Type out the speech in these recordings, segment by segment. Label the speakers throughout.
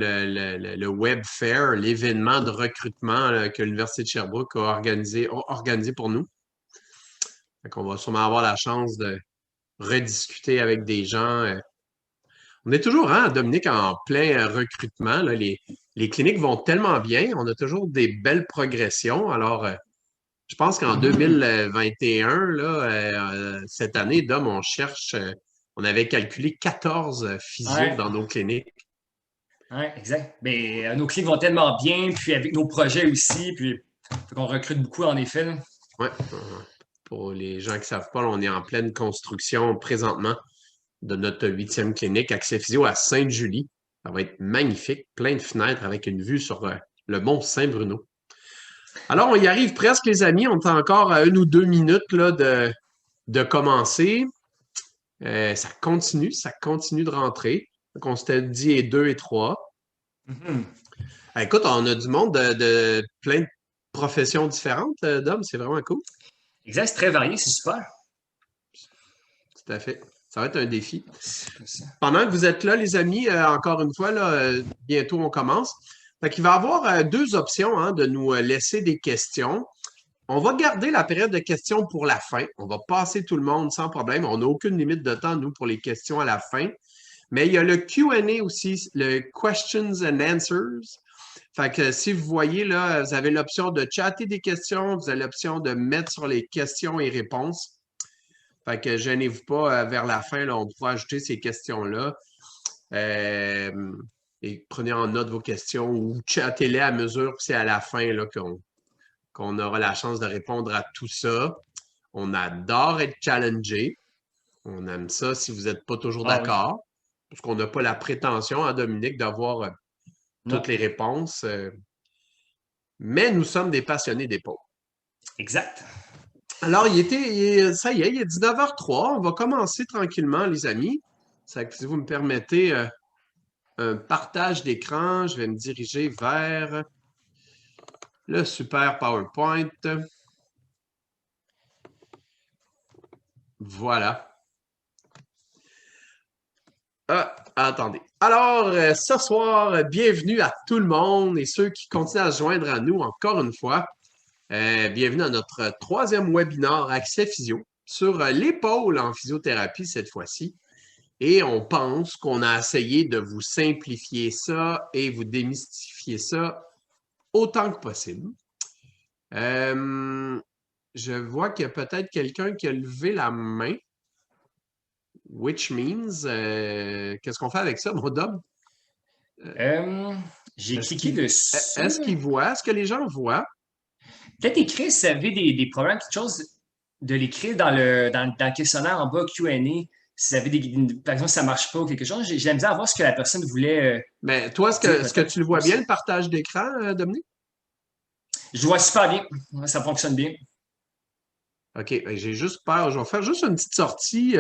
Speaker 1: le Web Fair, l'événement de recrutement que l'Université de Sherbrooke a organisé pour nous. On va sûrement avoir la chance de rediscuter avec des gens. On est toujours, hein, Dominique, en plein recrutement. Là. Les cliniques vont tellement bien. On a toujours des belles progressions. Alors, je pense qu'en 2021, là, cette année, Dom, on avait calculé 14 physios
Speaker 2: Ouais,
Speaker 1: dans nos cliniques.
Speaker 2: ouais, exact. Mais nos cliniques vont tellement bien, puis avec nos projets aussi, puis fait qu'on recrute beaucoup en effet, là.
Speaker 1: Ouais. Pour les gens qui ne savent pas, là, on est en pleine construction présentement de notre 8e clinique Accès Physio à Sainte-Julie. Ça va être magnifique, plein de fenêtres avec une vue sur le mont Saint-Bruno. Alors, on y arrive presque, les amis. On est encore à 1 ou 2 minutes là, de commencer. Ça continue de rentrer. Donc, on s'était dit et 2 et 3.
Speaker 2: Mhm.
Speaker 1: Écoute, on a du monde de plein de professions différentes, Dom. C'est vraiment cool.
Speaker 2: Exact, c'est très varié, c'est super.
Speaker 1: Tout à fait. Ça va être un défi.
Speaker 2: C'est ça.
Speaker 1: Pendant que vous êtes là, les amis, encore une fois, là, bientôt on commence. Fait qu'il va y avoir 2 options hein, de nous laisser des questions. On va garder la période de questions pour la fin. On va passer tout le monde sans problème. On n'a aucune limite de temps, nous, pour les questions à la fin. Mais il y a le Q&A aussi, le Questions and Answers. Fait que si vous voyez là, vous avez l'option de chatter des questions, vous avez l'option de mettre sur les questions et réponses. Fait que gênez-vous pas, vers la fin, là, on pourra ajouter ces questions-là. Et prenez en note vos questions ou chattez-les à mesure, puis c'est à la fin là, qu'on aura la chance de répondre à tout ça. On adore être challengé. On aime ça si vous n'êtes pas toujours
Speaker 2: Ah oui.
Speaker 1: d'accord, parce qu'on n'a pas la prétention, hein, Dominique, d'avoir toutes
Speaker 2: Non.
Speaker 1: les réponses. Mais nous sommes des passionnés des pauvres.
Speaker 2: Exact.
Speaker 1: Alors, ça y est, il est 19h03. On va commencer tranquillement, les amis. Ça, si vous me permettez un partage d'écran, je vais me diriger vers le super PowerPoint. Voilà. Attendez. Alors, ce soir, bienvenue à tout le monde et ceux qui continuent à se joindre à nous encore une fois. Bienvenue à notre 3e webinaire Accès Physio sur l'épaule en physiothérapie cette fois-ci. Et on pense qu'on a essayé de vous simplifier ça et vous démystifier ça autant que possible. Je vois qu'il y a peut-être quelqu'un qui a levé la main, which means, qu'est-ce qu'on fait avec ça, mon Dom?
Speaker 2: Euh, j'ai
Speaker 1: Est-ce
Speaker 2: cliqué
Speaker 1: qu'il
Speaker 2: dessus.
Speaker 1: est-ce qu'il voit? Est-ce que les gens voient?
Speaker 2: Peut-être écrire si vous avez des problèmes, quelque chose de l'écrire dans le questionnaire en bas, Q&A. Si vous avez par exemple, si ça ne marche pas ou quelque chose, j'aime bien voir ce que la personne voulait
Speaker 1: Mais toi, est-ce
Speaker 2: dire
Speaker 1: que, est-ce que
Speaker 2: peut-être
Speaker 1: tu le vois bien,
Speaker 2: aussi.
Speaker 1: le partage d'écran, Dominique?
Speaker 2: Je vois super bien. Ouais, ça fonctionne bien.
Speaker 1: OK, ben, j'ai juste peur. Je vais faire juste une petite sortie.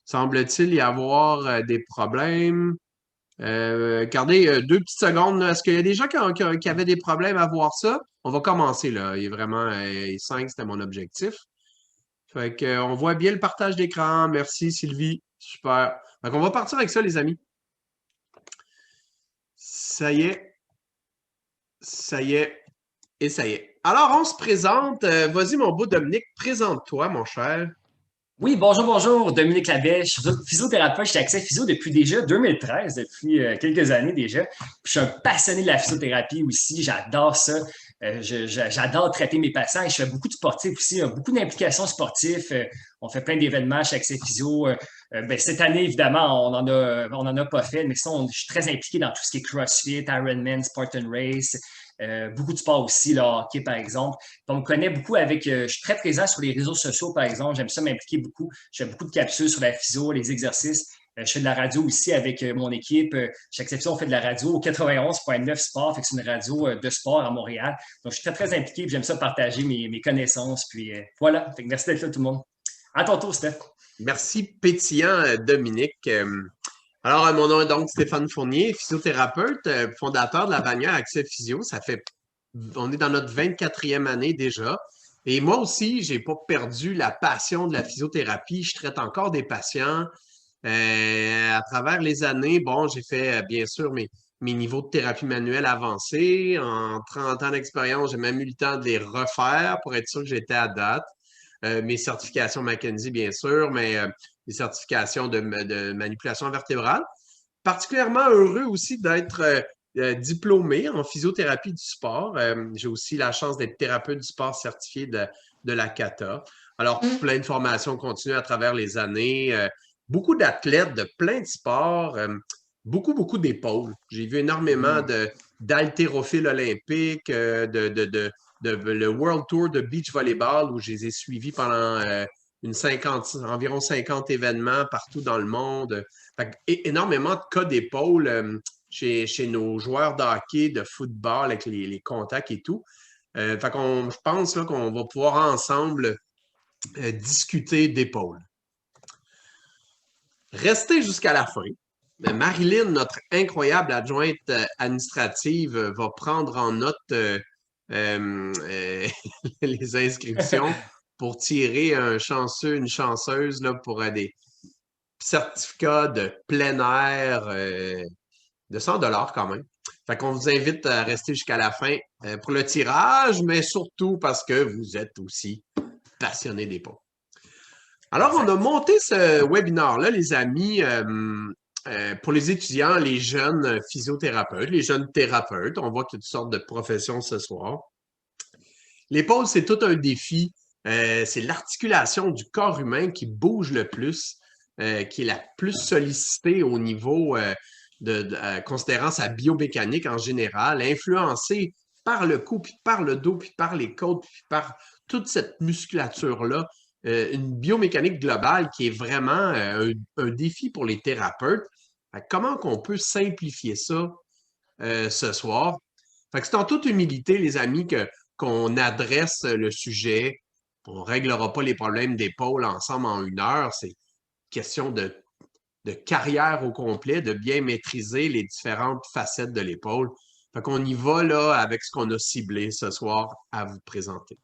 Speaker 1: Semble-t-il y avoir des problèmes. Gardez 2 petites secondes, là. Est-ce qu'il y a des gens qui avaient des problèmes à voir ça? On va commencer là. Il est vraiment 5, c'était mon objectif. Fait que, on voit bien le partage d'écran. Merci Sylvie. Super. Fait qu'on va partir avec ça, les amis. Ça y est, ça y est, et ça y est. Alors, on se présente. Vas-y, mon beau Dominique, présente-toi, mon cher.
Speaker 2: Oui, bonjour, bonjour, Dominique Labèche, physiothérapeute chez Accès Physio depuis déjà 2013, depuis quelques années déjà. Puis, je suis un passionné de la physiothérapie aussi, j'adore ça. J'adore traiter mes patients et je fais beaucoup de sportifs aussi, beaucoup d'implications sportives. On fait plein d'événements chez Accès Physio. Ben, cette année, évidemment, on en a pas fait, mais sinon, je suis très impliqué dans tout ce qui est CrossFit, Ironman, Spartan Race, beaucoup de sport aussi, le hockey par exemple. On me connaît beaucoup avec. Je suis très présent sur les réseaux sociaux, par exemple. J'aime ça m'impliquer beaucoup. Je fais beaucoup de capsules sur la physio, les exercices. Je fais de la radio aussi avec mon équipe. Chaque section, on fait de la radio au 91.9 Sport. Fait que c'est une radio de sport à Montréal. Donc, je suis très, très impliqué. J'aime ça partager mes connaissances. Puis voilà. Fait que merci d'être là, tout le monde. À ton tour, Steph.
Speaker 1: Merci, pétillant, Dominique. Alors, mon nom est donc Stéphane Fournier, physiothérapeute, fondateur de la bannière Accès Physio. On est dans notre 24e année déjà. Et moi aussi, j'ai pas perdu la passion de la physiothérapie. Je traite encore des patients. À travers les années, bon, j'ai fait bien sûr mes niveaux de thérapie manuelle avancés. En 30 ans d'expérience, j'ai même eu le temps de les refaire pour être sûr que j'étais à date. Mes certifications McKenzie, bien sûr, mais les certifications de manipulation vertébrale. Particulièrement heureux aussi d'être diplômé en physiothérapie du sport. J'ai aussi la chance d'être thérapeute du sport certifié de la CATA. Alors, plein de formations continues à travers les années. Beaucoup d'athlètes de plein de sports. Beaucoup d'épaules. J'ai vu énormément d'haltérophiles olympiques, le World Tour de beach volleyball où je les ai suivis pendant environ 50 événements partout dans le monde. Énormément de cas d'épaule chez nos joueurs de hockey, de football avec les contacts et tout. Je pense là, qu'on va pouvoir ensemble discuter d'épaule. Restez jusqu'à la fin. Marilyn, notre incroyable adjointe administrative, va prendre en note les inscriptions pour tirer un chanceux, une chanceuse là, pour des certificats de plein air de 100 quand même. Fait qu'on vous invite à rester jusqu'à la fin pour le tirage, mais surtout parce que vous êtes aussi passionné des pots. Alors, on a monté ce webinaire-là, les amis, pour les étudiants, les jeunes physiothérapeutes, les jeunes thérapeutes. On voit qu'il y a toutes sortes de professions ce soir. L'épaule, c'est tout un défi. C'est l'articulation du corps humain qui bouge le plus, qui est la plus sollicitée au niveau considérant sa biomécanique en général, influencée par le cou, puis par le dos, puis par les côtes, puis par toute cette musculature-là. Une biomécanique globale qui est vraiment un défi pour les thérapeutes. Comment qu'on peut simplifier ça ce soir? C'est en toute humilité, les amis, qu'on adresse le sujet. On ne réglera pas les problèmes d'épaule ensemble en 1 heure. C'est question de carrière au complet, de bien maîtriser les différentes facettes de l'épaule. Fait qu'on y va là avec ce qu'on a ciblé ce soir à vous présenter.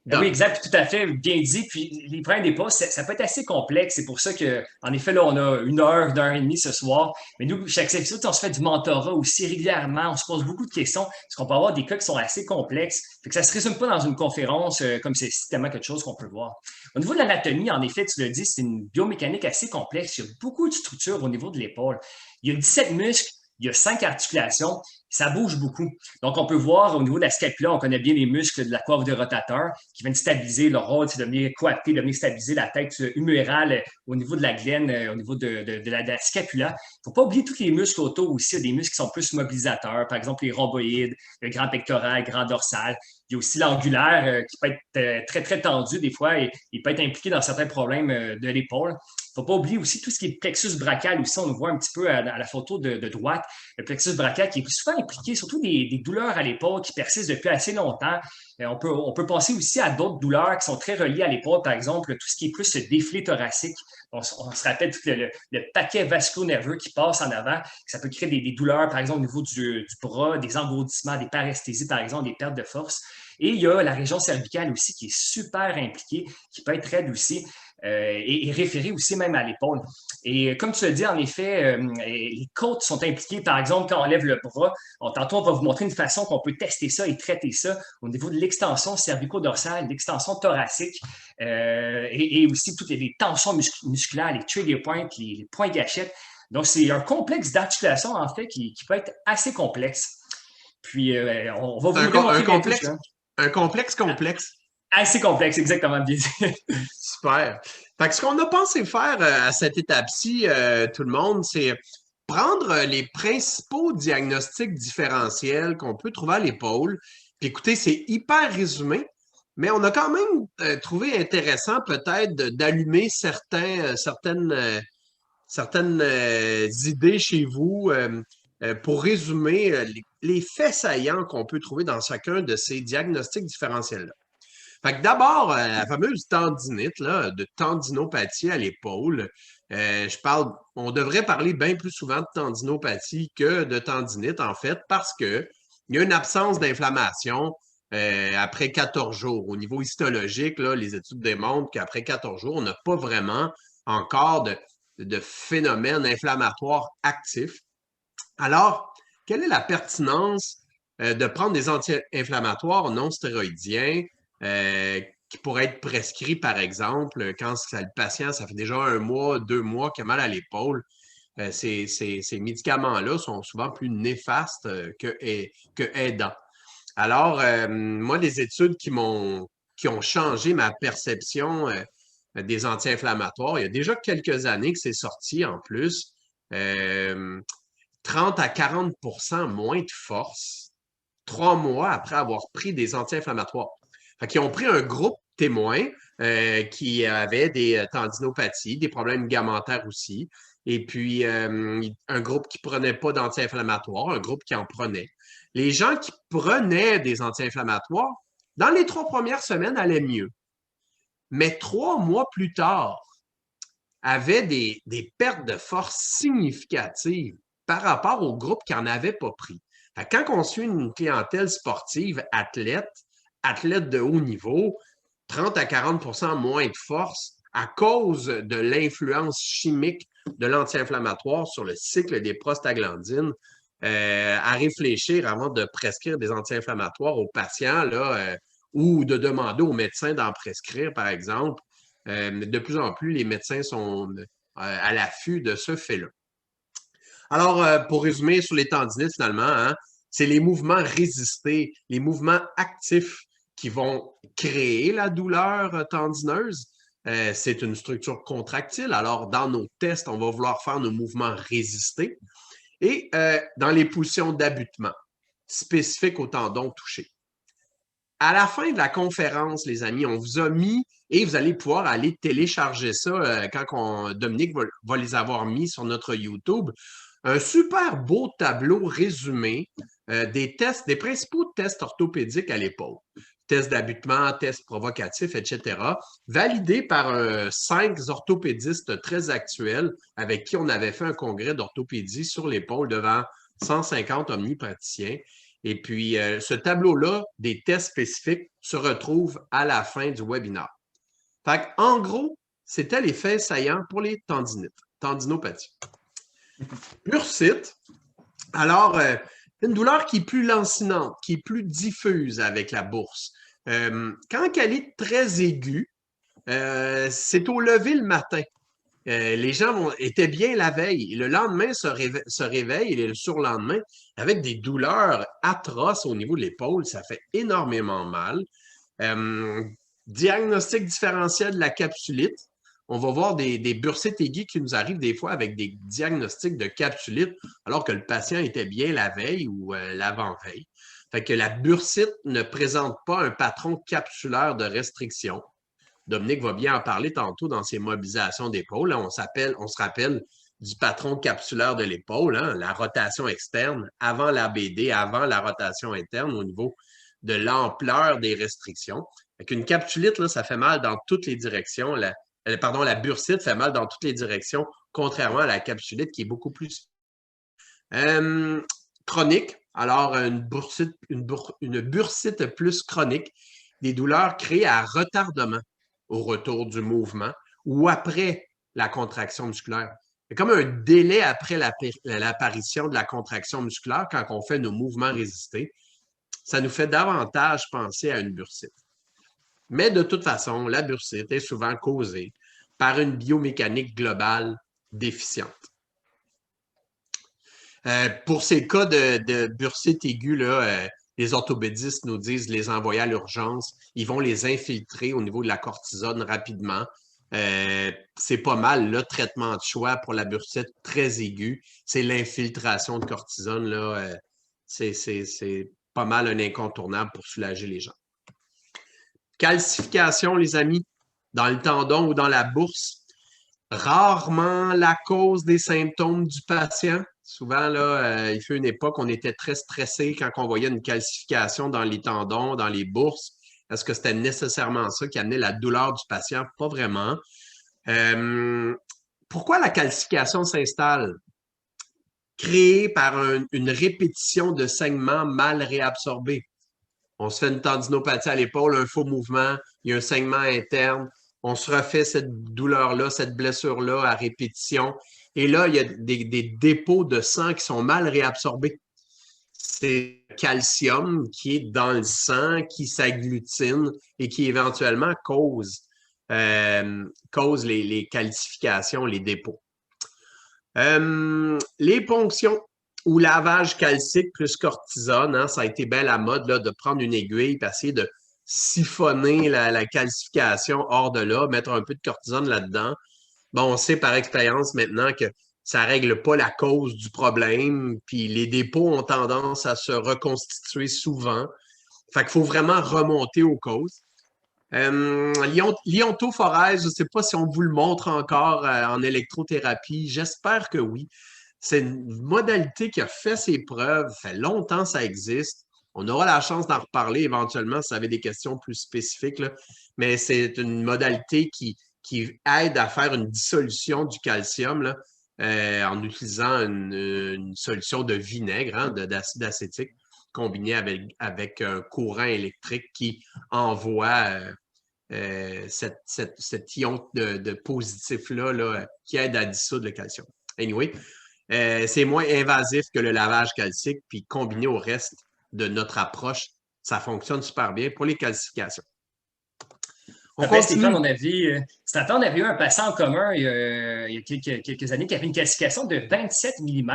Speaker 2: Oui, exact, tout à fait, bien dit. Puis les problèmes des postes, ça peut être assez complexe. C'est pour ça que, en effet, là, on a 1 heure et demie ce soir. Mais nous, chaque épisode, on se fait du mentorat aussi régulièrement. On se pose beaucoup de questions parce qu'on peut avoir des cas qui sont assez complexes. Fait que ça se résume pas dans une conférence comme c'est tellement quelque chose qu'on peut voir. Au niveau de l'anatomie, en effet, tu l'as dit, c'est une biomécanique assez complexe. Il y a beaucoup de structures au niveau de l'épaule. Il y a 17 muscles. Il y a 5 articulations, ça bouge beaucoup. Donc, on peut voir au niveau de la scapula, on connaît bien les muscles de la coiffe de rotateur qui viennent stabiliser. Leur rôle, c'est de venir coapter, de venir stabiliser la tête humérale au niveau de la glaine, au niveau de la scapula. Il ne faut pas oublier tous les muscles autour aussi. Il y a des muscles qui sont plus mobilisateurs, par exemple les rhomboïdes, le grand pectoral, le grand dorsal. Il y a aussi l'angulaire qui peut être très, très tendu des fois et il peut être impliqué dans certains problèmes de l'épaule. Il ne faut pas oublier aussi tout ce qui est plexus brachial. Aussi, on le voit un petit peu à la photo de droite. Le plexus brachial qui est souvent impliqué, surtout des douleurs à l'épaule qui persistent depuis assez longtemps. On peut penser aussi à d'autres douleurs qui sont très reliées à l'épaule, par exemple, tout ce qui est plus le défilé thoracique. On se rappelle tout le paquet vasculo-nerveux qui passe en avant. Ça peut créer des douleurs, par exemple, au niveau du bras, des engourdissements, des paresthésies, par exemple, des pertes de force. Et il y a la région cervicale aussi qui est super impliquée, qui peut être raide aussi. Et référé aussi même à l'épaule. Et comme tu l'as dit, en effet, les côtes sont impliquées. Par exemple, quand on lève le bras, tantôt, on va vous montrer une façon qu'on peut tester ça et traiter ça au niveau de l'extension cervico-dorsale, l'extension thoracique et aussi toutes les tensions musculaires, les trigger points, les points gâchettes. Donc, c'est un complexe d'articulation, en fait, qui peut être assez complexe. Puis, on va vous montrer
Speaker 1: un complexe complexe.
Speaker 2: Assez complexe, exactement, bien dit.
Speaker 1: Super. Fait que ce qu'on a pensé faire à cette étape-ci, tout le monde, c'est prendre les principaux diagnostics différentiels qu'on peut trouver à l'épaule. Puis écoutez, c'est hyper résumé, mais on a quand même trouvé intéressant peut-être d'allumer certaines idées chez vous pour résumer les faits saillants qu'on peut trouver dans chacun de ces diagnostics différentiels-là. Fait que d'abord, la fameuse tendinite, là, de tendinopathie à l'épaule. On devrait parler bien plus souvent de tendinopathie que de tendinite, en fait, parce qu'il y a une absence d'inflammation après 14 jours. Au niveau histologique, là, les études démontrent qu'après 14 jours, on n'a pas vraiment encore de phénomènes inflammatoires actifs. Alors, quelle est la pertinence de prendre des anti-inflammatoires non stéroïdiens qui pourraient être prescrits, par exemple, quand le patient, ça fait déjà 1 mois, 2 mois qu'il a mal à l'épaule? Ces médicaments-là sont souvent plus néfastes que aidants. Alors, moi, les études qui ont changé ma perception des anti-inflammatoires, il y a déjà quelques années que c'est sorti en plus. 30 à 40 moins de force 3 mois après avoir pris des anti-inflammatoires. Fait qu'ils ont pris un groupe témoin qui avait des tendinopathies, des problèmes ligamentaires aussi, et puis un groupe qui ne prenait pas d'anti-inflammatoires, un groupe qui en prenait. Les gens qui prenaient des anti-inflammatoires, dans les 3 premières semaines, allaient mieux. Mais 3 mois plus tard, avaient des pertes de force significatives par rapport au groupe qui n'en avait pas pris. Quand on suit une clientèle sportive, athlète de haut niveau, 30 à 40 moins de force à cause de l'influence chimique de l'anti-inflammatoire sur le cycle des prostaglandines, à réfléchir avant de prescrire des anti-inflammatoires aux patients là, ou de demander aux médecins d'en prescrire, par exemple. De plus en plus, les médecins sont à l'affût de ce fait-là. Alors, pour résumer sur les tendinites, finalement, hein, c'est les mouvements résistés, les mouvements actifs qui vont créer la douleur tendineuse. C'est une structure contractile. Alors, dans nos tests, on va vouloir faire nos mouvements résistés et dans les positions d'abutement spécifiques au tendon touché. À la fin de la conférence, les amis, on vous a mis, et vous allez pouvoir aller télécharger ça quand Dominique va les avoir mis sur notre YouTube, un super beau tableau résumé des tests, des principaux tests orthopédiques à l'épaule. Tests d'abutement, tests provocatifs, etc., validés par 5 orthopédistes très actuels avec qui on avait fait un congrès d'orthopédie sur l'épaule devant 150 omnipraticiens. Et puis, ce tableau-là des tests spécifiques se retrouve à la fin du webinaire. Fait en gros, c'était les faits saillants pour les tendinites, tendinopathies. Bursite, alors, une douleur qui est plus lancinante, qui est plus diffuse avec la bourse. Quand elle est très aiguë, c'est au lever le matin. Les gens étaient bien la veille. Le lendemain se réveillent et le surlendemain avec des douleurs atroces au niveau de l'épaule. Ça fait énormément mal. Diagnostic différentiel de la capsulite. On va voir des bursites aiguës qui nous arrivent des fois avec des diagnostics de capsulite alors que le patient était bien la veille ou l'avant-veille. Fait que la bursite ne présente pas un patron capsulaire de restriction. Dominique va bien en parler tantôt dans ses mobilisations d'épaule. On se rappelle du patron capsulaire de l'épaule, hein, la rotation externe avant l'ABD, avant la rotation interne au niveau de l'ampleur des restrictions. Avec une capsulite, là, ça fait mal dans toutes les directions. La bursite fait mal dans toutes les directions, contrairement à la capsulite qui est beaucoup plus chronique. Alors, une bursite plus chronique, des douleurs créées à retardement au retour du mouvement ou après la contraction musculaire. Il y a comme un délai après l'apparition de la contraction musculaire quand on fait nos mouvements résistés. Ça nous fait davantage penser à une bursite. Mais de toute façon, la bursite est souvent causée par une biomécanique globale déficiente. Pour ces cas de bursite aiguë, là, les orthopédistes nous disent les envoyer à l'urgence. Ils vont les infiltrer au niveau de la cortisone rapidement. C'est pas mal le traitement de choix pour la bursite très aiguë. C'est l'infiltration de cortisone. Là, c'est pas mal un incontournable pour soulager les gens. Calcification, les amis, dans le tendon ou dans la bourse. Rarement la cause des symptômes du patient. Souvent, là, il fut une époque, on était très stressé quand on voyait une calcification dans les tendons, dans les bourses. Est-ce que c'était nécessairement ça qui amenait la douleur du patient? Pas vraiment. Pourquoi la calcification s'installe? Créée par une répétition de saignements mal réabsorbés. On se fait une tendinopathie à l'épaule, un faux mouvement, il y a un saignement interne. on se refait cette douleur-là, cette blessure-là à répétition. Et là, il y a des dépôts de sang qui sont mal réabsorbés. C'est le calcium qui est dans le sang, qui s'agglutine et qui éventuellement cause les calcifications, les dépôts. Les ponctions ou lavage calcique plus cortisone, hein, ça a été bien la mode là, de prendre une aiguille et essayer de siphonner la calcification hors de là, mettre un peu de cortisone là-dedans. Bon, on sait par expérience maintenant que ça ne règle pas la cause du problème, puis les dépôts ont tendance à se reconstituer souvent. Fait qu'il faut vraiment remonter aux causes. L'iontoforèse, je ne sais pas si on vous le montre encore en électrothérapie. J'espère que oui. C'est une modalité qui a fait ses preuves. Ça fait longtemps que ça existe. On aura la chance d'en reparler éventuellement si vous avez des questions plus spécifiques, là. Mais c'est une modalité qui aide à faire une dissolution du calcium là, en utilisant une solution de vinaigre, hein, d'acide acétique, combinée avec un courant électrique qui envoie cet ion de positif-là là, qui aide à dissoudre le calcium. Anyway, c'est moins invasif que le lavage calcique, puis combiné au reste de notre approche, ça fonctionne super bien pour les calcifications.
Speaker 2: On fait, Stéphane, on avait eu un patient en commun il y a quelques années qui avait une calcification de 27 mm.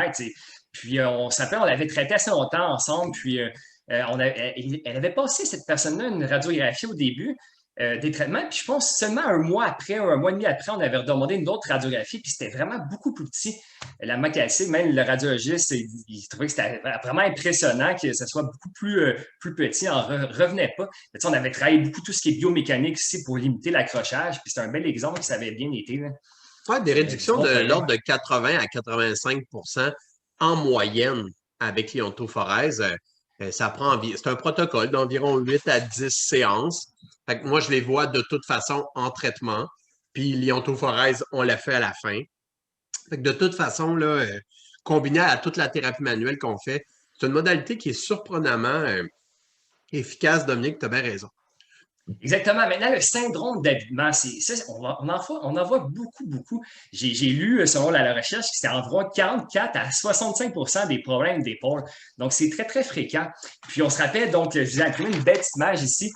Speaker 2: Puis on l'avait traité assez longtemps ensemble. Puis elle avait passé, cette personne-là, une radiographie au début des traitements. Puis je pense seulement un mois après, ou un mois et demi après, on avait redemandé une autre radiographie. Puis c'était vraiment beaucoup plus petit, la masse calcique. Même le radiologiste, il trouvait que c'était vraiment impressionnant que ce soit beaucoup plus petit. On ne revenait pas. Mais, on avait travaillé beaucoup tout ce qui est biomécanique aussi pour limiter l'accrochage. Puis c'est un bel exemple que ça avait bien été.
Speaker 1: Ouais, des réductions de l'ordre de 80 à 85 en moyenne avec l'iontoforèse. C'est un protocole d'environ 8 à 10 séances. Fait que moi, je les vois de toute façon en traitement. Puis l'iontoforèse, on l'a fait à la fin. Fait que de toute façon, là, combiné à toute la thérapie manuelle qu'on fait, c'est une modalité qui est surprenamment efficace. Dominique, tu as bien raison.
Speaker 2: Exactement. Maintenant, le syndrome d'habitement, on en voit beaucoup, beaucoup. J'ai lu, selon la recherche, que c'était environ 44 à 65 des problèmes d'épaule. Donc, c'est très, très fréquent. Puis, on se rappelle, donc, je vous ai imprimé une belle petite image ici.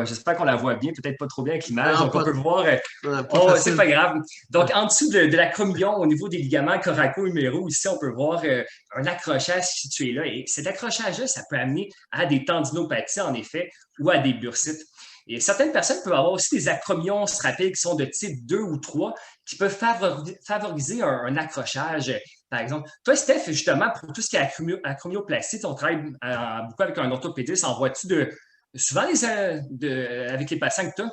Speaker 2: J'espère qu'on la voit bien, peut-être pas trop bien avec l'image. Donc, on peut voir. C'est pas grave. Donc, en dessous de l'acromion, au niveau des ligaments coraco-huméraux, ici, on peut voir un accrochage situé là. Et cet accrochage-là, ça peut amener à des tendinopathies, en effet, ou à des bursites. Et certaines personnes peuvent avoir aussi des acromions, on se rappelle, qui sont de type 2 ou 3, qui peuvent favoriser un accrochage. Par exemple, toi, Steph, justement, pour tout ce qui est acromioplastie, on travaille beaucoup avec un orthopédiste. En vois-tu souvent avec les patients que tu as?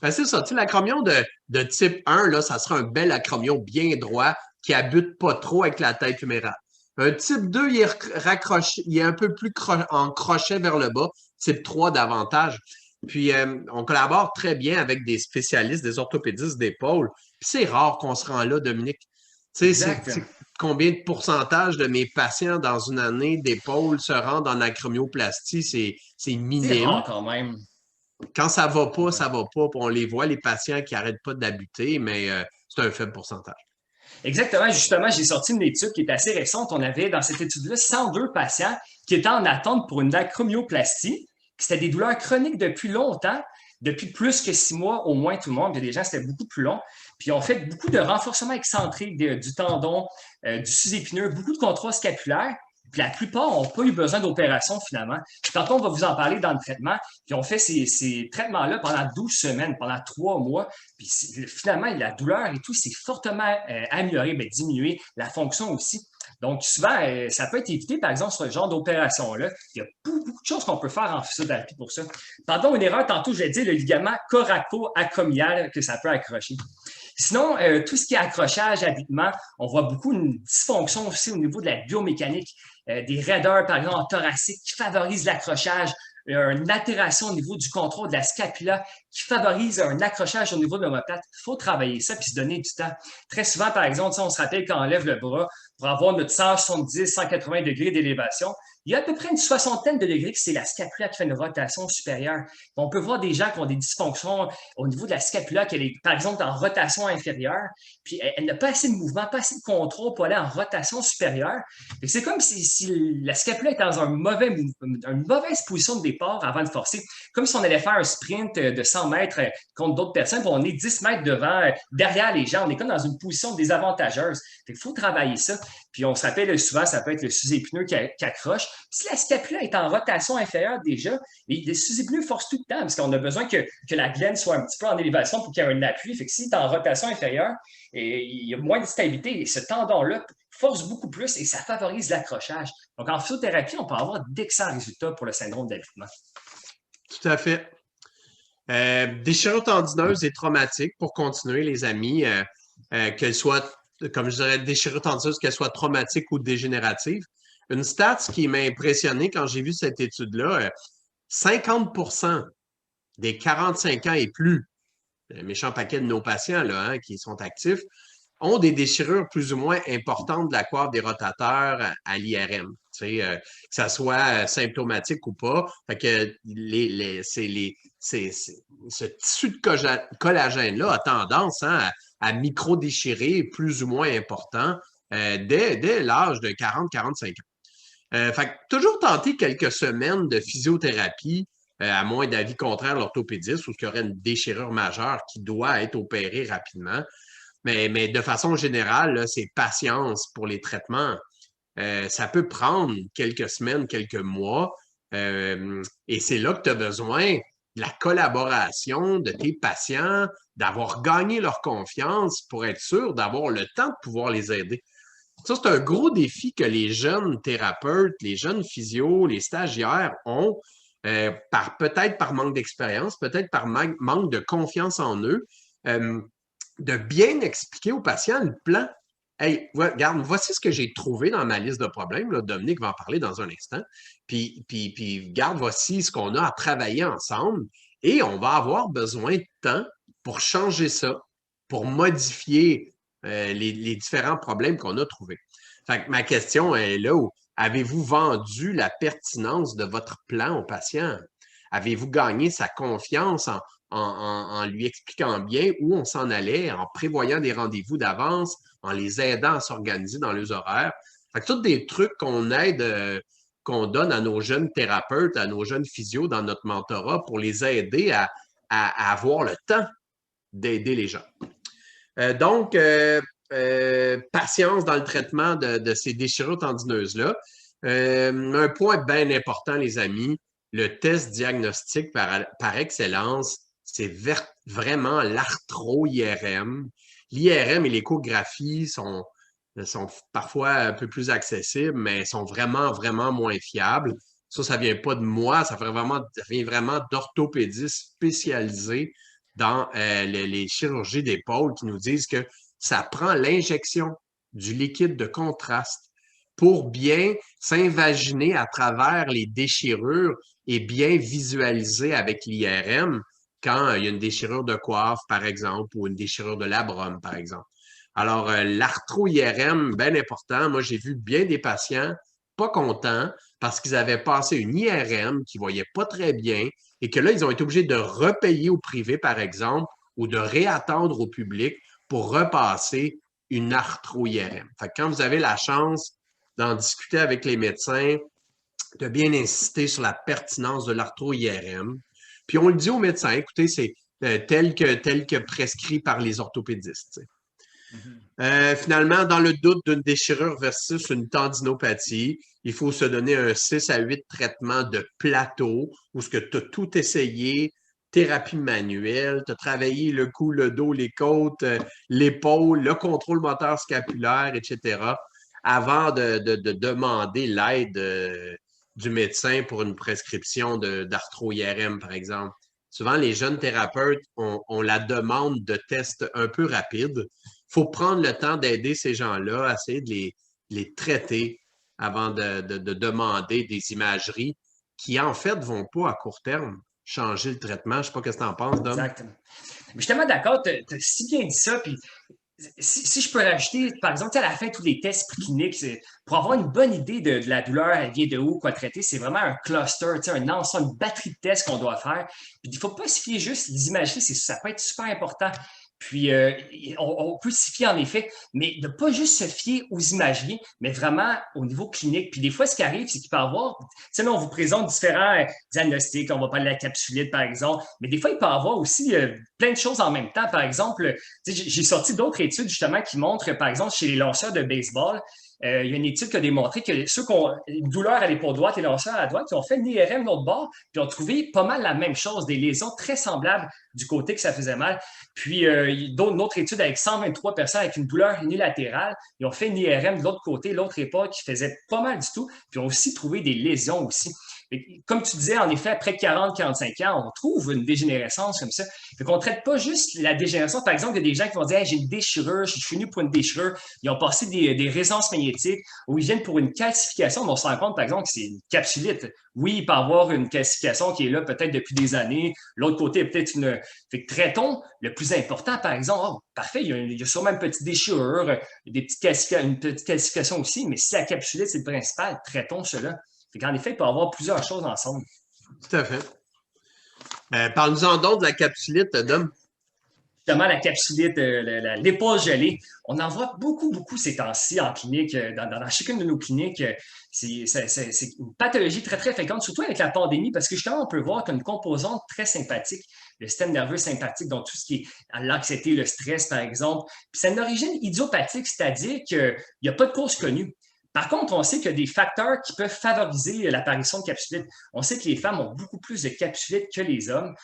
Speaker 1: Ben, c'est ça. Tu sais, l'acromion de type 1, là, ça sera un bel acromion bien droit qui n'abute pas trop avec la tête humérale. Un type 2, il est un peu plus en crochet vers le bas. Type 3 davantage. Puis, on collabore très bien avec des spécialistes, des orthopédistes d'épaule. Puis, c'est rare qu'on se rend là, Dominique. Tu sais, combien de pourcentage de mes patients dans une année d'épaule se rendent en acromioplastie? C'est minime.
Speaker 2: C'est rare quand même.
Speaker 1: Quand ça va pas, ça va pas. Puis on les voit, les patients qui n'arrêtent pas d'abuter, mais c'est un faible pourcentage.
Speaker 2: Exactement. Justement, j'ai sorti une étude qui est assez récente. On avait, dans cette étude-là, 102 patients qui étaient en attente pour une acromioplastie. C'était des douleurs chroniques depuis longtemps, depuis plus que 6 mois au moins tout le monde. Il y a des gens, c'était beaucoup plus long. Puis on fait beaucoup de renforcement excentrique du tendon, du sous-épineux, beaucoup de contrôle scapulaire. Puis la plupart n'ont pas eu besoin d'opération finalement. Puis tantôt, on va vous en parler dans le traitement. Puis on fait ces traitements-là pendant 12 semaines, pendant 3 mois. Puis finalement, la douleur et tout s'est fortement amélioré, diminué, la fonction aussi. Donc, souvent, ça peut être évité, par exemple, sur ce genre d'opération-là. Il y a beaucoup de choses qu'on peut faire en physiothérapie pour ça. Pardon, une erreur, tantôt, j'ai dit le ligament coraco-acromial que ça peut accrocher. Sinon, tout ce qui est accrochage, abitement, on voit beaucoup une dysfonction aussi au niveau de la biomécanique, des raideurs, par exemple, thoraciques qui favorisent l'accrochage, une altération au niveau du contrôle de la scapula qui favorise un accrochage au niveau de l'omoplate. Il faut travailler ça puis se donner du temps. Très souvent, par exemple, on se rappelle quand on lève le bras, pour avoir notre 170, 180 degrés d'élévation. Il y a à peu près une soixantaine de degrés que c'est la scapula qui fait une rotation supérieure. On peut voir des gens qui ont des dysfonctions au niveau de la scapula, qui est, par exemple, en rotation inférieure, puis elle n'a pas assez de mouvement, pas assez de contrôle pour aller en rotation supérieure. C'est comme si la scapula est dans une mauvaise position de départ avant de forcer. Comme si on allait faire un sprint de 100 mètres contre d'autres personnes, puis on est 10 mètres devant, derrière les gens. On est comme dans une position désavantageuse. Il faut travailler ça. Puis on se rappelle souvent, ça peut être le sous-épineux qui accroche. Si la scapula est en rotation inférieure déjà, les sous-épineux forcent tout le temps parce qu'on a besoin que la glaine soit un petit peu en élévation pour qu'il y ait un appui. Fait que s'il est en rotation inférieure, il y a moins de stabilité et ce tendon-là force beaucoup plus et ça favorise l'accrochage. Donc en physiothérapie, on peut avoir d'excellents résultats pour le syndrome d'alignement.
Speaker 1: Tout à fait. Déchirure tendineuse et traumatique, pour continuer, les amis, qu'elle soit, comme je dirais, déchirure tendineuse, qu'elle soit traumatique ou dégénérative. Une stat qui m'a impressionné quand j'ai vu cette étude-là, 50% des 45 ans et plus, un méchant paquet de nos patients là, hein, qui sont actifs, ont des déchirures plus ou moins importantes de la coiffe des rotateurs à l'IRM. Tu sais, que ça soit symptomatique ou pas. Fait que ce tissu de collagène-là a tendance hein, à micro-déchirer plus ou moins important dès l'âge de 40-45 ans. Fait que toujours tenter quelques semaines de physiothérapie, à moins d'avis contraire l'orthopédiste ou qu'il y aurait une déchirure majeure qui doit être opérée rapidement. Mais de façon générale, c'est patience pour les traitements. Ça peut prendre quelques semaines, quelques mois. Et c'est là que tu as besoin de la collaboration de tes patients, d'avoir gagné leur confiance pour être sûr d'avoir le temps de pouvoir les aider. Ça, c'est un gros défi que les jeunes thérapeutes, les jeunes physios, les stagiaires ont, peut-être par manque d'expérience, peut-être par manque de confiance en eux. De bien expliquer aux patients le plan. Hey, regarde, voici ce que j'ai trouvé dans ma liste de problèmes. Là, Dominique va en parler dans un instant. Puis, regarde, voici ce qu'on a à travailler ensemble. Et on va avoir besoin de temps pour changer ça, pour modifier les différents problèmes qu'on a trouvés. Fait que ma question est là où avez-vous vendu la pertinence de votre plan au patient? Avez-vous gagné sa confiance en lui expliquant bien où on s'en allait, en prévoyant des rendez-vous d'avance, en les aidant à s'organiser dans les horaires? Fait que tous des trucs qu'on donne à nos jeunes thérapeutes, à nos jeunes physios dans notre mentorat pour les aider à avoir le temps d'aider les gens. Donc, patience dans le traitement de ces déchirures tendineuses-là. Un point bien important, les amis, le test diagnostique par excellence, c'est vraiment l'arthro-IRM. L'IRM et l'échographie sont parfois un peu plus accessibles, mais sont vraiment, vraiment moins fiables. Ça ne vient pas de moi, ça vient vraiment d'orthopédistes spécialisés dans les chirurgies d'épaule qui nous disent que ça prend l'injection du liquide de contraste pour bien s'invaginer à travers les déchirures et bien visualiser avec l'IRM quand il y a une déchirure de coiffe, par exemple, ou une déchirure de labrum, par exemple. Alors, l'arthro-IRM, bien important. Moi, j'ai vu bien des patients pas contents parce qu'ils avaient passé une IRM qui ne voyait pas très bien et que là, ils ont été obligés de repayer au privé, par exemple, ou de réattendre au public pour repasser une arthro-IRM. Fait que quand vous avez la chance d'en discuter avec les médecins, de bien insister sur la pertinence de l'arthro-IRM. Puis on le dit aux médecins, écoutez, c'est tel que prescrit par les orthopédistes. Finalement, dans le doute d'une déchirure versus une tendinopathie, il faut se donner un 6 à 8 traitements de plateau où tu as tout essayé, thérapie manuelle, tu as travaillé le cou, le dos, les côtes, l'épaule, le contrôle moteur scapulaire, etc., avant de demander l'aide du médecin pour une prescription d'arthro-IRM, par exemple. Souvent, les jeunes thérapeutes ont la demande de tests un peu rapides. Il faut prendre le temps d'aider ces gens-là, essayer de les traiter avant de demander des imageries qui, en fait, ne vont pas à court terme changer le traitement. Je ne sais pas ce que tu en penses, Dom.
Speaker 2: Exactement. Mais je suis tellement d'accord, tu as si bien dit ça. Puis si je peux rajouter, par exemple, à la fin, tous les tests cliniques, pour avoir une bonne idée de la douleur, elle vient de où, quoi traiter, c'est vraiment un cluster, un ensemble, une batterie de tests qu'on doit faire. Puis, il ne faut pas se fier juste les imageries, ça peut être super important. Puis, on peut s'y fier en effet, mais de ne pas juste se fier aux imageries, mais vraiment au niveau clinique. Puis des fois, ce qui arrive, c'est qu'il peut y avoir, tu sais, là, on vous présente différents diagnostics, on va parler de la capsulite, par exemple, mais des fois, il peut y avoir aussi plein de choses en même temps. Par exemple, j'ai sorti d'autres études justement qui montrent, par exemple, chez les lanceurs de baseball, il y a une étude qui a démontré que ceux qui ont une douleur à l'épaule droite et lanceurs à la droite, qui ont fait l'IRM de l'autre bord, puis ont trouvé pas mal la même chose, des lésions très semblables du côté que ça faisait mal. Puis, une autre étude avec 123 personnes avec une douleur unilatérale, ils ont fait une IRM de l'autre côté, l'autre épaule qui faisait pas mal du tout, puis ont aussi trouvé des lésions aussi. Et comme tu disais, en effet, après 40-45 ans, on trouve une dégénérescence comme ça. Fait qu'on ne traite pas juste la dégénérescence. Par exemple, il y a des gens qui vont dire hey, j'ai une déchirure, je suis venu pour une déchirure. Ils ont passé des résonances magnétiques ou ils viennent pour une calcification. Mais on se rend compte, par exemple, que c'est une capsulite. Oui, il peut y avoir une calcification qui est là peut-être depuis des années. L'autre côté est peut-être une. Fait que traitons le plus important, par exemple. Oh, parfait, il y a sûrement une petite déchirure, une petite calcification aussi, mais si la capsulite, c'est le principal, traitons cela. En effet, il peut y avoir plusieurs choses ensemble.
Speaker 1: Tout à fait. Parle-nous-en donc de la capsulite, Dom.
Speaker 2: Justement, la capsulite, l'épaule gelée, on en voit beaucoup, beaucoup ces temps-ci en clinique, dans chacune de nos cliniques. C'est une pathologie très, très fréquente, surtout avec la pandémie, parce que justement, on peut voir qu'il y a une composante très sympathique, le système nerveux sympathique, donc tout ce qui est l'anxiété, le stress, par exemple. Puis c'est une origine idiopathique, c'est-à-dire qu'il n'y a pas de cause connue. Par contre, on sait qu'il y a des facteurs qui peuvent favoriser l'apparition de capsulites. On sait que les femmes ont beaucoup plus de capsulites que les hommes.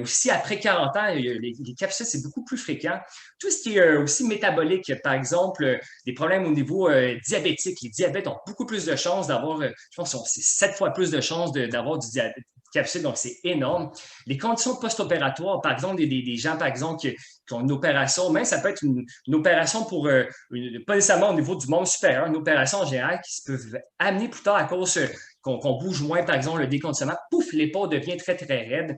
Speaker 2: Aussi, après 40 ans, les capsulites, c'est beaucoup plus fréquent. Tout ce qui est aussi métabolique, par exemple, des problèmes au niveau diabétique. Les diabètes ont beaucoup plus de chances d'avoir, je pense que c'est 7 fois plus de chances d'avoir du diabète capsule, donc c'est énorme. Les conditions post-opératoires, par exemple, des gens, par exemple, qui ont une opération, même ça peut être une opération pour, pas nécessairement au niveau du membre supérieur, une opération en général qui se peut amener plus tard à cause qu'on bouge moins, par exemple, le déconditionnement, pouf, l'épaule devient très, très raide.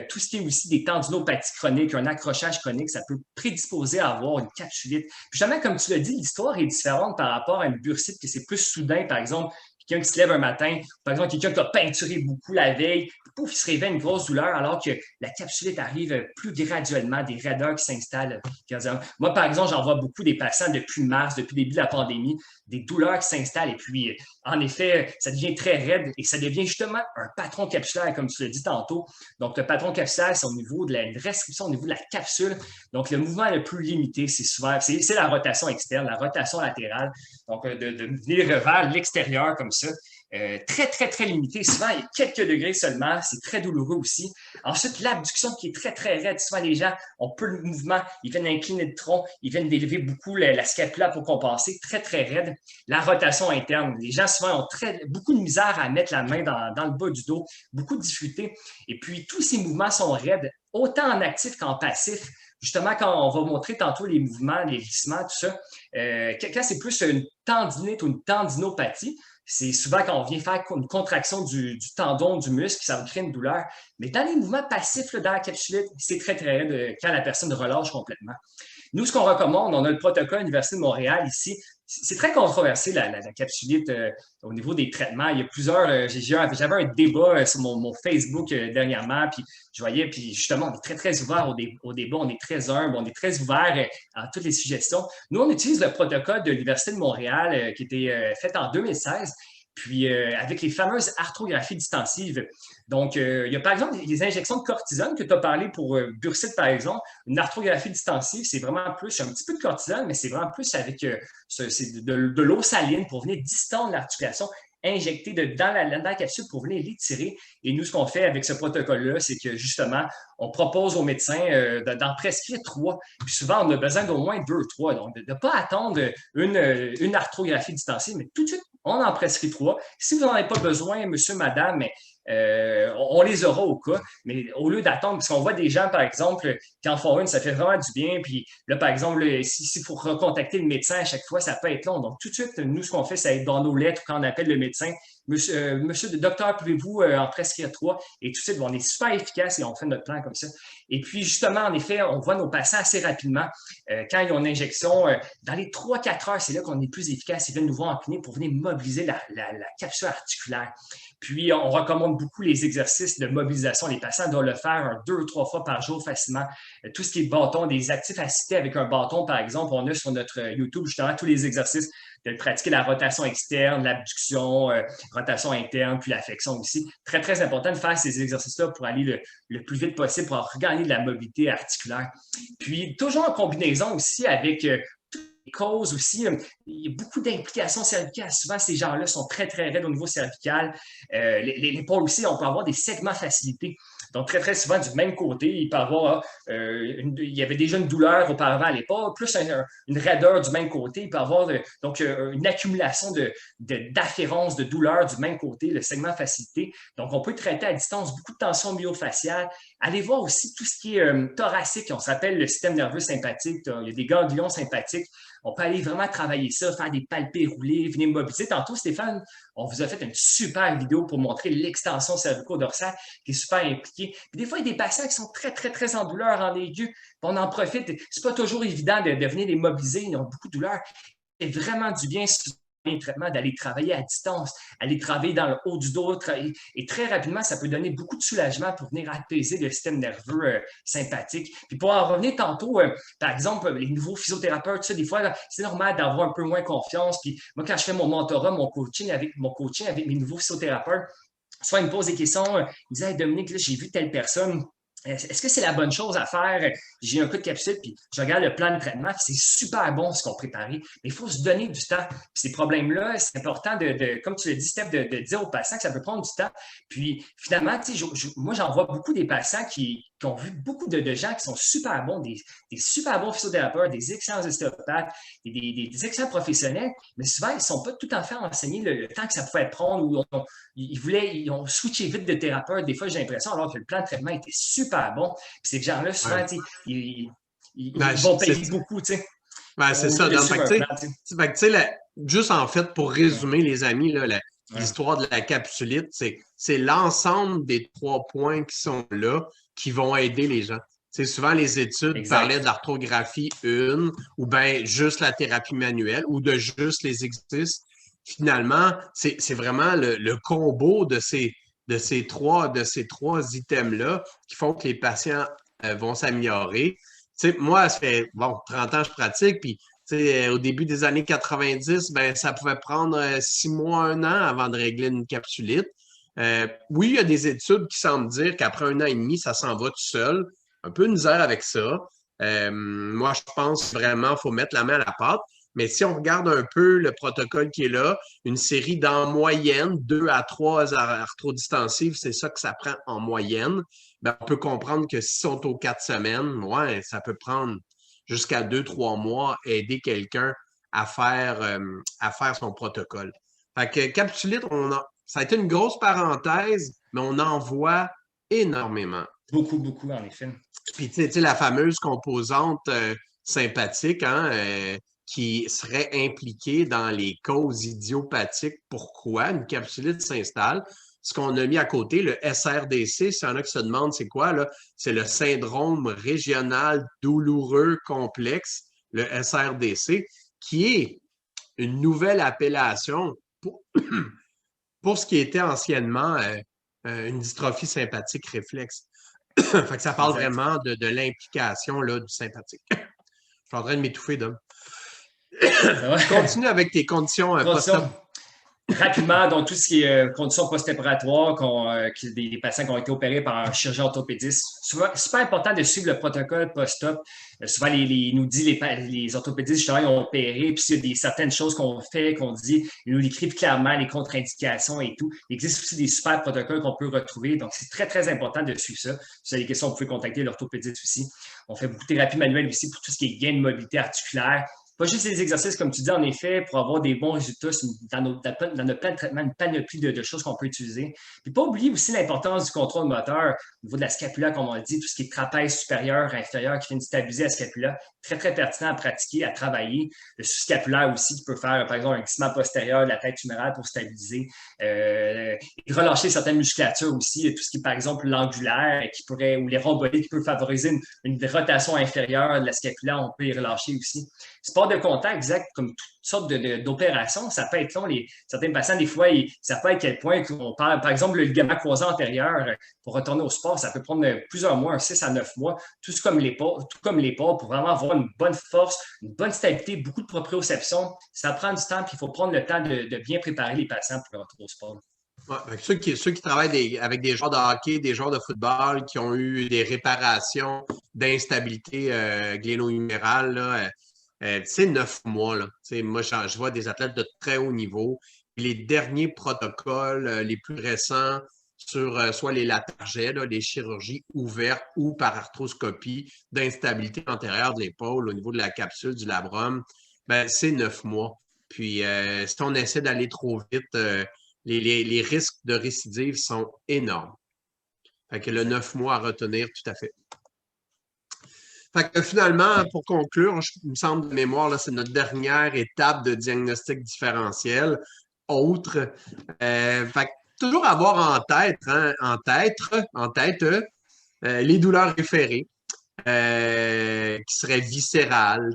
Speaker 2: Tout ce qui est aussi des tendinopathies chroniques, un accrochage chronique, ça peut prédisposer à avoir une capsulite. Puis justement, comme tu l'as dit, l'histoire est différente par rapport à une bursite, que c'est plus soudain, par exemple, quelqu'un qui se lève un matin, par exemple, quelqu'un qui a peinturé beaucoup la veille, pouf, il se réveille une grosse douleur, alors que la capsulite arrive plus graduellement, des raideurs qui s'installent. Moi, par exemple, j'en vois beaucoup des patients depuis mars, depuis le début de la pandémie, des douleurs qui s'installent, et puis, en effet, ça devient très raide, et ça devient justement un patron capsulaire, comme tu l'as dit tantôt. Donc, le patron capsulaire, c'est au niveau de la restriction, au niveau de la capsule. Donc, le mouvement le plus limité, c'est la rotation externe, la rotation latérale. Donc, de venir vers l'extérieur comme ça. Très, très, très limité. Souvent, il y a quelques degrés seulement. C'est très douloureux aussi. Ensuite, l'abduction qui est très, très raide. Souvent, les gens ont peu de mouvement. Ils viennent incliner le tronc. Ils viennent d'élever beaucoup la scapula pour compenser. Très, très raide. La rotation interne. Les gens, souvent, ont beaucoup de misère à mettre la main dans le bas du dos. Beaucoup de difficultés. Et puis, tous ces mouvements sont raides, autant en actif qu'en passif. Justement, quand on va montrer tantôt les mouvements, les glissements, tout ça, quand c'est plus une tendinite ou une tendinopathie, c'est souvent quand on vient faire une contraction du tendon, du muscle, ça va créer une douleur. Mais dans les mouvements passifs, là, dans la capsulite, c'est très, très raide quand la personne relâche complètement. Nous, ce qu'on recommande, on a le protocole Université de Montréal ici. C'est très controversé, la capsulite, au niveau des traitements. Il y a plusieurs. J'avais un débat sur mon Facebook dernièrement, puis je voyais, puis justement, on est très, très ouvert au débat, on est très humble, on est très ouvert à toutes les suggestions. Nous, on utilise le protocole de l'Université de Montréal qui était fait en 2016. Puis, avec les fameuses arthrographies distensives. Donc, il y a par exemple les injections de cortisone que tu as parlé pour bursite, par exemple. Une arthrographie distensive, c'est vraiment plus, un petit peu de cortisone, mais c'est vraiment plus avec de l'eau saline pour venir distendre l'articulation, injecter dans la capsule pour venir l'étirer. Et nous, ce qu'on fait avec ce protocole-là, c'est que justement, on propose aux médecins d'en prescrire 3. Puis souvent, on a besoin d'au moins 2 ou 3. Donc, de ne pas attendre une arthrographie distensive, mais tout de suite, on en prescrit 3. Si vous n'en avez pas besoin, monsieur, madame, mais On les aura au cas, mais au lieu d'attendre, parce qu'on voit des gens, par exemple, qui en font une, ça fait vraiment du bien. Puis là, par exemple, s'il faut recontacter le médecin à chaque fois, ça peut être long. Donc, tout de suite, nous, ce qu'on fait, c'est être dans nos lettres quand on appelle le médecin. Monsieur le docteur, pouvez-vous en prescrire 3? Et tout de suite, on est super efficace et on fait notre plan comme ça. Et puis, justement, en effet, on voit nos patients assez rapidement. Quand ils ont une injection, dans les 3-4 heures, c'est là qu'on est plus efficace. Ils viennent nous voir en clinique pour venir mobiliser la capsule articulaire. Puis, on recommande beaucoup les exercices de mobilisation. Les patients doivent le faire 2 ou 3 fois par jour facilement. Tout ce qui est bâton, des actifs assistés avec un bâton, par exemple, on a sur notre YouTube justement tous les exercices de pratiquer la rotation externe, l'abduction, rotation interne, puis la flexion aussi. Très, très important de faire ces exercices-là pour aller le plus vite possible pour regagner de la mobilité articulaire. Puis, toujours en combinaison aussi avec causes aussi. Il y a beaucoup d'implications cervicales. Souvent, ces gens-là sont très, très raides au niveau cervical. L'épaule aussi, on peut avoir des segments facilités. Donc, très, très souvent, du même côté, il peut y avoir, il y avait déjà une douleur auparavant à l'épaule, plus une raideur du même côté. Il peut y avoir donc une accumulation d'afférence, de douleur du même côté, le segment facilité. Donc, on peut traiter à distance beaucoup de tension myofaciale. Allez voir aussi tout ce qui est thoracique. On s'appelle le système nerveux sympathique. Il y a des ganglions sympathiques. On peut aller vraiment travailler ça, faire des palpés roulés, venir mobiliser. Tantôt, Stéphane, on vous a fait une super vidéo pour montrer l'extension cervico-dorsale qui est super impliquée. Puis des fois, il y a des patients qui sont très, très, très en douleur en aigu. On en profite. C'est pas toujours évident de venir les mobiliser. Ils ont beaucoup de douleur. C'est vraiment du bien traitement d'aller travailler à distance, aller travailler dans le haut du dos, et très rapidement, ça peut donner beaucoup de soulagement pour venir apaiser le système nerveux sympathique. Puis pour en revenir tantôt, par exemple, les nouveaux physiothérapeutes, ça, des fois, c'est normal d'avoir un peu moins confiance. Puis moi, quand je fais mon mentorat, mon coaching avec mes nouveaux physiothérapeutes, soit ils me posent des questions, ils me disent hey, Dominique, là, j'ai vu telle personne. Est-ce que c'est la bonne chose à faire? J'ai un coup de capsule, puis je regarde le plan de traitement, puis c'est super bon ce qu'on préparait. Mais il faut se donner du temps. Puis ces problèmes-là, c'est important comme tu l'as dit, Steph, de dire aux patients que ça peut prendre du temps. Puis finalement, moi, j'en vois beaucoup des patients qui ont vu beaucoup de gens qui sont super bons, des super bons physiothérapeutes, des excellents ostéopathes, des excellents professionnels, mais souvent, ils ne sont pas tout en fait enseignés le temps que ça pouvait prendre ou ils ont switché vite de thérapeute. Des fois, j'ai l'impression, alors que le plan de traitement était super bon. Puis ces gens-là, souvent, ils vont payer beaucoup, tu sais.
Speaker 1: C'est ça. Juste en fait, pour résumer, les amis, l'histoire de la capsulite, c'est l'ensemble des 3 points qui sont là qui vont aider les gens. Souvent, les études parlaient d'arthrographie 1 ou bien juste la thérapie manuelle ou de juste les exercices. Finalement, c'est vraiment le combo de ces 3 items-là qui font que les patients vont s'améliorer. Moi, ça fait 30 ans que je pratique, puis au début des années 90, ben, ça pouvait prendre 6 mois, 1 an avant de régler une capsulite. Oui, il y a des études qui semblent dire qu'après 1 an et demi, ça s'en va tout seul. Un peu de misère avec ça. Moi, je pense vraiment qu'il faut mettre la main à la pâte. Mais si on regarde un peu le protocole qui est là, une série d'en moyenne, 2 à 3 arthrodistensives, c'est ça que ça prend en moyenne. Ben, on peut comprendre que s'ils sont aux 4 semaines, ouais, ça peut prendre jusqu'à 2-3 mois aider quelqu'un à faire son protocole. Fait que capsulite, ça a été une grosse parenthèse, mais on en voit énormément.
Speaker 2: Beaucoup, beaucoup, en effet.
Speaker 1: Puis, tu sais, la fameuse composante sympathique, qui serait impliquée dans les causes idiopathiques. Pourquoi une capsulite s'installe? Ce qu'on a mis à côté, le SRDC, s'il y en a qui se demandent c'est quoi, là, c'est le syndrome régional douloureux complexe, le SRDC, qui est une nouvelle appellation pour ce qui était anciennement une dystrophie sympathique réflexe. Fait que ça parle vraiment de l'implication du sympathique. Je suis en train de m'étouffer, Dom. Continue avec tes conditions
Speaker 2: rapidement, donc tout ce qui est conditions post-opératoires, des patients qui ont été opérés par un chirurgien orthopédiste. Souvent, c'est super important de suivre le protocole post-op. Souvent, nous dit les orthopédistes, justement, ils ont opéré, puis s'il y a certaines choses qu'on fait, qu'on dit, ils nous écrivent clairement les contre-indications et tout. Il existe aussi des super protocoles qu'on peut retrouver. Donc, c'est très, très important de suivre ça. Si vous avez des questions, vous pouvez contacter l'orthopédiste aussi. On fait beaucoup de thérapie manuelle aussi pour tout ce qui est gain de mobilité articulaire. Pas juste les exercices, comme tu dis, en effet, pour avoir des bons résultats dans notre plan de traitement, une panoplie de choses qu'on peut utiliser. Puis pas oublier aussi l'importance du contrôle moteur au niveau de la scapula, comme on dit, tout ce qui est trapèze supérieur, inférieur, qui vient de stabiliser la scapula. Très, très pertinent à pratiquer, à travailler. Le sous-scapulaire aussi, qui peut faire, par exemple, un glissement postérieur de la tête humérale pour stabiliser. Et relâcher certaines musculatures aussi, tout ce qui est, par exemple, l'angulaire, ou les rhomboïdes, qui peut favoriser une rotation inférieure de la scapula, on peut y relâcher aussi. Sport de contact, exact, comme toutes sortes d'opérations, ça peut être long. Certains patients, des fois, ça peut être à quel point on parle, par exemple, le ligament croisé antérieur, pour retourner au sport, ça peut prendre plusieurs mois, 6 à 9 mois, tout comme l'épaule, pour vraiment avoir une bonne force, une bonne stabilité, beaucoup de proprioception. Ça prend du temps, puis il faut prendre le temps de bien préparer les patients pour le retour au sport.
Speaker 1: Ouais, ceux qui travaillent avec des joueurs de hockey, des joueurs de football qui ont eu des réparations d'instabilité gléno-humérale, là, c'est 9 mois. Là. Moi, je vois des athlètes de très haut niveau. Les derniers protocoles les plus récents sur soit les latargets, là, les chirurgies ouvertes ou par arthroscopie d'instabilité antérieure de l'épaule au niveau de la capsule du labrum, ben, c'est 9 mois. Puis, si on essaie d'aller trop vite, les risques de récidive sont énormes. Fait que le 9 mois à retenir, tout à fait. Fait que finalement, pour conclure, il me semble de mémoire, là, c'est notre dernière étape de diagnostic différentiel. Autre. Fait que toujours avoir en tête les douleurs référées. Qui seraient viscérales,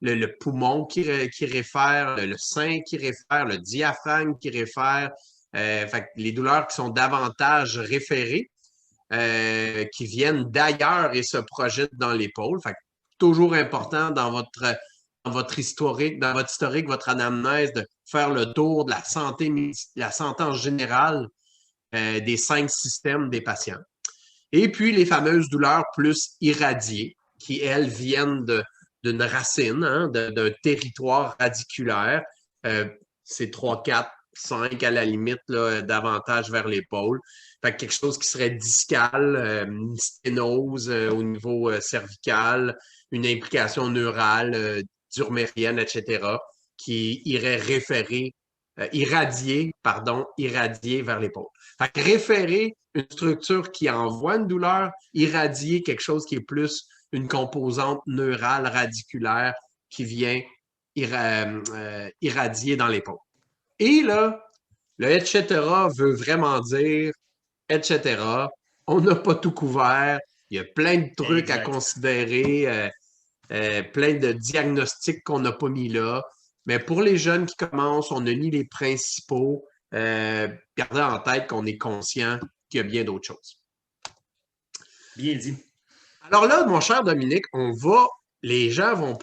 Speaker 1: le poumon qui réfère, le sein qui réfère, le diaphragme qui réfère, fait que les douleurs qui sont davantage référées, qui viennent d'ailleurs et se projettent dans l'épaule. Fait que toujours important dans votre historique, votre anamnèse, de faire le tour de la santé en général des 5 systèmes des patients. Et puis, les fameuses douleurs plus irradiées, qui, elles, viennent d'une racine, hein, d'un territoire radiculaire. C'est 3, 4, 5 à la limite, là, davantage vers l'épaule. Fait que quelque chose qui serait discal, une sténose au niveau cervical, une implication neurale, durmérienne, etc., qui irait irradier vers l'épaule. Fait que référer une structure qui envoie une douleur, irradier quelque chose qui est plus une composante neurale radiculaire qui vient irradier dans l'épaule. Et là, le etc. veut vraiment dire etc. On n'a pas tout couvert. Il y a plein de trucs à considérer, plein de diagnostics qu'on n'a pas mis là. Mais pour les jeunes qui commencent, on a mis les principaux. Gardez en tête qu'on est conscient qu'il y a bien d'autres choses.
Speaker 2: Bien dit.
Speaker 1: Alors là, mon cher Dominique, les gens vont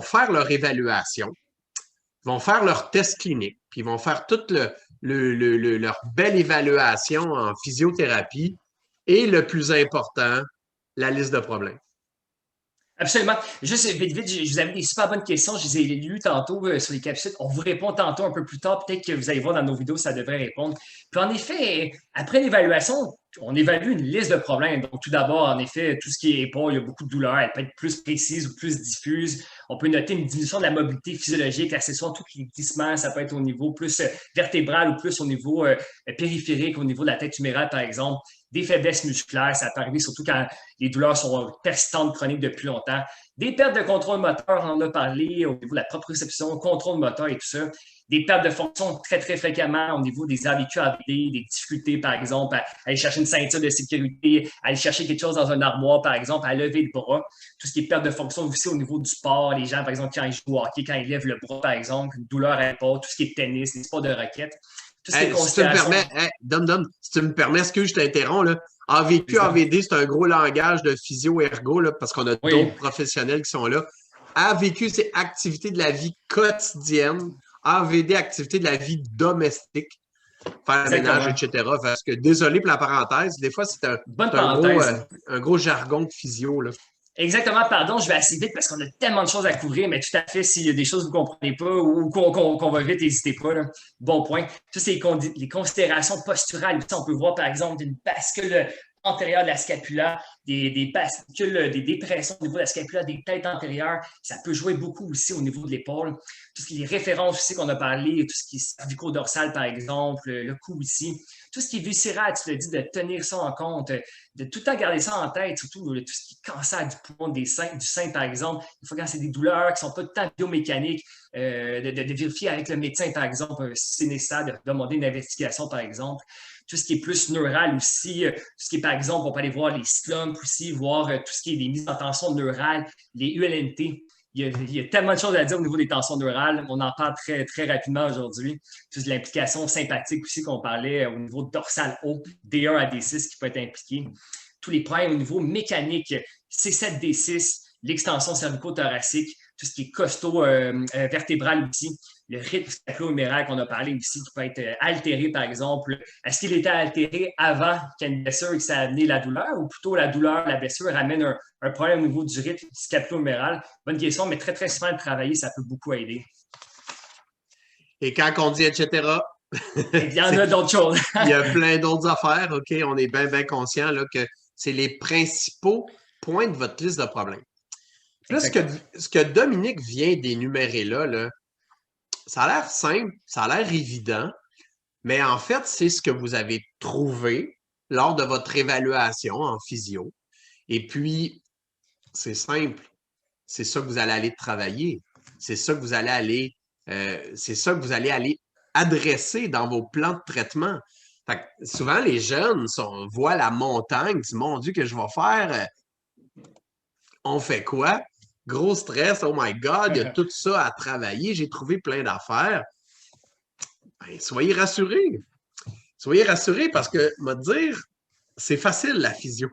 Speaker 1: faire leur évaluation, vont faire leur test clinique, puis vont faire toute leur belle évaluation en physiothérapie et le plus important, la liste de problèmes.
Speaker 2: Absolument. Juste vite, vite, je vous avais des super bonnes questions. Je les ai lues tantôt sur les capsules. On vous répond tantôt un peu plus tard. Peut-être que vous allez voir dans nos vidéos, ça devrait répondre. Puis en effet, après l'évaluation, on évalue une liste de problèmes. Donc, tout d'abord, en effet, tout ce qui est épaule, il y a beaucoup de douleurs. Elle peut être plus précise ou plus diffuse. On peut noter une diminution de la mobilité physiologique, accessoire, tout les glissements. Ça peut être au niveau plus vertébral ou plus au niveau périphérique, au niveau de la tête humérale, par exemple. Des faiblesses musculaires, ça peut arriver surtout quand les douleurs sont persistantes, chroniques depuis longtemps. Des pertes de contrôle moteur, on en a parlé, au niveau de la proprioception, contrôle moteur et tout ça. Des pertes de fonction très, très fréquemment au niveau des AVQ, AVD, des difficultés, par exemple, à aller chercher une ceinture de sécurité, à aller chercher quelque chose dans un armoire, par exemple, à lever le bras. Tout ce qui est perte de fonction aussi au niveau du sport. Les gens, par exemple, quand ils jouent au hockey, quand ils lèvent le bras, par exemple, une douleur à l'épaule, tout ce qui est tennis, les sports de raquettes.
Speaker 1: Si tu me permets, si tu me permets, est-ce que je t'interromps, là? AVQ, AVD, c'est un gros langage de physio-ergo, là, parce qu'on a d'autres professionnels qui sont là. AVQ, c'est activité de la vie quotidienne. AVD, activité de la vie domestique. Faire le ménage, etc. Parce que, désolé pour la parenthèse, des fois, c'est un gros jargon de physio, là.
Speaker 2: Exactement, pardon, je vais assez vite parce qu'on a tellement de choses à couvrir, mais tout à fait, s'il y a des choses que vous ne comprenez pas ou qu'on va vite, n'hésitez pas. Là. Bon point. Ça, c'est les considérations posturales. On peut voir, par exemple, une bascule antérieure de la scapula, des basticules, des dépressions au niveau de la scapula, des têtes antérieures. Ça peut jouer beaucoup aussi au niveau de l'épaule. Tout ce qui est les références aussi qu'on a parlé, tout ce qui est cervico-dorsal, par exemple, le cou ici. Tout ce qui est viscéral, tu l'as dit, de tenir ça en compte, de tout le temps garder ça en tête, surtout tout ce qui est cancer du poumon, du sein, par exemple. Il faut quand c'est des douleurs qui ne sont pas tout le temps biomécaniques, de vérifier avec le médecin, par exemple, si c'est nécessaire, de demander une investigation, par exemple. Tout ce qui est plus neural aussi, tout ce qui est, par exemple, on peut aller voir les slumps aussi, voir tout ce qui est des mises en tension neurale, les ULNT. Il y a tellement de choses à dire au niveau des tensions neurales. On en parle très, très rapidement aujourd'hui. Juste l'implication sympathique aussi qu'on parlait au niveau dorsal haut, D1 à D6 qui peut être impliqué. Tous les problèmes au niveau mécanique, C7, D6, l'extension cervico-thoracique, tout ce qui est costaud vertébral aussi, le rythme sacro-huméral qu'on a parlé aussi, qui peut être altéré, par exemple. Est-ce qu'il était altéré avant qu'il y ait une blessure et que ça a amené la douleur, ou plutôt la douleur, la blessure amène un problème au niveau du rythme sacro-huméral? Bonne question, mais très, très souvent, le travailler, ça peut beaucoup aider.
Speaker 1: Et quand on dit etc.,
Speaker 2: il y en a d'autres choses.
Speaker 1: Il y a plein d'autres affaires, OK? On est bien, bien conscient là, que c'est les principaux points de votre liste de problèmes. Là, ce que Dominique vient d'énumérer là, ça a l'air simple, ça a l'air évident, mais en fait, c'est ce que vous avez trouvé lors de votre évaluation en physio. Et puis, c'est simple, c'est ça que vous allez aller travailler. C'est ça que vous allez aller adresser dans vos plans de traitement. Fait que souvent, les jeunes voient la montagne, disent, mon Dieu, que je vais faire? On fait quoi? Gros stress, oh my God, il y a tout ça à travailler, j'ai trouvé plein d'affaires. Ben, soyez rassurés. Soyez rassurés parce que, me dire, c'est facile la physio.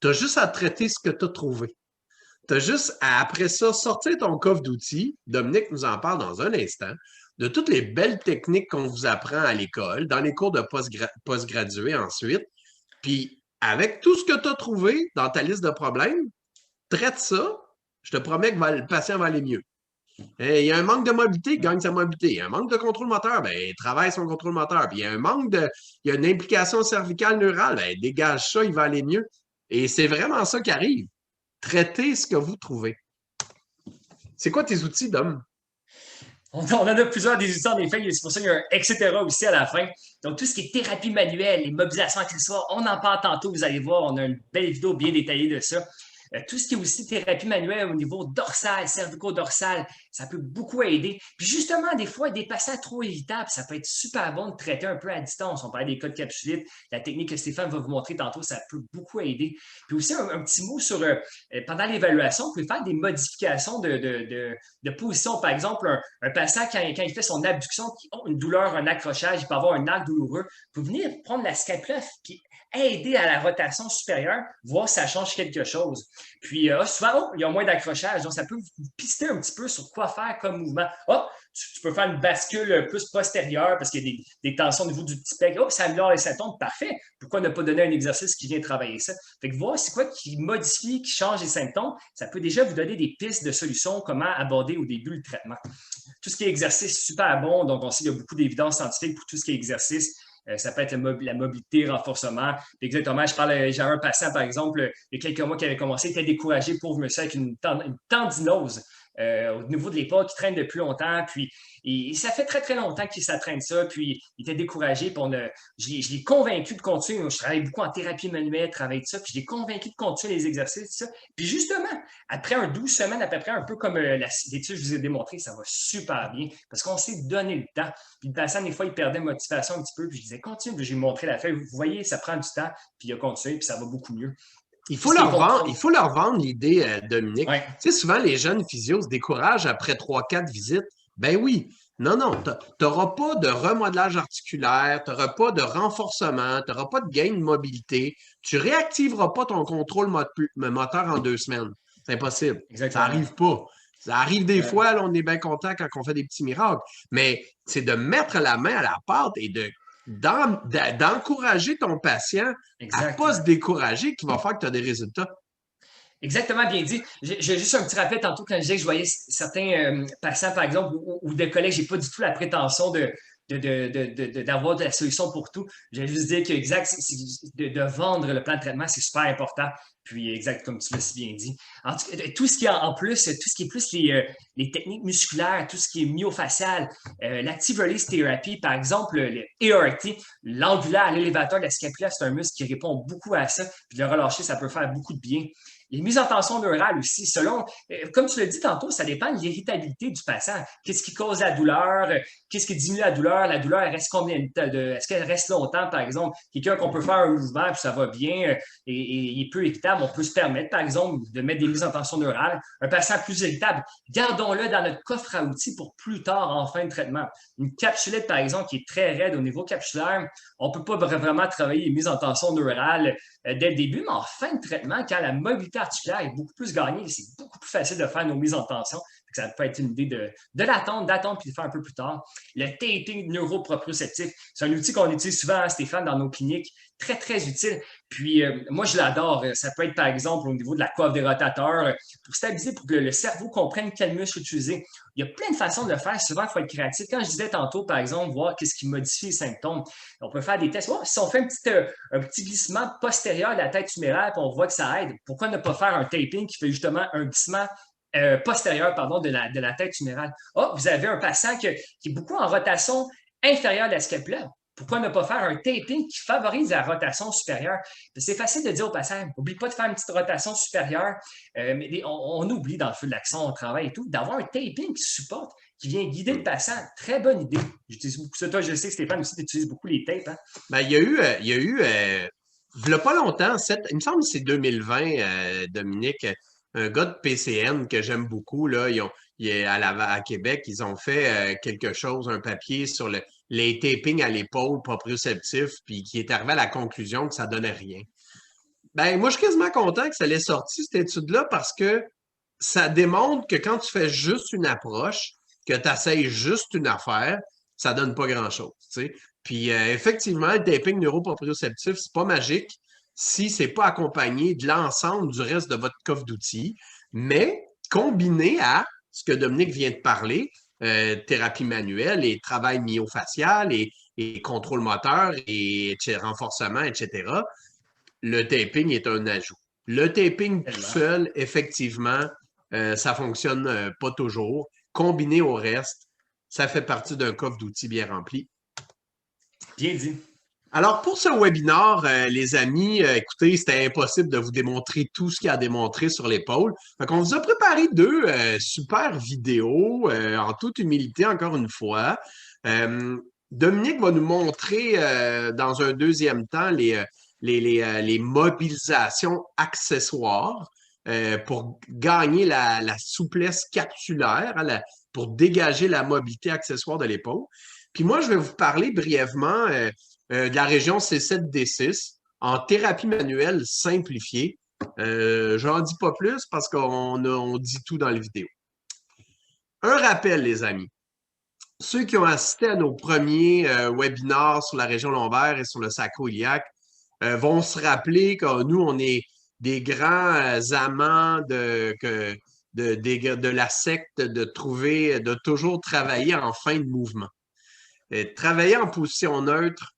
Speaker 1: Tu as juste à traiter ce que tu as trouvé. Tu as juste à, après ça, sortir ton coffre d'outils. Dominique nous en parle dans un instant, de toutes les belles techniques qu'on vous apprend à l'école, dans les cours de postgradués ensuite. Puis, avec tout ce que tu as trouvé dans ta liste de problèmes, traite ça, je te promets que le patient va aller mieux. Il y a un manque de mobilité, il gagne sa mobilité. Il y a un manque de contrôle moteur, ben, il travaille son contrôle moteur. Puis il y a il y a une implication cervicale neurale, ben, dégage ça, il va aller mieux. Et c'est vraiment ça qui arrive. Traitez ce que vous trouvez. C'est quoi tes outils, Dom?
Speaker 2: On en a plusieurs des outils, en effet. C'est pour ça qu'il y a un etc. aussi à la fin. Donc, tout ce qui est thérapie manuelle, les mobilisations accessoires, on en parle tantôt, vous allez voir, on a une belle vidéo bien détaillée de ça. Tout ce qui est aussi thérapie manuelle au niveau dorsal, cervico-dorsal, ça peut beaucoup aider. Puis justement, des fois, des patients trop évitables, ça peut être super bon de traiter un peu à distance. On parlait des cas de capsulite, la technique que Stéphane va vous montrer tantôt, ça peut beaucoup aider. Puis aussi, un petit mot sur, pendant l'évaluation, vous pouvez faire des modifications de position. Par exemple, un patient, quand il fait son abduction, qui a une douleur, un accrochage, il peut avoir un arc douloureux, vous venez prendre la scapula, qui aider à la rotation supérieure, voir si ça change quelque chose. Puis souvent, il y a moins d'accrochage, donc ça peut vous pister un petit peu sur quoi faire comme mouvement. Tu peux faire une bascule plus postérieure parce qu'il y a des tensions au niveau du petit pec. Ça améliore les symptômes, parfait. Pourquoi ne pas donner un exercice qui vient travailler ça? Fait que voir c'est quoi qui modifie, qui change les symptômes, ça peut déjà vous donner des pistes de solutions, comment aborder au début le traitement. Tout ce qui est exercice, super bon. Donc, on sait qu'il y a beaucoup d'évidence scientifique pour tout ce qui est exercice. Ça peut être la mobilité, renforcement. Exactement, j'avais un patient, par exemple, il y a quelques mois qui avait commencé, il était découragé, pauvre monsieur, avec une tendinose au niveau de l'épaule qui traîne depuis longtemps. Puis, ça fait très, très longtemps qu'il s'entraîne ça. Puis, il était découragé. Puis, je l'ai convaincu de continuer. Je travaille beaucoup en thérapie manuelle, travaille de ça. Puis, je l'ai convaincu de continuer les exercices, ça. Puis, justement, après 12 semaines, à peu près, un peu comme l'étude que je vous ai démontré, ça va super bien parce qu'on s'est donné le temps. Puis, le patient, des fois, il perdait motivation un petit peu. Puis, je disais, continue. Puis, j'ai montré la feuille. Vous voyez, ça prend du temps. Puis, il a continué. Puis, ça va beaucoup mieux.
Speaker 1: Il faut leur vendre l'idée, Dominique. Ouais. Tu sais, souvent, les jeunes physios se découragent après 3-4 visites. Ben oui. Non, tu n'auras pas de remodelage articulaire, tu n'auras pas de renforcement, tu n'auras pas de gain de mobilité. Tu ne réactiveras pas ton contrôle moteur en 2 semaines. C'est impossible. Exactement. Ça n'arrive pas. Ça arrive des fois, là, on est bien content quand on fait des petits miracles. Mais c'est de mettre la main à la pâte et d'encourager ton patient à ne pas se décourager qui va faire que tu as des résultats.
Speaker 2: Exactement, bien dit. J'ai juste un petit rappel tantôt quand je disais que je voyais certains patients, par exemple, ou des collègues, je n'ai pas du tout la prétention de d'avoir de la solution pour tout. Je vais juste dire que exact, de vendre le plan de traitement, c'est super important. Puis exact, comme tu l'as si bien dit. En tout cas, tout ce qui est en plus, tout ce qui est plus les techniques musculaires, tout ce qui est myofacial, l'active release therapy, par exemple, le ART, l'angulaire, l'élévateur de la scapula, c'est un muscle qui répond beaucoup à ça. Puis le relâcher, ça peut faire beaucoup de bien. Les mises en tension neurale aussi, selon, comme tu l'as dit tantôt, ça dépend de l'irritabilité du patient. Qu'est-ce qui cause la douleur? Qu'est-ce qui diminue la douleur? La douleur, elle reste combien de temps? Est-ce qu'elle reste longtemps, par exemple? Quelqu'un qu'on peut faire un mouvement, puis ça va bien, et il est peu irritable, on peut se permettre, par exemple, de mettre des mises en tension neurale. Un patient plus irritable, gardons-le dans notre coffre à outils pour plus tard en fin de traitement. Une capsulette, par exemple, qui est très raide au niveau capsulaire, on ne peut pas vraiment travailler les mises en tension neurale dès le début, mais en fin de traitement, quand la mobilité articulaire est beaucoup plus gagnée, c'est beaucoup plus facile de faire nos mises en tension. Ça peut être une idée d'attendre puis de faire un peu plus tard. Le taping neuroproprioceptif, c'est un outil qu'on utilise souvent, Stéphane, dans nos cliniques. Très, très utile. Puis, moi, je l'adore. Ça peut être, par exemple, au niveau de la coiffe des rotateurs, pour stabiliser, pour que le cerveau comprenne quel muscle utiliser. Il y a plein de façons de le faire. Souvent, il faut être créatif. Quand je disais tantôt, par exemple, voir qu'est-ce qui modifie les symptômes, on peut faire des tests. Oh, si on fait un petit glissement postérieur de la tête humérale, puis on voit que ça aide, pourquoi ne pas faire un taping qui fait justement un glissement postérieure pardon, de la tête humérale. Oh, vous avez un patient qui est beaucoup en rotation inférieure de la scapula. Pourquoi ne pas faire un taping qui favorise la rotation supérieure? C'est facile de dire au patient, n'oublie pas de faire une petite rotation supérieure, mais on oublie dans le feu de l'action, on travaille et tout, d'avoir un taping qui supporte, qui vient guider le patient. Très bonne idée. J'utilise beaucoup ça. Toi, je sais que Stéphane aussi, tu utilises beaucoup les tapes. Hein?
Speaker 1: Ben, il n'y a pas longtemps, il me semble que c'est 2020, Dominique, un gars de PCN que j'aime beaucoup, là, à Québec, ils ont fait quelque chose, un papier sur les tapings à l'épaule proprioceptifs, puis qui est arrivé à la conclusion que ça donnait rien. Ben, moi, je suis quasiment content que ça l'ait sorti, cette étude-là, parce que ça démontre que quand tu fais juste une approche, que tu essayes juste une affaire, ça donne pas grand-chose, tu sais. Puis effectivement, le taping neuroproprioceptif, c'est pas magique si c'est pas accompagné de l'ensemble du reste de votre coffre d'outils, mais combiné à ce que Dominique vient de parler, thérapie manuelle et travail myofacial et contrôle moteur et renforcement, etc., le taping est un ajout. Le taping tout seul, effectivement, ça fonctionne pas toujours. Combiné au reste, ça fait partie d'un coffre d'outils bien rempli.
Speaker 2: Bien dit.
Speaker 1: Alors, pour ce webinaire, les amis, écoutez, c'était impossible de vous démontrer tout ce qu'il y a à démontrer sur l'épaule. Donc, on vous a préparé deux super vidéos, en toute humilité, encore une fois. Dominique va nous montrer dans un deuxième temps les mobilisations accessoires pour gagner la souplesse capsulaire, hein, pour dégager la mobilité accessoire de l'épaule. Puis moi, je vais vous parler brièvement de la région C7-D6 en thérapie manuelle simplifiée. J'en dis pas plus parce qu'on dit tout dans les vidéos. Un rappel, les amis. Ceux qui ont assisté à nos premiers webinaires sur la région lombaire et sur le sacro-iliaque vont se rappeler que nous, on est des grands amants de la secte, de toujours travailler en fin de mouvement. Travailler en position neutre,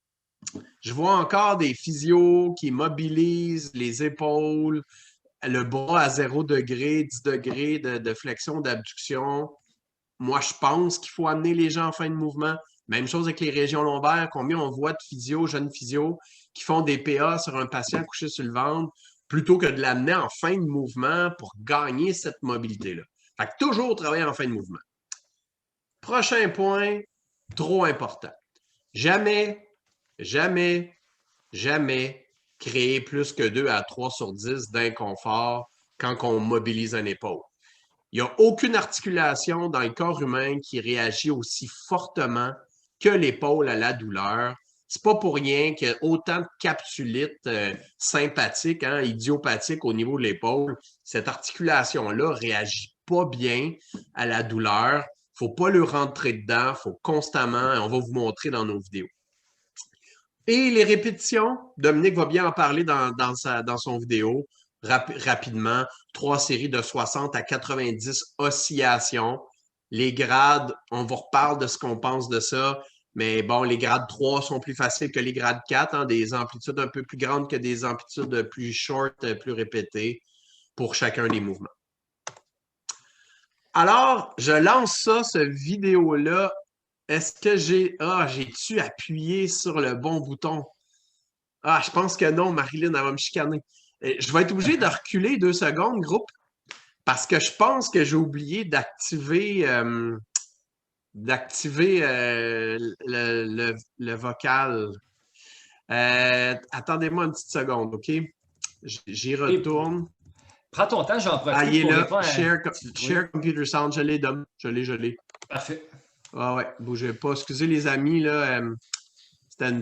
Speaker 1: je vois encore des physios qui mobilisent les épaules, le bras à 0 degré, 10 degrés de flexion, d'abduction. Moi, je pense qu'il faut amener les gens en fin de mouvement. Même chose avec les régions lombaires. Combien on voit de physios, jeunes physios, qui font des PA sur un patient couché sur le ventre plutôt que de l'amener en fin de mouvement pour gagner cette mobilité-là. Fait que toujours travailler en fin de mouvement. Prochain point, trop important. Jamais, jamais, jamais créer plus que 2 à 3 sur 10 d'inconfort quand on mobilise une épaule. Il n'y a aucune articulation dans le corps humain qui réagit aussi fortement que l'épaule à la douleur. C'est pas pour rien qu'il y a autant de capsulites sympathiques, hein, idiopathiques au niveau de l'épaule. Cette articulation-là réagit pas bien à la douleur. Il ne faut pas le rentrer dedans. Il faut constamment, on va vous montrer dans nos vidéos. Et les répétitions, Dominique va bien en parler dans son vidéo rapidement. 3 séries de 60 à 90 oscillations. Les grades, on vous reparle de ce qu'on pense de ça. Mais bon, les grades 3 sont plus faciles que les grades 4, hein, des amplitudes un peu plus grandes que des amplitudes plus short, plus répétées pour chacun des mouvements. Alors, je lance ça, ce vidéo-là. Est-ce que j'ai... Ah, j'ai-tu appuyé sur le bon bouton? Ah, je pense que non, Marilyn, elle va me chicaner. Je vais être obligé de reculer 2 secondes, groupe, parce que je pense que j'ai oublié d'activer le vocal. Attendez-moi une petite seconde, OK? J'y retourne.
Speaker 2: Prends ton temps, j'en profite.
Speaker 1: Ah, il est
Speaker 2: pour
Speaker 1: là.
Speaker 2: répondre à...
Speaker 1: Share Computer Sound. Je l'ai, Dom. Je l'ai.
Speaker 2: Parfait.
Speaker 1: Ah ouais, bougez pas. Excusez les amis, là. C'était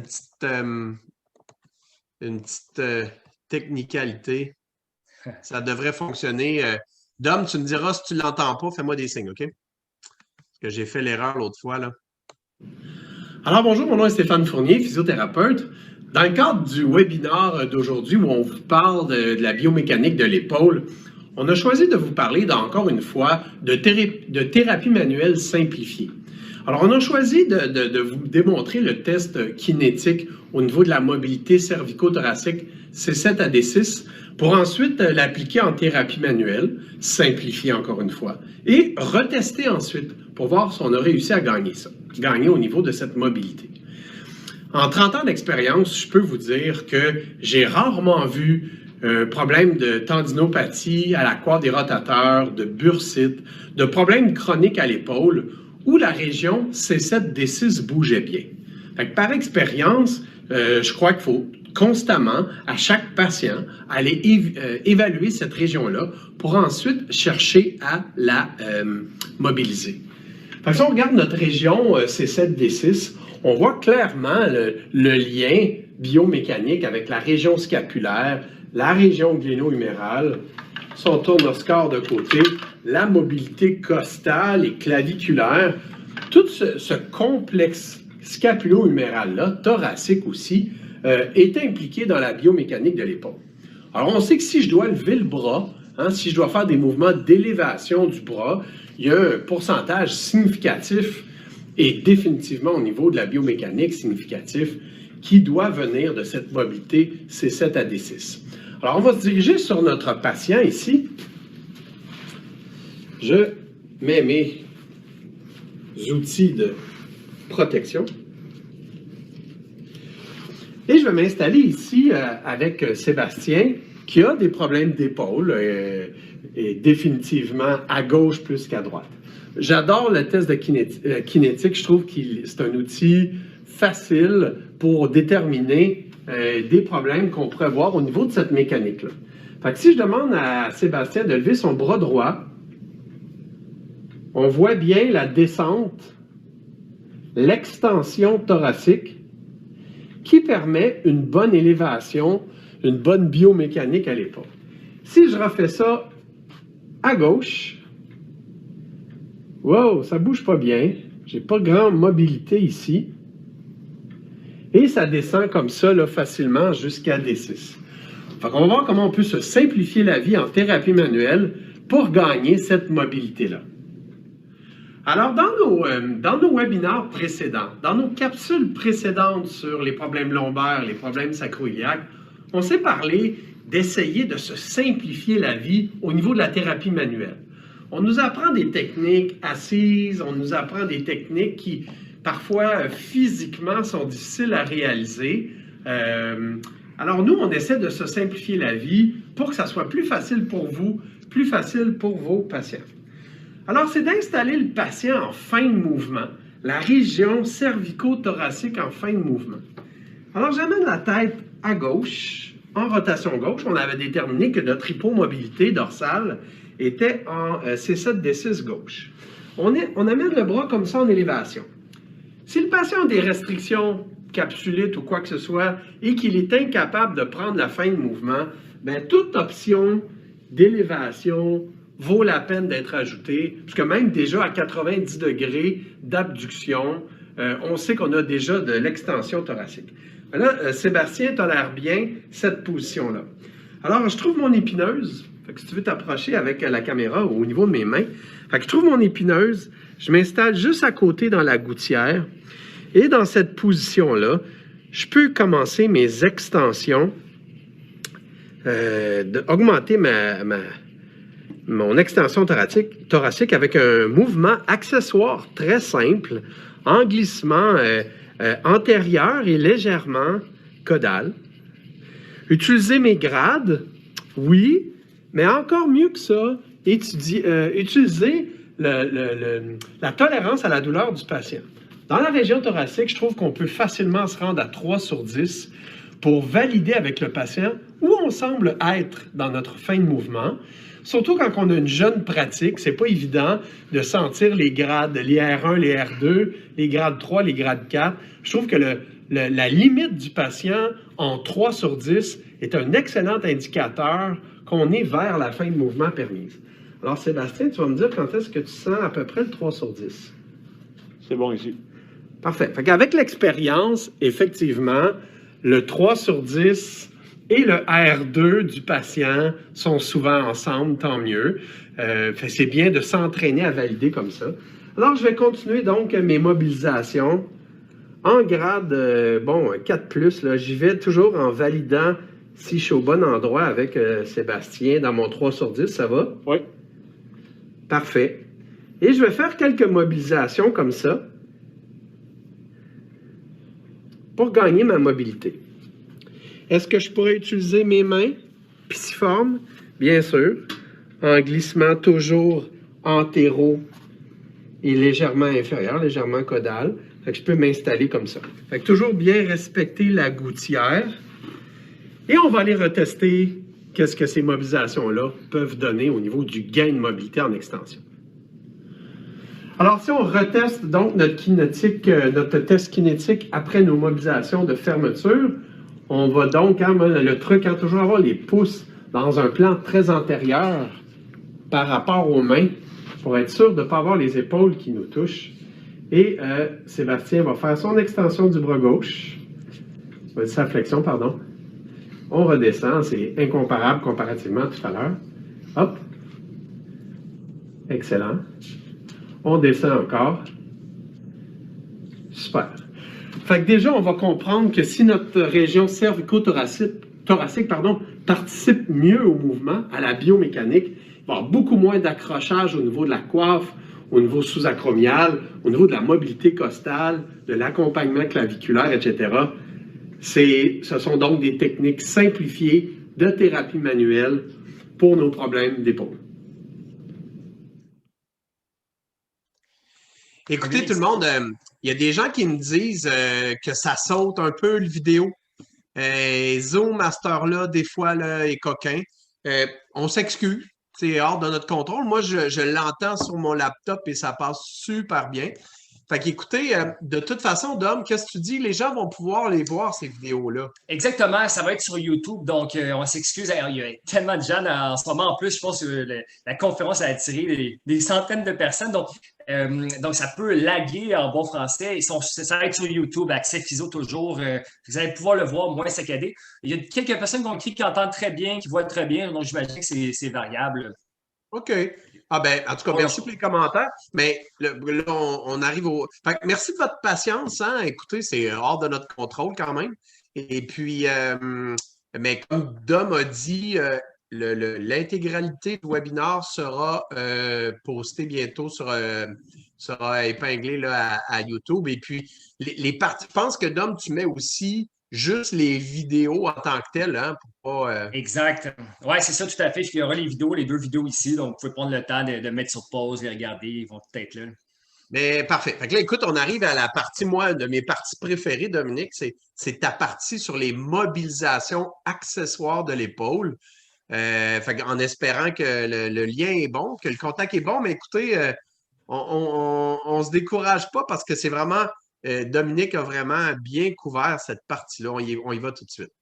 Speaker 1: une petite technicalité. Ça devrait fonctionner. Dom, tu me diras si tu ne l'entends pas, fais-moi des signes, OK? Parce que j'ai fait l'erreur l'autre fois, là.
Speaker 3: Alors bonjour, mon nom est Stéphane Fournier, physiothérapeute. Dans le cadre du webinaire d'aujourd'hui où on vous parle de la biomécanique de l'épaule, on a choisi de vous parler, encore une fois, de thérapie manuelle simplifiée. Alors on a choisi de vous démontrer le test kinétique au niveau de la mobilité cervico-thoracique C7 à D6 pour ensuite l'appliquer en thérapie manuelle, simplifiée encore une fois, et retester ensuite pour voir si on a réussi à gagner ça, gagner au niveau de cette mobilité. En 30 ans d'expérience, je peux vous dire que j'ai rarement vu un problème de tendinopathie à la croix des rotateurs, de bursite, de problèmes chroniques à l'épaule où la région C7-D6 bougeait bien. Fait que par expérience, je crois qu'il faut constamment, à chaque patient, aller évaluer cette région-là pour ensuite chercher à la mobiliser. Fait que si on regarde notre région C7-D6, on voit clairement le lien biomécanique avec la région scapulaire, la région gléno-humérale. Si on tourne notre score de côté, la mobilité costale et claviculaire, tout ce complexe scapulo-huméral-là, thoracique aussi, est impliqué dans la biomécanique de l'épaule. Alors, on sait que si je dois lever le bras, si je dois faire des mouvements d'élévation du bras, il y a un pourcentage significatif et définitivement au niveau de la biomécanique significatif qui doit venir de cette mobilité C7 à D6. Alors, on va se diriger sur notre patient ici. Je mets mes outils de protection. Et je vais m'installer ici avec Sébastien, qui a des problèmes d'épaule, et définitivement à gauche plus qu'à droite. J'adore le test de kinétique. Je trouve que c'est un outil facile pour déterminer des problèmes qu'on pourrait voir au niveau de cette mécanique-là. Fait que si je demande à Sébastien de lever son bras droit, on voit bien la descente, l'extension thoracique qui permet une bonne élévation, une bonne biomécanique à l'épaule. Si je refais ça à gauche, wow, ça bouge pas bien, j'ai pas grande mobilité ici, et ça descend comme ça là, facilement jusqu'à D6. Fait qu'on va voir comment on peut se simplifier la vie en thérapie manuelle pour gagner cette mobilité-là. Alors, dans nos webinaires précédents, dans nos capsules précédentes sur les problèmes lombaires, les problèmes sacro-iliaques, on s'est parlé d'essayer de se simplifier la vie au niveau de la thérapie manuelle. On nous apprend des techniques assises, on nous apprend des techniques qui, parfois, physiquement, sont difficiles à réaliser. Alors, nous, on essaie de se simplifier la vie pour que ça soit plus facile pour vous, plus facile pour vos patients. Alors, c'est d'installer le patient en fin de mouvement, la région cervico-thoracique en fin de mouvement. Alors, j'amène la tête à gauche, en rotation gauche. On avait déterminé que notre hypomobilité dorsale était en C7-D6 gauche. On amène le bras comme ça en élévation. Si le patient a des restrictions capsulites ou quoi que ce soit et qu'il est incapable de prendre la fin de mouvement, bien, toute option d'élévation vaut la peine d'être ajoutée, puisque même déjà à 90 degrés d'abduction, on sait qu'on a déjà de l'extension thoracique. Là, Sébastien tolère bien cette position-là. Alors, je trouve mon épineuse. Fait que si tu veux t'approcher avec la caméra au niveau de mes mains, fait que je trouve mon épineuse, je m'installe juste à côté dans la gouttière Et dans cette position-là, je peux commencer mes extensions, augmenter mon extension thoracique avec un mouvement accessoire très simple, en glissement antérieur et légèrement caudal. Utiliser mes grades, oui, mais encore mieux que ça, utiliser la tolérance à la douleur du patient. Dans la région thoracique, je trouve qu'on peut facilement se rendre à 3 sur 10 pour valider avec le patient où on semble être dans notre fin de mouvement. Surtout quand on a une jeune pratique, c'est pas évident de sentir les grades, les R1, les R2, les grades 3, les grades 4. Je trouve que la limite du patient en 3 sur 10 est un excellent indicateur qu'on est vers la fin de mouvement permise. Alors Sébastien, tu vas me dire quand est-ce que tu sens à peu près le 3 sur 10?
Speaker 4: C'est bon ici.
Speaker 3: Parfait. Fait qu'avec l'expérience, effectivement, le 3 sur 10 et le R2 du patient sont souvent ensemble, tant mieux. C'est bien de s'entraîner à valider comme ça. Alors, je vais continuer donc mes mobilisations. En grade, 4+, j'y vais toujours en validant si je suis au bon endroit avec Sébastien dans mon 3 sur 10, ça va?
Speaker 4: Oui.
Speaker 3: Parfait. Et je vais faire quelques mobilisations comme ça pour gagner ma mobilité. Est-ce que je pourrais utiliser mes mains pisiformes? Bien sûr. En glissement toujours antéro et légèrement inférieur, légèrement caudal. Fait que je peux m'installer comme ça. Fait que toujours bien respecter la gouttière. Et on va aller retester qu'est-ce que ces mobilisations-là peuvent donner au niveau du gain de mobilité en extension. Alors, si on reteste donc notre test kinétique après nos mobilisations de fermeture, on va donc, le truc, toujours avoir les pouces dans un plan très antérieur par rapport aux mains pour être sûr de ne pas avoir les épaules qui nous touchent. Et Sébastien va faire son extension du bras gauche, sa flexion, pardon. On redescend, c'est incomparable comparativement à tout à l'heure. Hop. Excellent. On descend encore. Super. Fait que déjà, on va comprendre que si notre région cervico-thoracique participe mieux au mouvement, à la biomécanique, il va y avoir beaucoup moins d'accrochage au niveau de la coiffe, au niveau sous-acromial, au niveau de la mobilité costale, de l'accompagnement claviculaire, etc. Ce sont donc des techniques simplifiées de thérapie manuelle pour nos problèmes d'épaule.
Speaker 1: Écoutez, tout le monde, il y a des gens qui me disent que ça saute un peu le vidéo. Zoom, à cette heure-là, des fois, là, est coquin. On s'excuse, c'est hors de notre contrôle. Moi, je l'entends sur mon laptop et ça passe super bien. Fait qu'écoutez, de toute façon, Dom, qu'est-ce que tu dis? Les gens vont pouvoir les voir, ces vidéos-là.
Speaker 2: Exactement, ça va être sur YouTube, donc on s'excuse. Il y a tellement de gens en ce moment. En plus, je pense que la conférence a attiré des centaines de personnes. Donc, ça peut laguer en bon français. Ça va être sur YouTube, Accès Physio toujours. Vous allez pouvoir le voir, moins saccadé. Il y a quelques personnes qui entendent très bien, qui voient très bien. Donc, j'imagine que c'est variable.
Speaker 1: OK. Ah ben, en tout cas, merci pour les commentaires. Mais là, on arrive au... Fait que merci de votre patience. Hein? Écoutez, c'est hors de notre contrôle quand même. Et puis, mais comme Dom a dit, l'intégralité du webinaire sera postée bientôt, sera épinglée là, à YouTube. Et puis, les parties, je pense que Dom, tu mets aussi juste les vidéos en tant que telles, hein, pour pas...
Speaker 2: Exact. Oui, c'est ça, tout à fait. Il y aura les 2 vidéos ici, donc vous pouvez prendre le temps de mettre sur pause, les regarder, ils vont peut-être là.
Speaker 1: Mais parfait. Fait que là, écoute, on arrive à la partie, moi, de mes parties préférées, Dominique, c'est ta partie sur les mobilisations accessoires de l'épaule. En espérant que le lien est bon, que le contact est bon, mais écoutez, on se décourage pas parce que c'est vraiment... Dominique a vraiment bien couvert cette partie-là. On y va tout de suite.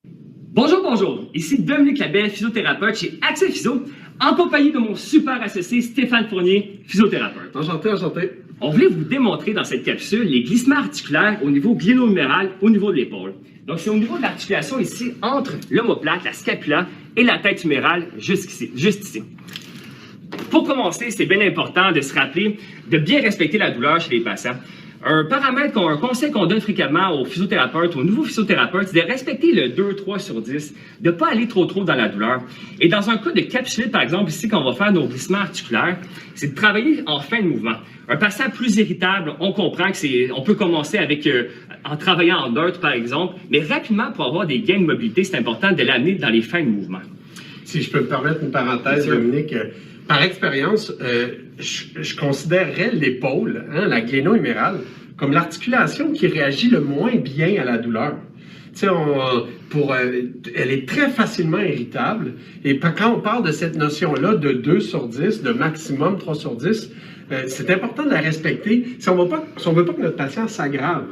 Speaker 5: Bonjour. Ici Dominique Labelle, physiothérapeute chez Accès Physio, en compagnie de mon super associé Stéphane Fournier, physiothérapeute.
Speaker 3: Enchanté.
Speaker 5: On voulait vous démontrer dans cette capsule les glissements articulaires au niveau glénohuméral, au niveau de l'épaule. Donc, c'est au niveau de l'articulation ici, entre l'omoplate, la scapula et la tête humérale, juste ici. pour commencer, c'est bien important de se rappeler de bien respecter la douleur chez les patients. Un paramètre, un conseil qu'on donne fréquemment aux physiothérapeutes, aux nouveaux physiothérapeutes, c'est de respecter le 2-3 sur 10, de ne pas aller trop dans la douleur. Et dans un cas de capsulite, par exemple, ici, quand on va faire nos glissements articulaires, c'est de travailler en fin de mouvement. Un patient plus irritable, on comprend on peut commencer avec, en travaillant en neutre, par exemple, mais rapidement, pour avoir des gains de mobilité, c'est important de l'amener dans les fins de mouvement.
Speaker 3: Si je peux me permettre une parenthèse, Dominique, par expérience, je considérerais l'épaule, la gléno-humérale, comme l'articulation qui réagit le moins bien à la douleur. Tu sais, elle est très facilement irritable. Et quand on parle de cette notion-là de 2 sur 10, de maximum 3 sur 10, c'est important de la respecter si on ne veut pas que notre patient s'aggrave.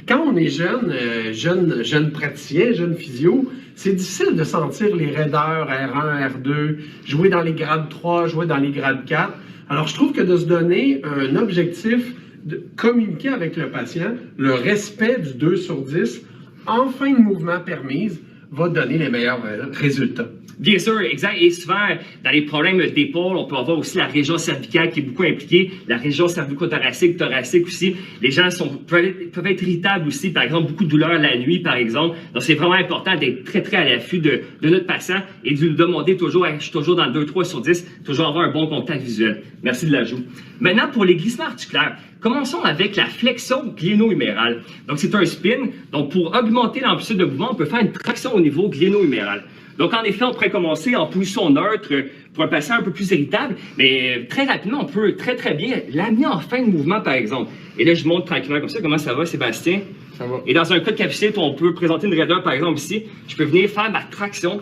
Speaker 3: Quand on est jeune praticien, jeune physio, c'est difficile de sentir les raideurs R1, R2, jouer dans les grades 3, jouer dans les grades 4. Alors, je trouve que de se donner un objectif de communiquer avec le patient, le respect du 2 sur 10, en fin de mouvement permise, va donner les meilleurs résultats.
Speaker 5: Bien sûr, exact. Et souvent, dans les problèmes d'épaule, on peut avoir aussi la région cervicale qui est beaucoup impliquée, la région cervico-thoracique, thoracique aussi. Les gens peuvent être irritables aussi, par exemple, beaucoup de douleurs la nuit, par exemple. Donc, c'est vraiment important d'être très à l'affût de notre patient et de lui demander toujours, je suis toujours dans le 2-3 sur 10, toujours avoir un bon contact visuel. Merci de l'ajout. Maintenant, pour les glissements articulaires, commençons avec la flexion gléno-humérale. Donc, c'est un spin. Donc, pour augmenter l'amplitude de mouvement, on peut faire une traction au niveau gléno-huméral. Donc, en effet, on pourrait commencer en position neutre pour un patient un peu plus irritable, mais très rapidement, on peut très bien l'amener en fin de mouvement, par exemple. Et là, je montre tranquillement comme ça. Comment ça va, Sébastien?
Speaker 3: Ça va.
Speaker 5: Et dans un cas de capsulite, on peut présenter une raideur, par exemple, ici. Je peux venir faire ma traction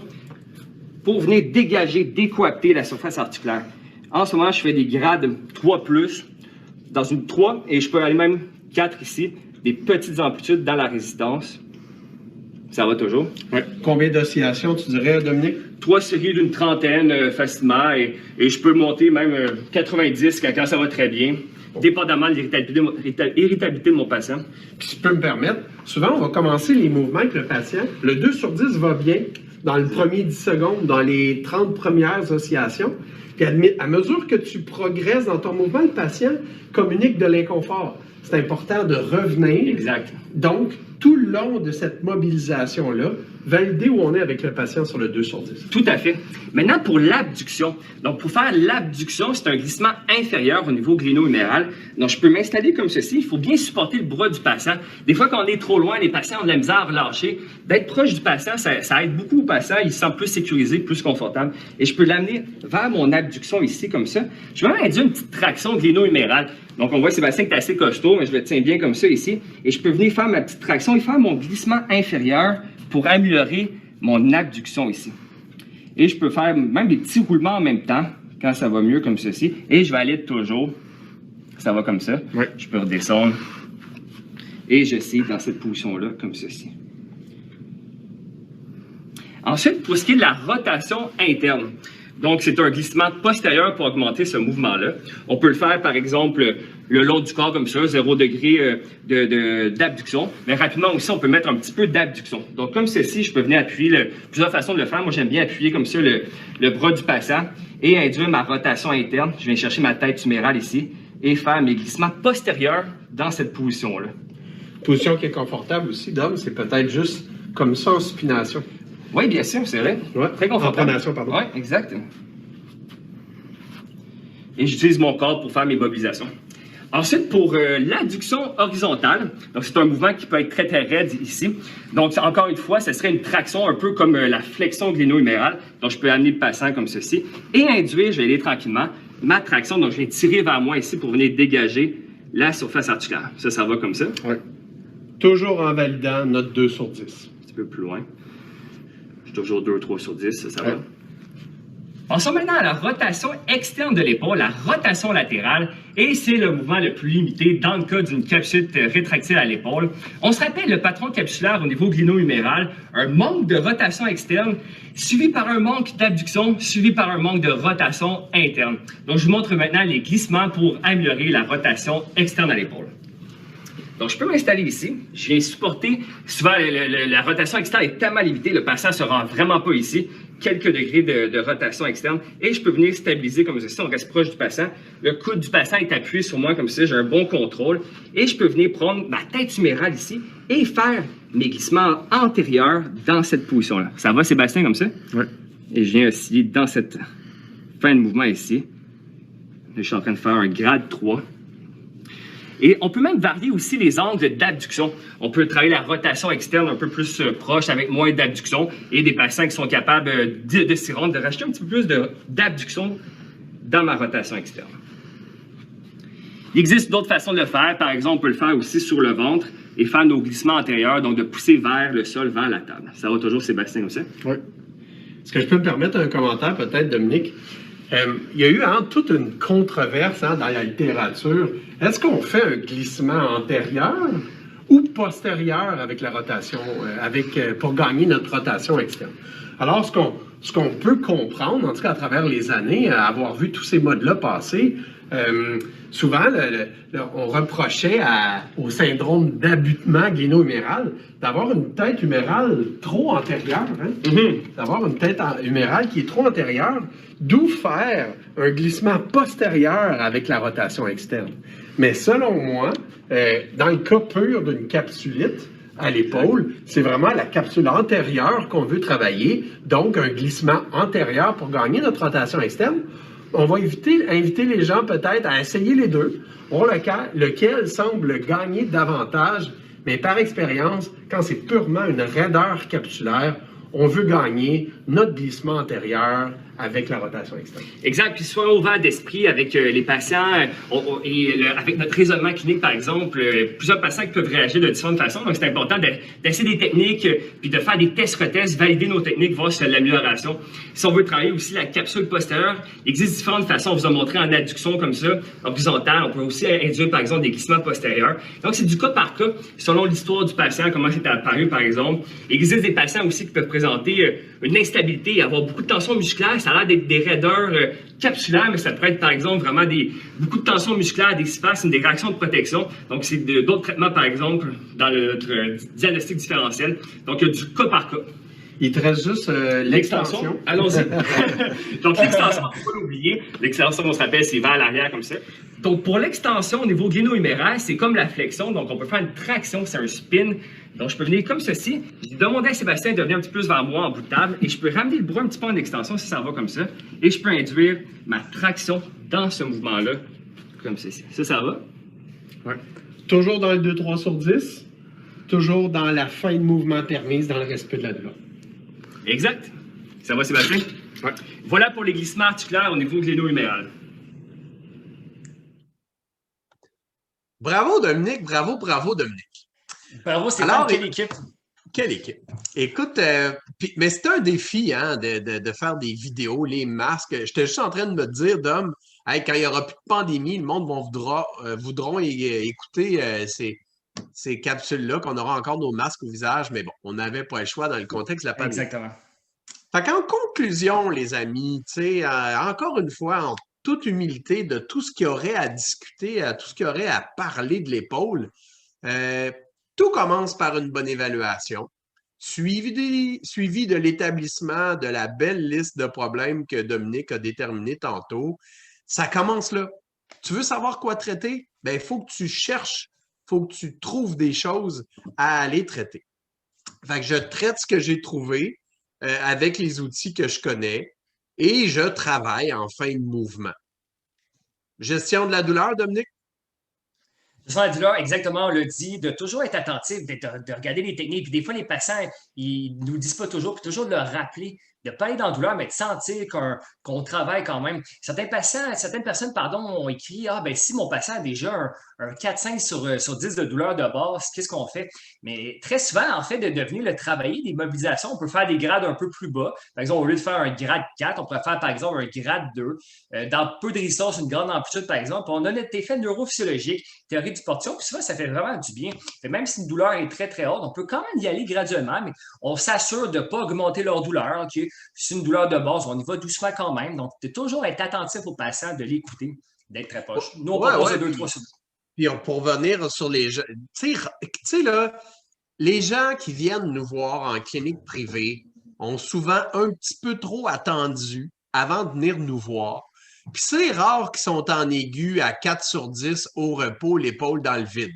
Speaker 5: pour venir dégager, décoapter la surface articulaire. En ce moment, je fais des grades 3+, dans une 3, et je peux aller même 4 ici, des petites amplitudes dans la résistance. Ça va toujours?
Speaker 3: Ouais. Combien d'oscillations, tu dirais, Dominique?
Speaker 5: 3 séries d'une trentaine facilement, et je peux monter même 90 quand ça va très bien, dépendamment de l'irritabilité de mon patient.
Speaker 3: Puis, si tu peux me permettre, souvent, on va commencer les mouvements avec le patient. Le 2 sur 10 va bien dans le premier 10 secondes, dans les 30 premières oscillations. Puis, à mesure que tu progresses dans ton mouvement, le patient communique de l'inconfort. C'est important de revenir.
Speaker 5: Exact.
Speaker 3: Donc, tout le long de cette mobilisation-là, valider où on est avec le patient sur le 2 sur 10.
Speaker 5: Tout à fait. Maintenant, pour l'abduction. Donc, pour faire l'abduction, c'est un glissement inférieur au niveau gléno-huméral. Donc, je peux m'installer comme ceci. Il faut bien supporter le bras du patient. Des fois, quand on est trop loin, les patients ont de la misère à relâcher. D'être proche du patient, ça aide beaucoup au patient. Il se sent plus sécurisé, plus confortable. Et je peux l'amener vers mon abduction ici, comme ça. Je vais même induire une petite traction gléno-humérale. Donc, on voit Sébastien qui est assez costaud, mais je le tiens bien comme ça ici. Et je peux venir faire ma petite traction et faire mon glissement inférieur pour améliorer mon abduction ici. Et je peux faire même des petits roulements en même temps, quand ça va mieux comme ceci. Et je vais aller toujours, ça va comme ça.
Speaker 3: Ouais.
Speaker 5: Je peux redescendre. Et je suis dans cette position-là, comme ceci. Ensuite, pour ce qui est de la rotation interne. Donc, c'est un glissement postérieur pour augmenter ce mouvement-là. On peut le faire, par exemple, le long du corps comme ça, 0 degré d'abduction. Mais rapidement aussi, on peut mettre un petit peu d'abduction. Donc, comme ceci, je peux venir appuyer, plusieurs façons de le faire. Moi, j'aime bien appuyer comme ça le bras du patient et induire ma rotation interne. Je viens chercher ma tête humérale ici et faire mes glissements postérieurs dans cette position-là.
Speaker 3: Position qui est confortable aussi, Dom, c'est peut-être juste comme ça en supination.
Speaker 5: Oui, bien sûr, c'est vrai.
Speaker 3: Ouais.
Speaker 5: Très confortable.
Speaker 3: En pronation, pardon.
Speaker 5: Oui, exact. Et j'utilise mon corps pour faire mes mobilisations. Ensuite, pour l'adduction horizontale, donc c'est un mouvement qui peut être très raide ici. Donc, encore une fois, ce serait une traction un peu comme la flexion gléno-humérale. Donc, je peux amener le patient comme ceci et induire, je vais aller tranquillement, ma traction. Donc, je vais tirer vers moi ici pour venir dégager la surface articulaire. Ça va comme ça.
Speaker 3: Oui. Toujours en validant notre 2 sur 10.
Speaker 5: Un petit peu plus loin. J'ai toujours 2-3 sur 10, ça va. Passons maintenant à la rotation externe de l'épaule, la rotation latérale, et c'est le mouvement le plus limité dans le cas d'une capsulite rétractile à l'épaule. On se rappelle le patron capsulaire au niveau gléno-huméral, un manque de rotation externe, suivi par un manque d'abduction, suivi par un manque de rotation interne. Donc, je vous montre maintenant les glissements pour améliorer la rotation externe à l'épaule. Donc, je peux m'installer ici. Je viens supporter. Souvent, la rotation externe est tellement limitée, le patient ne se rend vraiment pas ici. quelques degrés de rotation externe et je peux venir stabiliser comme ceci, on reste proche du patient. Le coude du patient est appuyé sur moi comme ça, j'ai un bon contrôle et je peux venir prendre ma tête humérale ici et faire mes glissements antérieurs dans cette position-là. Ça va, Sébastien, comme ça?
Speaker 3: Oui.
Speaker 5: Et je viens osciller dans cette fin de mouvement ici. Je suis en train de faire un grade 3. Et on peut même varier aussi les angles d'abduction. On peut travailler la rotation externe un peu plus proche avec moins d'abduction et des patients qui sont capables de s'y rendre, de rajouter un petit peu plus d'abduction dans ma rotation externe. Il existe d'autres façons de le faire. Par exemple, on peut le faire aussi sur le ventre et faire nos glissements antérieurs, donc de pousser vers le sol, vers la table. Ça va toujours, Sébastien, comme ça?
Speaker 3: Oui. Est-ce que je peux me permettre un commentaire, peut-être, Dominique? Il y a eu toute une controverse dans la littérature. Est-ce qu'on fait un glissement antérieur ou postérieur avec la rotation, pour gagner notre rotation externe? Alors, ce qu'on peut comprendre, en tout cas à travers les années, avoir vu tous ces modes-là passer, souvent, on reprochait au syndrome d'abutement gléno-huméral d'avoir une tête humérale trop antérieure, d'avoir une tête humérale qui est trop antérieure, d'où faire un glissement postérieur avec la rotation externe. Mais selon moi, dans le cas pur d'une capsulite à l'épaule, c'est vraiment la capsule antérieure qu'on veut travailler, donc un glissement antérieur pour gagner notre rotation externe. On va inviter les gens peut-être à essayer les deux, voir lequel semble gagner davantage, mais par expérience, quand c'est purement une raideur capsulaire, on veut gagner notre glissement antérieur avec la rotation externe.
Speaker 5: Exact. Puis soyons ouverts d'esprit avec les patients avec notre raisonnement clinique, par exemple, plusieurs patients qui peuvent réagir de différentes façons. Donc, c'est important d'essayer des techniques, puis de faire des tests-retests, valider nos techniques, voir si y a de l'amélioration. Si on veut travailler aussi la capsule postérieure, il existe différentes façons. On vous a montré en adduction comme ça, horizontale. On peut aussi induire, par exemple, des glissements postérieurs. Donc, c'est du cas par cas, selon l'histoire du patient, comment c'est apparu, par exemple. Il existe des patients aussi qui peuvent présenter une instabilité, avoir beaucoup de tension musculaire. Ça a l'air d'être des raideurs capsulaires, mais ça peut être, par exemple, vraiment beaucoup de tension musculaire, des spasmes, des réactions de protection. Donc, c'est d'autres traitements, par exemple, dans notre diagnostic différentiel. Donc, du cas par cas.
Speaker 3: Il te reste juste l'extension.
Speaker 5: Allons-y. Donc, l'extension, il ne faut pas l'oublier. L'extension, on se rappelle, c'est vers l'arrière comme ça. Donc, pour l'extension au niveau gléno-huméraire, c'est comme la flexion. Donc, on peut faire une traction, c'est un spin. Donc, je peux venir comme ceci. J'ai demandé à Sébastien de venir un petit peu plus vers moi en bout de table et je peux ramener le bras un petit peu en extension si ça va comme ça. Et je peux induire ma traction dans ce mouvement-là, comme ceci. Ça va?
Speaker 3: Ouais. Toujours dans le 2-3 sur 10. Toujours dans la fin de mouvement permise, dans le respect de la douleur.
Speaker 5: Exact. Ça va, Sébastien? Ouais. Voilà pour les glissements articulaires au niveau gléno-huméral.
Speaker 1: Bravo, Dominique. Bravo, Dominique.
Speaker 2: Bravo, Stéphane. Quelle équipe?
Speaker 1: Quelle équipe? Écoute, mais c'est un défi de faire des vidéos, les masques. J'étais juste en train de me dire, Dom, hey, quand il n'y aura plus de pandémie, le monde voudront écouter ces capsules-là, qu'on aura encore nos masques au visage, mais bon, on n'avait pas le choix dans le contexte de la pandémie.
Speaker 2: Exactement.
Speaker 1: Fait qu'en conclusion, les amis, encore une fois, en toute humilité, de tout ce qu'il y aurait à discuter, tout ce qu'il y aurait à parler de l'épaule, tout commence par une bonne évaluation, suivi de l'établissement de la belle liste de problèmes que Dominique a déterminé tantôt. Ça commence là. Tu veux savoir quoi traiter? Bien, il faut que tu cherches, il faut que tu trouves des choses à aller traiter. Fait que je traite ce que j'ai trouvé avec les outils que je connais et je travaille en fin de mouvement. Gestion de la douleur, Dominique?
Speaker 2: Gestion de la douleur, exactement, on le dit, de toujours être attentif, de regarder les techniques. Puis des fois, les patients, ils ne nous disent pas toujours, puis toujours de leur rappeler, de ne pas aller dans la douleur, mais de sentir qu'on travaille quand même. Certaines personnes, ont écrit, ben si mon patient a déjà un 4-5 sur 10 de douleur de base, qu'est-ce qu'on fait? Mais très souvent, en fait, de venir le travailler, des mobilisations, on peut faire des grades un peu plus bas. Par exemple, au lieu de faire un grade 4, on pourrait faire, par exemple, un grade 2. Dans peu de résistance, une grande amplitude, par exemple. On a notre effet neurophysiologique, théorie du portion, puis souvent, ça fait vraiment du bien. Et même si une douleur est très, très haute, on peut quand même y aller graduellement, mais on s'assure de ne pas augmenter leur douleur. Okay? C'est une douleur de base, on y va doucement quand même. Donc, de toujours être attentif au patient, de l'écouter, d'être très proche. Nous, on propose 2-3 sur 10.
Speaker 1: Puis pour revenir sur les gens, tu sais là, les gens qui viennent nous voir en clinique privée, ont souvent un petit peu trop attendu avant de venir nous voir. Puis c'est rare qu'ils sont en aigu à 4 sur 10 au repos, l'épaule dans le vide.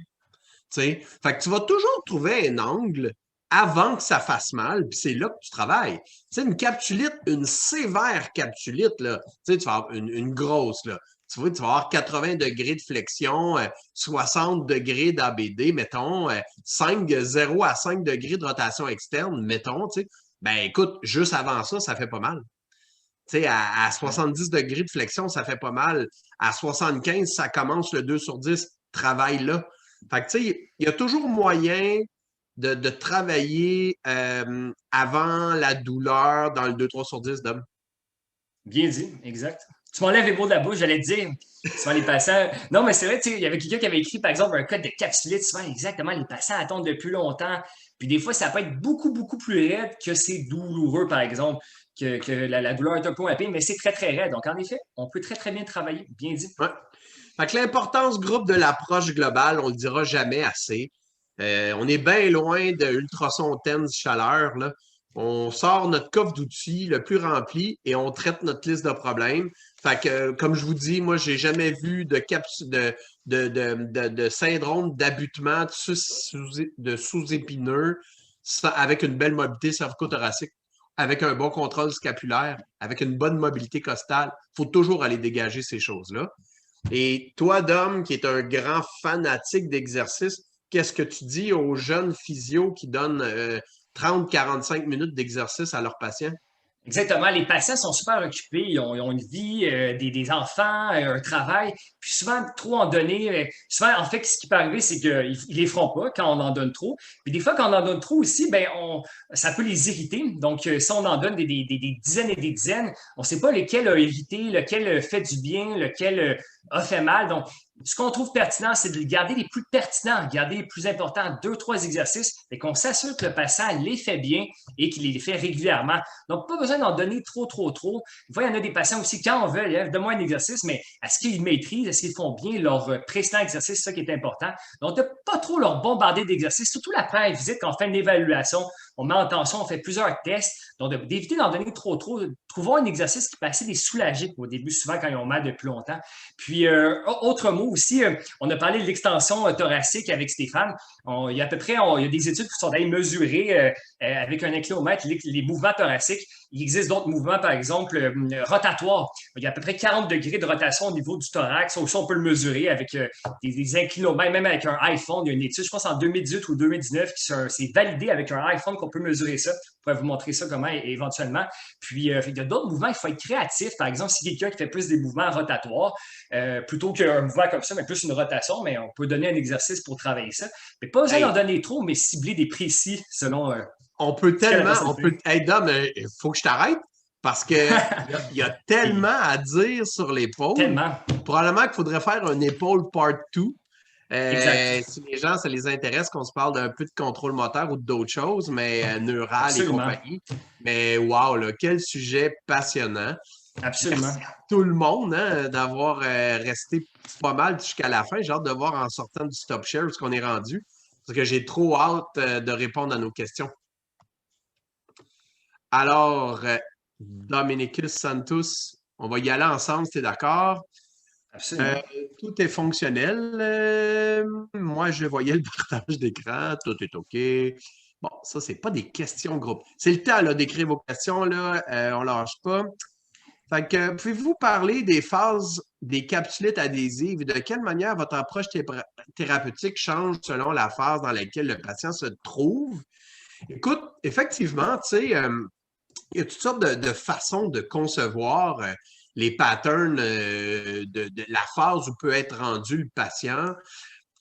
Speaker 1: T'sais? Fait que tu vas toujours trouver un angle avant que ça fasse mal, puis c'est là que tu travailles. Tu sais, une capsulite, une sévère capsulite, là, tu sais, tu vas avoir une grosse, là. Tu vois, tu vas avoir 80 degrés de flexion, 60 degrés d'ABD, mettons, 0 à 5 degrés de rotation externe, mettons, tu sais. Ben écoute, juste avant ça, ça fait pas mal. Tu sais, à 70 degrés de flexion, ça fait pas mal. À 75, ça commence le 2 sur 10, travaille là. Fait que, tu sais, il y a toujours moyen de travailler avant la douleur dans le 2-3 sur 10 d'homme.
Speaker 2: Bien dit, exact. Tu m'enlèves les mots de la bouche, j'allais te dire. Souvent, les patients. Non, mais c'est vrai, tu sais, il y avait quelqu'un qui avait écrit, par exemple, un code de capsulite. Souvent, exactement, les patients attendent depuis longtemps. Puis des fois, ça peut être beaucoup, beaucoup plus raide que c'est douloureux, par exemple, que la douleur est un peu moins pire, mais c'est très, très raide. Donc, en effet, on peut très, très bien travailler. Bien dit.
Speaker 1: Ouais. Fait que l'importance groupe de l'approche globale, on le dira jamais assez. On est bien loin de ultrasons tense chaleur, là. On sort notre coffre d'outils le plus rempli et on traite notre liste de problèmes. Fait que, comme je vous dis, moi, j'ai jamais vu de syndrome d'abutement de sous-épineux avec une belle mobilité cervico-thoracique, avec un bon contrôle scapulaire, avec une bonne mobilité costale. Il faut toujours aller dégager ces choses-là. Et toi, Dom, qui est un grand fanatique d'exercice, qu'est-ce que tu dis aux jeunes physios qui donnent 30-45 minutes d'exercice à leurs patients?
Speaker 2: Exactement. Les patients sont super occupés. Ils ont une vie, des enfants, un travail. Puis souvent, trop en donner. Souvent, en fait, ce qui peut arriver, c'est qu'ils ne les feront pas quand on en donne trop. Puis des fois, quand on en donne trop aussi, ben, ça peut les irriter. Donc, si on en donne des dizaines et des dizaines, on ne sait pas lequel a irrité, lequel fait du bien, lequel a fait mal. Donc, ce qu'on trouve pertinent, c'est de garder les plus pertinents, garder les plus importants, 2-3 exercices, et qu'on s'assure que le patient les fait bien et qu'il les fait régulièrement. Donc, pas besoin d'en donner trop. Des fois, il y en a des patients aussi, quand on veut, donne-moi un exercice, mais est-ce qu'ils maîtrisent, est-ce qu'ils font bien leur précédent exercice, c'est ça qui est important. Donc, de pas trop leur bombarder d'exercices, surtout la première visite, quand on fait une évaluation, on met en tension, on fait plusieurs tests. Donc, d'éviter d'en donner trop. Trouvons un exercice qui peut assez les soulager au début, souvent quand ils ont mal depuis longtemps. Puis, autre mot aussi, on a parlé de l'extension thoracique avec Stéphane. Il y a à peu près, il y a des études qui sont allées mesurer avec un inclinomètre les mouvements thoraciques. Il existe d'autres mouvements, par exemple, rotatoires. Il y a à peu près 40 degrés de rotation au niveau du thorax. Aussi, on peut le mesurer avec des inclinomètres, même avec un iPhone. Il y a une étude, je pense, en 2018 ou 2019, qui s'est validée avec un iPhone qu'on peut mesurer ça. Je pourrais vous montrer ça comment éventuellement. Puis, il y a d'autres mouvements, il faut être créatif. Par exemple, si quelqu'un qui fait plus des mouvements rotatoires, plutôt qu'un mouvement comme ça, mais plus une rotation, mais on peut donner un exercice pour travailler ça. Mais pas besoin d'en donner trop, mais cibler des précis selon.
Speaker 1: On peut tellement. Hey, Dom, il faut que je t'arrête parce qu'il y a tellement à dire sur l'épaule.
Speaker 2: Tellement.
Speaker 1: Probablement qu'il faudrait faire un épaule part 2. Si les gens, ça les intéresse, qu'on se parle d'un peu de contrôle moteur ou d'autres choses, mais neural
Speaker 2: Absolument.
Speaker 1: et compagnie. Mais wow, là, quel sujet passionnant.
Speaker 2: Absolument.
Speaker 1: Merci à tout le monde d'avoir resté pas mal jusqu'à la fin. J'ai hâte de voir en sortant du Stop Share où ce qu'on est rendu. Parce que j'ai trop hâte de répondre à nos questions. Alors, Dominicus Santos, on va y aller ensemble, si tu es d'accord?
Speaker 2: Absolument.
Speaker 1: Tout est fonctionnel. Moi, je voyais le partage d'écran. Tout est OK. Bon, ça, c'est pas des questions groupe. C'est le temps d'écrire vos questions. Là. On ne lâche pas. Fait que, pouvez-vous parler des phases des capsulites adhésives et de quelle manière votre approche thérapeutique change selon la phase dans laquelle le patient se trouve? Écoute, effectivement, tu sais, il y a toutes sortes de façons de concevoir les patterns de la phase où peut être rendu le patient.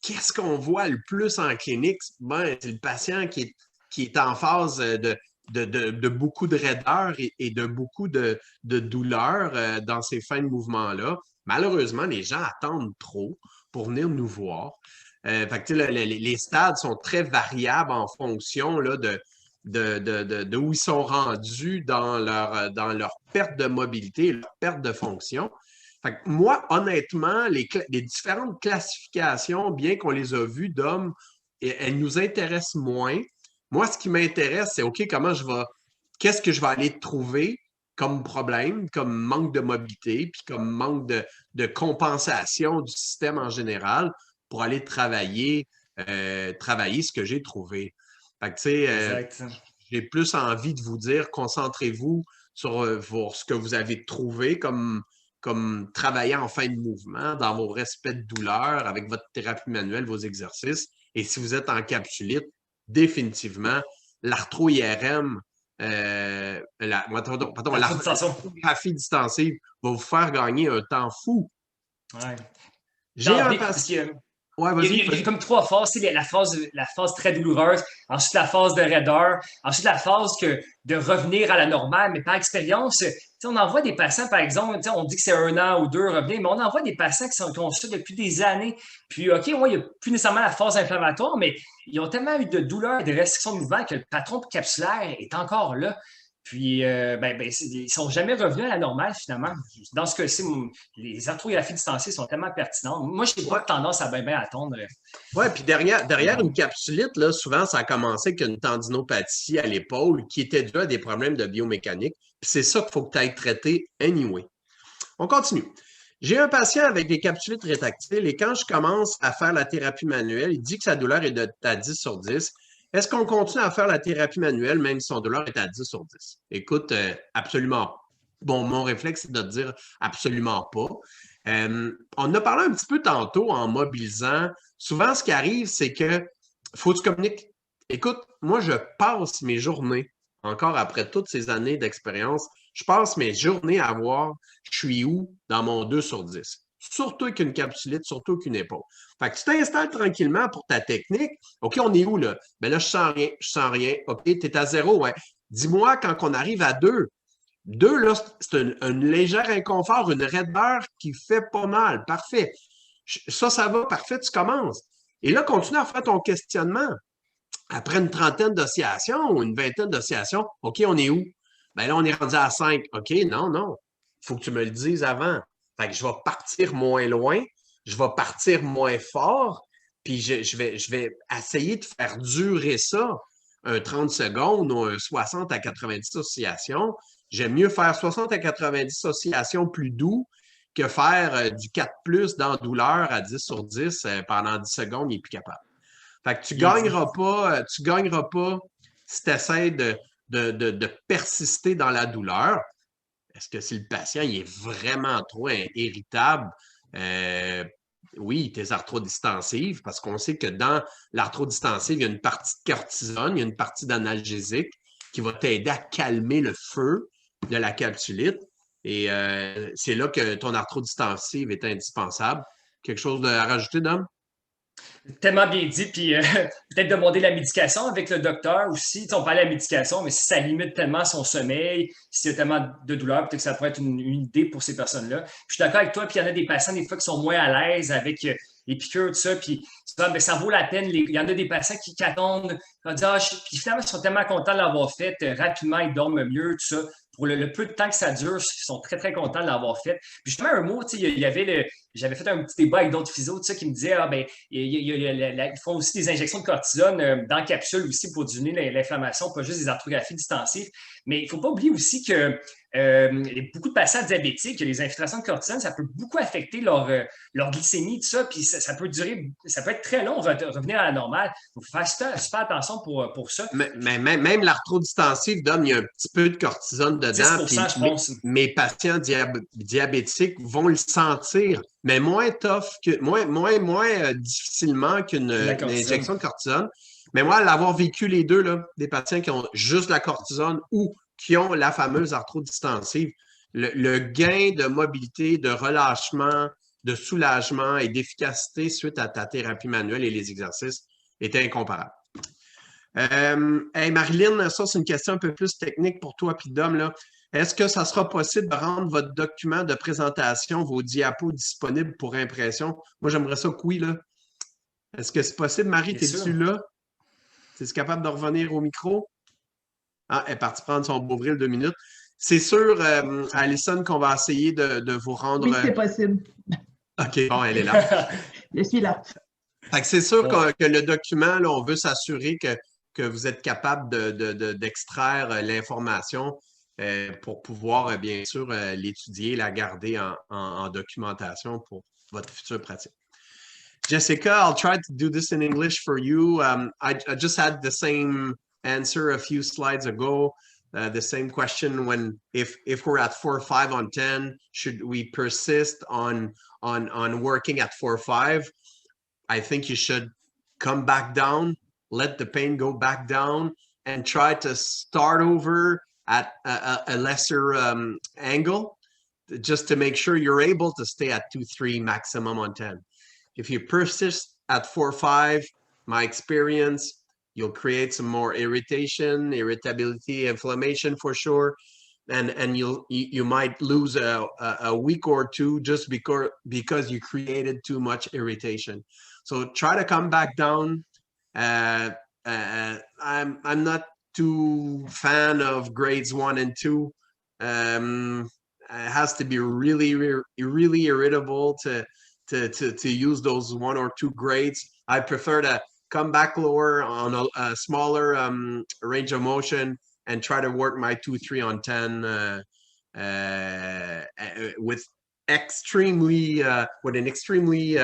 Speaker 1: Qu'est-ce qu'on voit le plus en clinique? Ben, c'est le patient qui est en phase de beaucoup de raideur et de beaucoup de douleur dans ces fins de mouvement-là. Malheureusement, les gens attendent trop pour venir nous voir. Fait que, les stades sont très variables en fonction là, de où ils sont rendus dans leur perte de mobilité, leur perte de fonction. Fait que moi, honnêtement, les différentes classifications, bien qu'on les a vues d'hommes, elles nous intéressent moins. Moi, ce qui m'intéresse, c'est OK, comment je vais qu'est-ce que je vais aller trouver comme problème, comme manque de mobilité, puis comme manque de compensation du système en général pour aller travailler ce que j'ai trouvé. Fait que, tu sais, j'ai plus envie de vous dire, concentrez-vous sur ce que vous avez trouvé comme travailler en fin de mouvement, dans vos respects de douleur, avec votre thérapie manuelle, vos exercices. Et si vous êtes en capsulite, définitivement, l'arthro-IRM, l'arthrographie distensive va vous faire gagner un temps fou.
Speaker 2: Ouais.
Speaker 1: J'ai un patient.
Speaker 2: Ouais, il y a comme 3 phases. C'est la phase très douloureuse, ensuite la phase de raideur, ensuite la phase de revenir à la normale, mais par expérience, on en voit des patients, par exemple, on dit que c'est 1 an ou 2 revenir, mais on en voit des patients qui ont ça depuis des années. Puis, OK, ouais, il n'y a plus nécessairement la phase inflammatoire, mais ils ont tellement eu de douleurs et de restrictions de mouvement que le patron capsulaire est encore là. Puis, ils ne sont jamais revenus à la normale, finalement. Dans ce cas-ci, les arthrographies distanciées sont tellement pertinentes. Moi, je n'ai pas tendance à bien attendre.
Speaker 1: Oui, puis derrière une capsulite, là, souvent, ça a commencé avec une tendinopathie à l'épaule qui était due à des problèmes de biomécanique. Puis c'est ça qu'il faut que tu ailles traiter anyway. On continue. J'ai un patient avec des capsulites rétractiles et quand je commence à faire la thérapie manuelle, il dit que sa douleur est à 10 sur 10. Est-ce qu'on continue à faire la thérapie manuelle même si son douleur est à 10 sur 10? Écoute, absolument pas. Bon, mon réflexe, c'est de te dire absolument pas. On en a parlé un petit peu tantôt en mobilisant. Souvent, ce qui arrive, c'est que faut que tu communiques. Écoute, moi, je passe mes journées, encore après toutes ces années d'expérience, je passe mes journées à voir je suis où dans mon 2 sur 10. Surtout avec une capsulite, surtout avec une épaule. Fait que tu t'installes tranquillement pour ta technique. OK, on est où là? Ben là, je sens rien. OK, tu es à 0, ouais. Dis-moi quand on arrive à 2. 2, là, c'est un léger inconfort, une raideur qui fait pas mal. Parfait. Ça va, parfait, tu commences. Et là, continue à faire ton questionnement. Après une trentaine d'oscillations ou une vingtaine d'oscillations, OK, on est où? Ben là, on est rendu à 5. OK, non. Il faut que tu me le dises avant. Fait que je vais partir moins loin, je vais partir moins fort, puis je vais essayer de faire durer ça un 30 secondes ou un 60 à 90 oscillations. J'aime mieux faire 60 à 90 oscillations plus doux que faire du 4+ dans douleur à 10 sur 10 pendant 10 secondes, il n'est plus capable. Fait que tu gagneras pas si tu essaies de persister dans la douleur. Est-ce que si le patient il est vraiment trop irritable? Oui, tes arthrodistensives, parce qu'on sait que dans l'arthrodistensive, il y a une partie de cortisone, il y a une partie d'analgésique qui va t'aider à calmer le feu de la capsulite. Et c'est là que ton arthrodistensive est indispensable. Quelque chose à rajouter, Dom?
Speaker 2: Tellement bien dit, puis peut-être demander la médication avec le docteur aussi. On parle de la médication, mais si ça limite tellement son sommeil, s'il y a tellement de douleur, peut-être que ça pourrait être une idée pour ces personnes-là. Je suis d'accord avec toi, puis il y en a des patients des fois qui sont moins à l'aise avec les piqûres, tout ça, puis ça vaut la peine. Il y en a des patients qui attendent, puis finalement, ils sont tellement contents de l'avoir fait, rapidement, ils dorment mieux, tout ça. Pour le peu de temps que ça dure, ils sont très, très contents de l'avoir fait. Puis justement, un mot, j'avais fait un petit débat avec d'autres physios qui me disaient ils font aussi des injections de cortisone dans la capsule aussi pour diminuer l'inflammation, pas juste des arthrographies distensives. Mais il ne faut pas oublier aussi que beaucoup de patients diabétiques, les infiltrations de cortisone, ça peut beaucoup affecter leur glycémie, tout ça, puis ça peut être très long, revenir à la normale. Il faut faire super attention pour ça.
Speaker 1: Mais même l'arthrodistensive donne, il y a un petit peu de cortisone dedans.
Speaker 2: 10%, je pense.
Speaker 1: Mes patients diabétiques vont le sentir, mais moins tough, moins difficilement qu'une injection de cortisone. Mais moi, l'avoir vécu les deux, là, des patients qui ont juste la cortisone ou qui ont la fameuse arthrodistensive, le gain de mobilité, de relâchement, de soulagement et d'efficacité suite à ta thérapie manuelle et les exercices est incomparable. Marilyn, ça, c'est une question un peu plus technique pour toi puis Dom, là. Est-ce que ça sera possible de rendre votre document de présentation, vos diapos disponibles pour impression? Moi, j'aimerais ça que oui, là. Est-ce que c'est possible, Marie? T'es-tu là? Es-tu capable de revenir au micro? Ah, elle est partie prendre son Beauvril 2 minutes. C'est sûr, Alison, qu'on va essayer de vous rendre...
Speaker 4: Oui, c'est possible.
Speaker 1: OK, bon, elle est là.
Speaker 4: Je suis là.
Speaker 1: Fait que c'est sûr que le document, là, on veut s'assurer que que vous êtes capable d'extraire l'information pour pouvoir, bien sûr, l'étudier, la garder en documentation pour votre future pratique. Jessica, I'll try to do this in English for you. I just had the same answer a few slides ago. The same question when if we're at 4 or 5 on 10, should we persist on working at 4 or 5? I think you should come back down, let the pain go back down, and try to start over at a lesser angle, just to make sure you're able to stay at 2-3 maximum on 10. If you persist at 4 or 5, my experience, you'll create some more irritation, irritability, inflammation for sure, and you might lose a week or two just because you created too much irritation. So try to come back down. I'm not too fan of grades 1 and 2. It has to be really, really irritable to use those 1 or 2 grades. I prefer to come back lower on a smaller range of motion and try to work my 2-3 on 10 with an extremely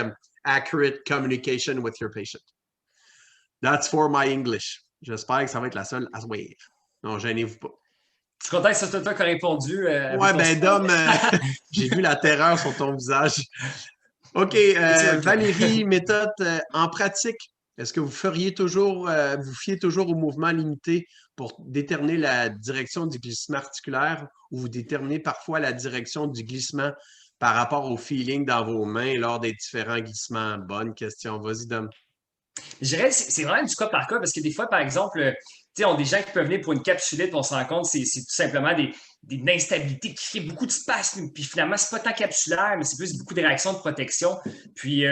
Speaker 1: accurate communication with your patient. That's for my English. J'espère que ça va être la seule à suivre. Non, gênez-vous pas.
Speaker 2: Je suis content que c'est toi qui as répondu.
Speaker 1: Ouais, ben Dom, j'ai vu la terreur sur ton visage. OK, Valérie, méthode en pratique. Est-ce que vous fiez toujours au mouvement limité pour déterminer la direction du glissement articulaire ou vous déterminez parfois la direction du glissement par rapport au feeling dans vos mains lors des différents glissements? Bonne question. Vas-y, Dom.
Speaker 2: Je dirais que c'est vraiment du cas par cas parce que des fois, par exemple, on a des gens qui peuvent venir pour une capsulite, on se rend compte c'est tout simplement une instabilité qui crée beaucoup de spasmes. Puis finalement, c'est pas tant capsulaire, mais c'est plus beaucoup de réactions de protection. Puis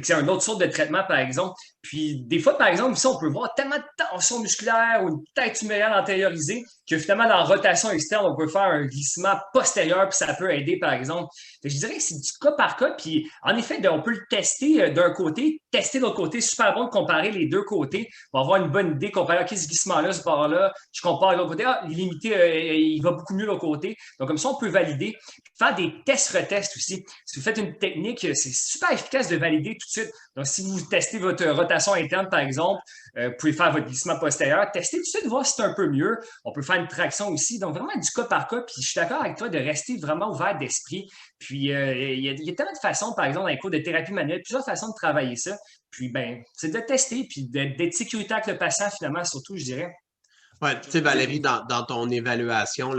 Speaker 2: c'est une autre sorte de traitement, par exemple. Puis des fois, par exemple, ici, on peut voir tellement de tension musculaire ou une tête humérale antériorisée que finalement, dans la rotation externe, on peut faire un glissement postérieur, puis ça peut aider, par exemple. Je dirais que c'est du cas par cas. Puis en effet, on peut le tester d'un côté, tester de l'autre côté. Super bon de comparer les deux côtés pour avoir une bonne idée, comparer, OK, ce glissement-là, ce bord-là, je compare de l'autre côté, il est limité, il va beaucoup mieux de l'autre côté. Donc, comme ça, on peut valider. Faire des tests-retests aussi. Si vous faites une technique, c'est super efficace de valider tout de suite. Donc, si vous testez votre rotation interne, par exemple, vous pouvez faire votre glissement postérieur, testez tout de suite, voir si c'est un peu mieux. On peut faire une traction aussi. Donc, vraiment du cas par cas. Puis, je suis d'accord avec toi de rester vraiment ouvert d'esprit. Puis, il y a tellement de façons, par exemple, dans les cours de thérapie manuelle, plusieurs façons de travailler ça. Puis, ben, c'est de tester, puis d'être sécuritaire avec le patient, finalement, surtout, je dirais.
Speaker 1: Oui, tu sais, Valérie, dans ton évaluation,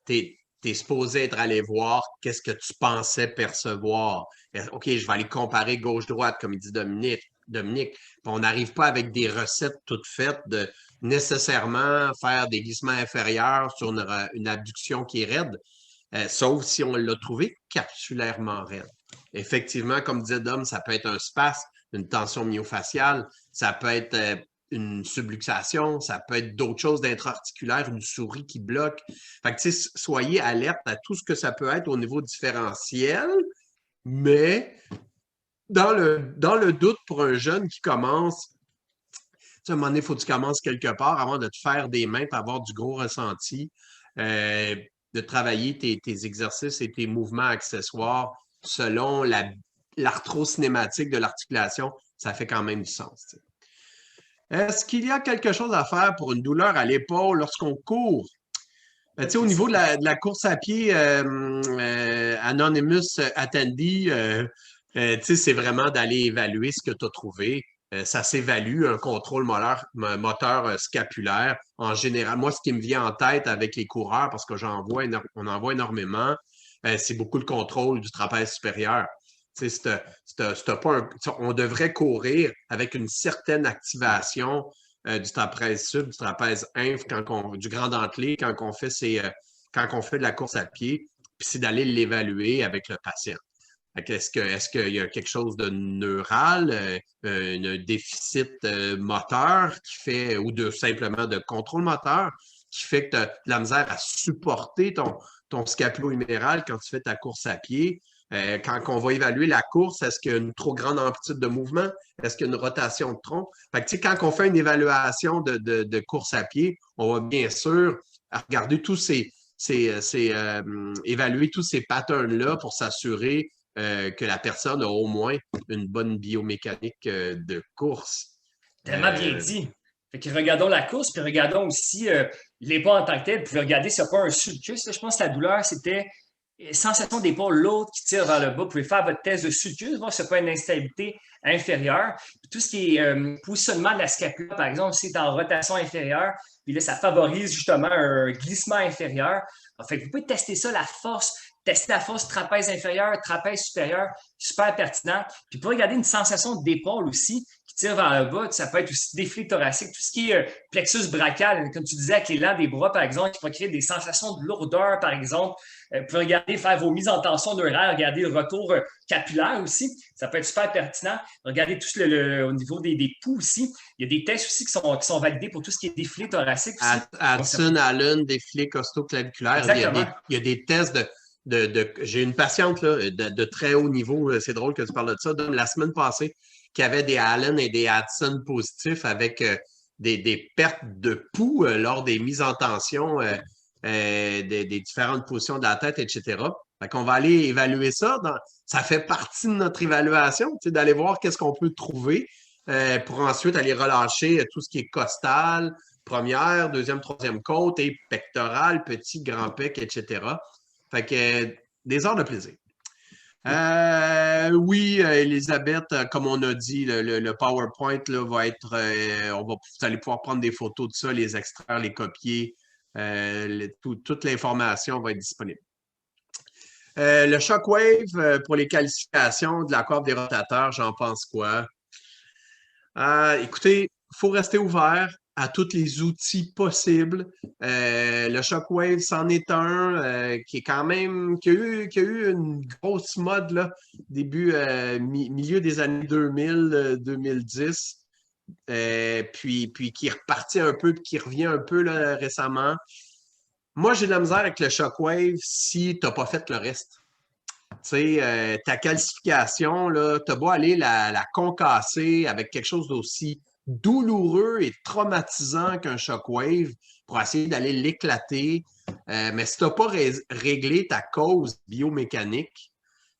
Speaker 1: tu es supposé être allé voir qu'est-ce que tu pensais percevoir. OK, je vais aller comparer gauche-droite, comme il dit Dominique. Puis on n'arrive pas avec des recettes toutes faites de nécessairement faire des glissements inférieurs sur une abduction qui est raide, sauf si on l'a trouvé capsulairement raide. Effectivement, comme disait Dom, ça peut être un spasme, une tension myofaciale, ça peut être une subluxation, ça peut être d'autres choses d'intra-articulaire, une souris qui bloque. Fait que, tu sais, soyez alerte à tout ce que ça peut être au niveau différentiel, mais dans le doute pour un jeune qui commence, tu sais, à un moment donné, il faut que tu commences quelque part avant de te faire des mains et avoir du gros ressenti, de travailler tes exercices et tes mouvements accessoires selon l'arthrocinématique de l'articulation, ça fait quand même du sens. Tu sais. Est-ce qu'il y a quelque chose à faire pour une douleur à l'épaule lorsqu'on court? Ben, au niveau de la course à pied, Anonymous Attendee, c'est vraiment d'aller évaluer ce que tu as trouvé. Ça s'évalue, un contrôle moteur scapulaire. En général, moi, ce qui me vient en tête avec les coureurs, parce que on en voit énormément, c'est beaucoup le contrôle du trapèze supérieur. On devrait courir avec une certaine activation du trapèze sub, du trapèze inf, du grand dentelé, quand on fait de la course à pied, puis c'est d'aller l'évaluer avec le patient. Est-ce qu'il y a quelque chose de neural, un déficit moteur ou simplement de contrôle moteur qui fait que tu as de la misère à supporter ton scapulo-huméral quand tu fais ta course à pied? Quand on va évaluer la course, est-ce qu'il y a une trop grande amplitude de mouvement? Est-ce qu'il y a une rotation de tronc? Fait que, quand on fait une évaluation de course à pied, on va bien sûr regarder évaluer tous ces patterns-là pour s'assurer que la personne a au moins une bonne biomécanique de course.
Speaker 2: Tellement bien dit. Fait que regardons la course, puis regardons aussi l'épaule en tant que tel, puis regardez s'il n'y a pas un sulcus. Je pense que la douleur, c'était sensation d'épaule, l'autre qui tire vers le bas. Vous pouvez faire votre test de sulcus, voir s'il n'y a pas une instabilité inférieure. Puis tout ce qui est positionnement de la scapula, par exemple, si c'est en rotation inférieure, puis là, ça favorise justement un glissement inférieur. Fait que vous pouvez tester ça, la force. Tester la force trapèze inférieur, trapèze supérieur, super pertinent. Puis pour regarder une sensation d'épaule aussi, qui tire vers le bas, ça peut être aussi déflé thoracique, tout ce qui est plexus brachial, comme tu disais, avec l'élan des bras, par exemple, qui peut créer des sensations de lourdeur, par exemple. Vous pouvez regarder, faire vos mises en tension neurale, regarder le retour capillaire aussi. Ça peut être super pertinent. Regardez tout au niveau des pouls aussi. Il y a des tests aussi qui sont validés pour tout ce qui est déflé thoracique aussi.
Speaker 1: Addison, Allen, déflé costoclaviculaire. Il y a des tests j'ai une patiente là, de très haut niveau, c'est drôle que tu parles de ça, la semaine passée, qui avait des Allen et des Addison positifs avec des pertes de pouls lors des mises en tension des différentes positions de la tête, etc. Fait qu'on va aller évaluer ça. Ça fait partie de notre évaluation, d'aller voir qu'est-ce qu'on peut trouver pour ensuite aller relâcher tout ce qui est costal, première, deuxième, troisième côte et pectoral, petit, grand pec, etc. Fait que des heures de plaisir. Oui, Elisabeth, comme on a dit, le PowerPoint là, va être. Vous allez pouvoir prendre des photos de ça, les extraire, les copier. Toute l'information va être disponible. Le Shockwave pour les qualifications de la coiffe des rotateurs, j'en pense quoi? Écoutez, il faut rester ouvert à tous les outils possibles. Le Shockwave, c'en est un qui est quand même, qui a eu une grosse mode là, milieu des années 2000, 2010. Puis qui est reparti un peu, puis qui revient un peu là, récemment. Moi, j'ai de la misère avec le Shockwave si tu n'as pas fait le reste. Tu sais, ta qualification, tu as beau aller la concasser avec quelque chose d'aussi douloureux et traumatisant qu'un Shockwave pour essayer d'aller l'éclater. Mais si tu n'as pas réglé ta cause biomécanique,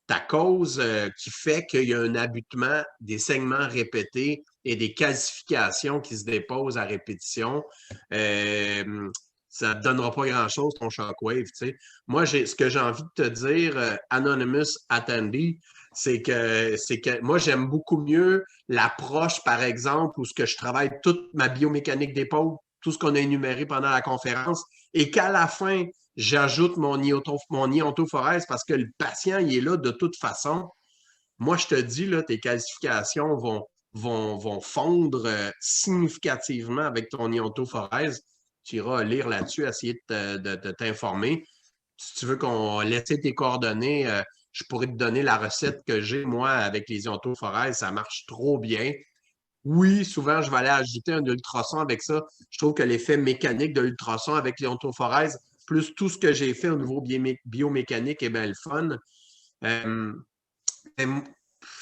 Speaker 1: ta cause qui fait qu'il y a un abutement, des saignements répétés et des calcifications qui se déposent à répétition, ça ne te donnera pas grand-chose, ton Shockwave. Moi, ce que j'ai envie de te dire, Anonymous Attendee, c'est que moi, j'aime beaucoup mieux l'approche, par exemple, où ce que je travaille toute ma biomécanique d'épaule, tout ce qu'on a énuméré pendant la conférence, et qu'à la fin, j'ajoute mon iontophorèse parce que le patient, il est là de toute façon. Moi, je te dis, là, tes qualifications vont fondre significativement avec ton iontophorèse. Tu iras lire là-dessus, essayer de t'informer. Si tu veux qu'on laisse tes coordonnées, je pourrais te donner la recette que j'ai, moi, avec les iontophorèses. Ça marche trop bien. Oui, souvent, je vais aller ajouter un ultrason avec ça. Je trouve que l'effet mécanique de l'ultrason avec l'iontophorèse, plus tout ce que j'ai fait au niveau biomécanique, est bien le fun.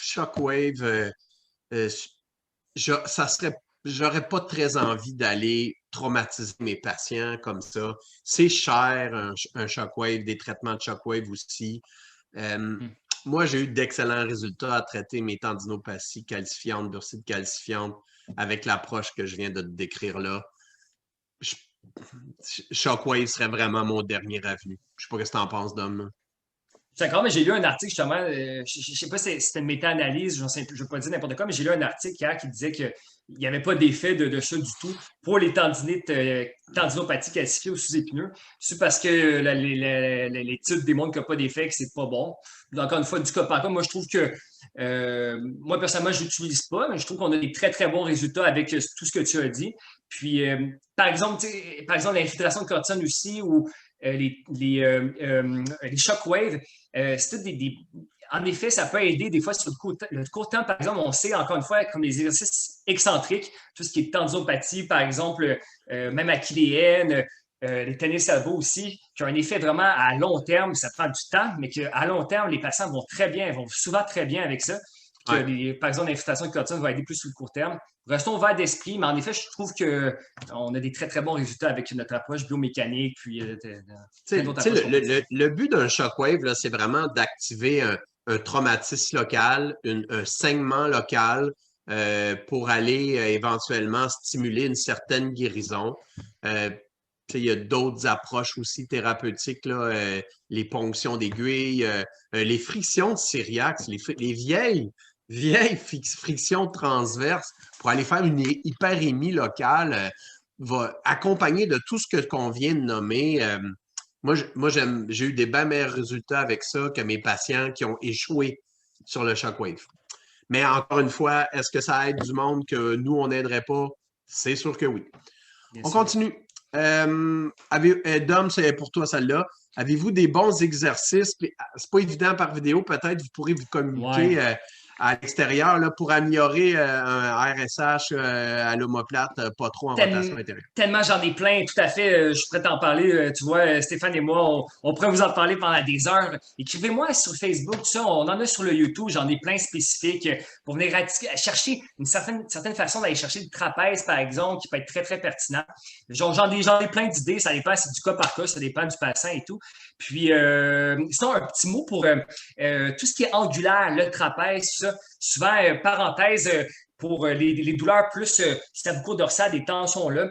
Speaker 1: Shockwave, j'aurais pas très envie d'aller traumatiser mes patients comme ça. C'est cher, un Shockwave, des traitements de Shockwave aussi. Moi, j'ai eu d'excellents résultats à traiter mes tendinopathies calcifiantes, bursites calcifiantes avec l'approche que je viens de te décrire là. Shockwave serait vraiment mon dernier avenue. Je ne sais pas ce que tu en penses, Dom.
Speaker 2: D'accord, mais j'ai lu un article justement, je ne sais pas si c'était une méta-analyse, je ne veux pas dire n'importe quoi, mais j'ai lu un article hier qui disait qu'il n'y avait pas d'effet de ça du tout pour les tendinopathies calcifiées ou sous-épineux. C'est parce que l'étude démontre qu'il n'y a pas d'effet, que c'est pas bon. Donc, encore une fois, du cas par cas, moi, je trouve que, moi, personnellement, je ne l'utilise pas, mais je trouve qu'on a des très, très bons résultats avec tout ce que tu as dit. Puis, par exemple, l'infiltration de cortisone aussi, ou les shockwaves, c'est tout en effet, ça peut aider des fois sur le court terme. Par exemple, on sait encore une fois, comme les exercices excentriques, tout ce qui est tendinopathie, par exemple, même achilléenne, les tennis cerveau aussi, qui ont un effet vraiment à long terme, ça prend du temps, mais qu'à long terme, les patients vont très bien, vont souvent très bien avec ça. Par exemple, l'infiltration de cortisone va aider plus sur le court terme. Restons ouverts d'esprit, mais en effet, je trouve qu'on a des très, très bons résultats avec notre approche biomécanique, puis plein d'autres approches.
Speaker 1: Le but d'un shockwave, c'est vraiment d'activer un traumatisme local, un saignement local pour aller éventuellement stimuler une certaine guérison. Il y a d'autres approches aussi thérapeutiques, là, les ponctions d'aiguilles, les frictions de Cyriax, les vieilles frictions transverses pour aller faire une hyperémie locale va accompagner de tout ce qu'on vient de nommer. Moi, j'ai eu des bien meilleurs résultats avec ça que mes patients qui ont échoué sur le shockwave. Mais encore une fois, est-ce que ça aide du monde que nous, on n'aiderait pas? C'est sûr que oui. On continue. Dom, c'est pour toi celle-là. Avez-vous des bons exercices? C'est pas évident par vidéo, peut-être vous pourrez vous communiquer à l'extérieur là, pour améliorer un RSH à l'omoplate, pas trop en rotation intérieure.
Speaker 2: Tellement j'en ai plein, tout à fait. Je pourrais t'en parler. Tu vois, Stéphane et moi, on pourrait vous en parler pendant des heures. Écrivez-moi sur Facebook, tout ça. On en a sur le YouTube. J'en ai plein spécifiques pour venir chercher une certaine façon d'aller chercher le trapèze, par exemple, qui peut être très, très pertinent. J'en ai plein d'idées. Ça dépend, c'est du cas par cas, ça dépend du patient et tout. Puis, sinon, un petit mot pour tout ce qui est angulaire, le trapèze, tout ça. Souvent, parenthèse, pour les douleurs plus cervico-dorsales, des tensions-là,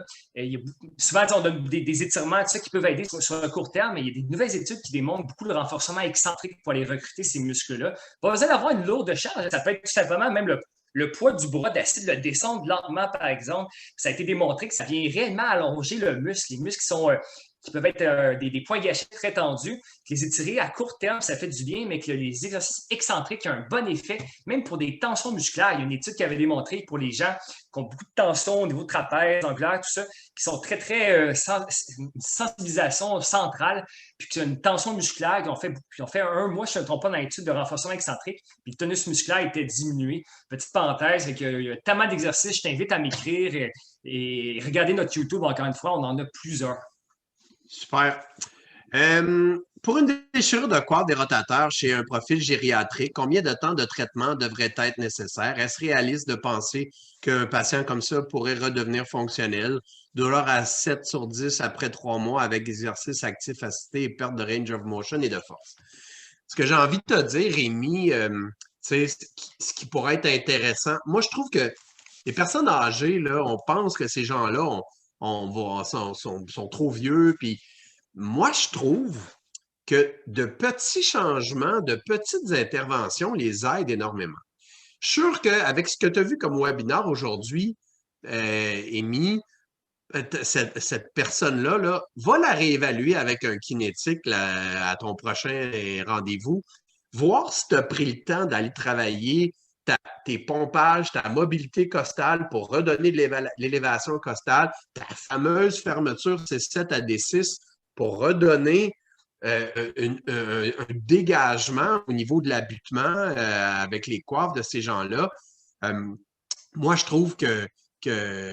Speaker 2: souvent, on a des étirements tout ça, qui peuvent aider sur le court terme, mais il y a des nouvelles études qui démontrent beaucoup de renforcement excentrique pour aller recruter ces muscles-là. Pas besoin d'avoir une lourde charge, ça peut être tout simplement même le poids du bras d'essayer de le descendre lentement, par exemple. Ça a été démontré que ça vient réellement allonger le muscle. Les muscles qui peuvent être des points gâchés très tendus, que les étirer à court terme, ça fait du bien, mais que les exercices excentriques ont un bon effet, même pour des tensions musculaires. Il y a une étude qui avait démontré pour les gens qui ont beaucoup de tensions au niveau trapèze, angulaire, tout ça, qui sont très, très une sensibilisation centrale, puis qui ont une tension musculaire, qui ont fait un mois, je ne me trompe pas, dans l'étude de renforcement excentrique, puis le tonus musculaire était diminué. Petite parenthèse, il y a tellement d'exercices, je t'invite à m'écrire et regarder notre YouTube, encore une fois, on en a plusieurs.
Speaker 1: Super. Pour une déchirure de quad des rotateurs chez un profil gériatrique, combien de temps de traitement devrait être nécessaire? Est-ce réaliste de penser qu'un patient comme ça pourrait redevenir fonctionnel? Douleur à 7 sur 10 après 3 mois avec exercice actif assisté et perte de range of motion et de force. Ce que j'ai envie de te dire, Rémi, ce qui pourrait être intéressant, moi je trouve que les personnes âgées, là, on pense que ces gens-là sont trop vieux. Puis moi, je trouve que de petits changements, de petites interventions les aident énormément. Je suis sûr qu'avec ce que tu as vu comme webinaire aujourd'hui, Amy, cette personne-là là, va la réévaluer avec un kinétique là, à ton prochain rendez-vous, voir si tu as pris le temps d'aller travailler tes pompages, ta mobilité costale pour redonner de l'élévation costale, ta fameuse fermeture C7 à D6 pour redonner un dégagement au niveau de l'abutement avec les coiffes de ces gens-là. Moi, je trouve que de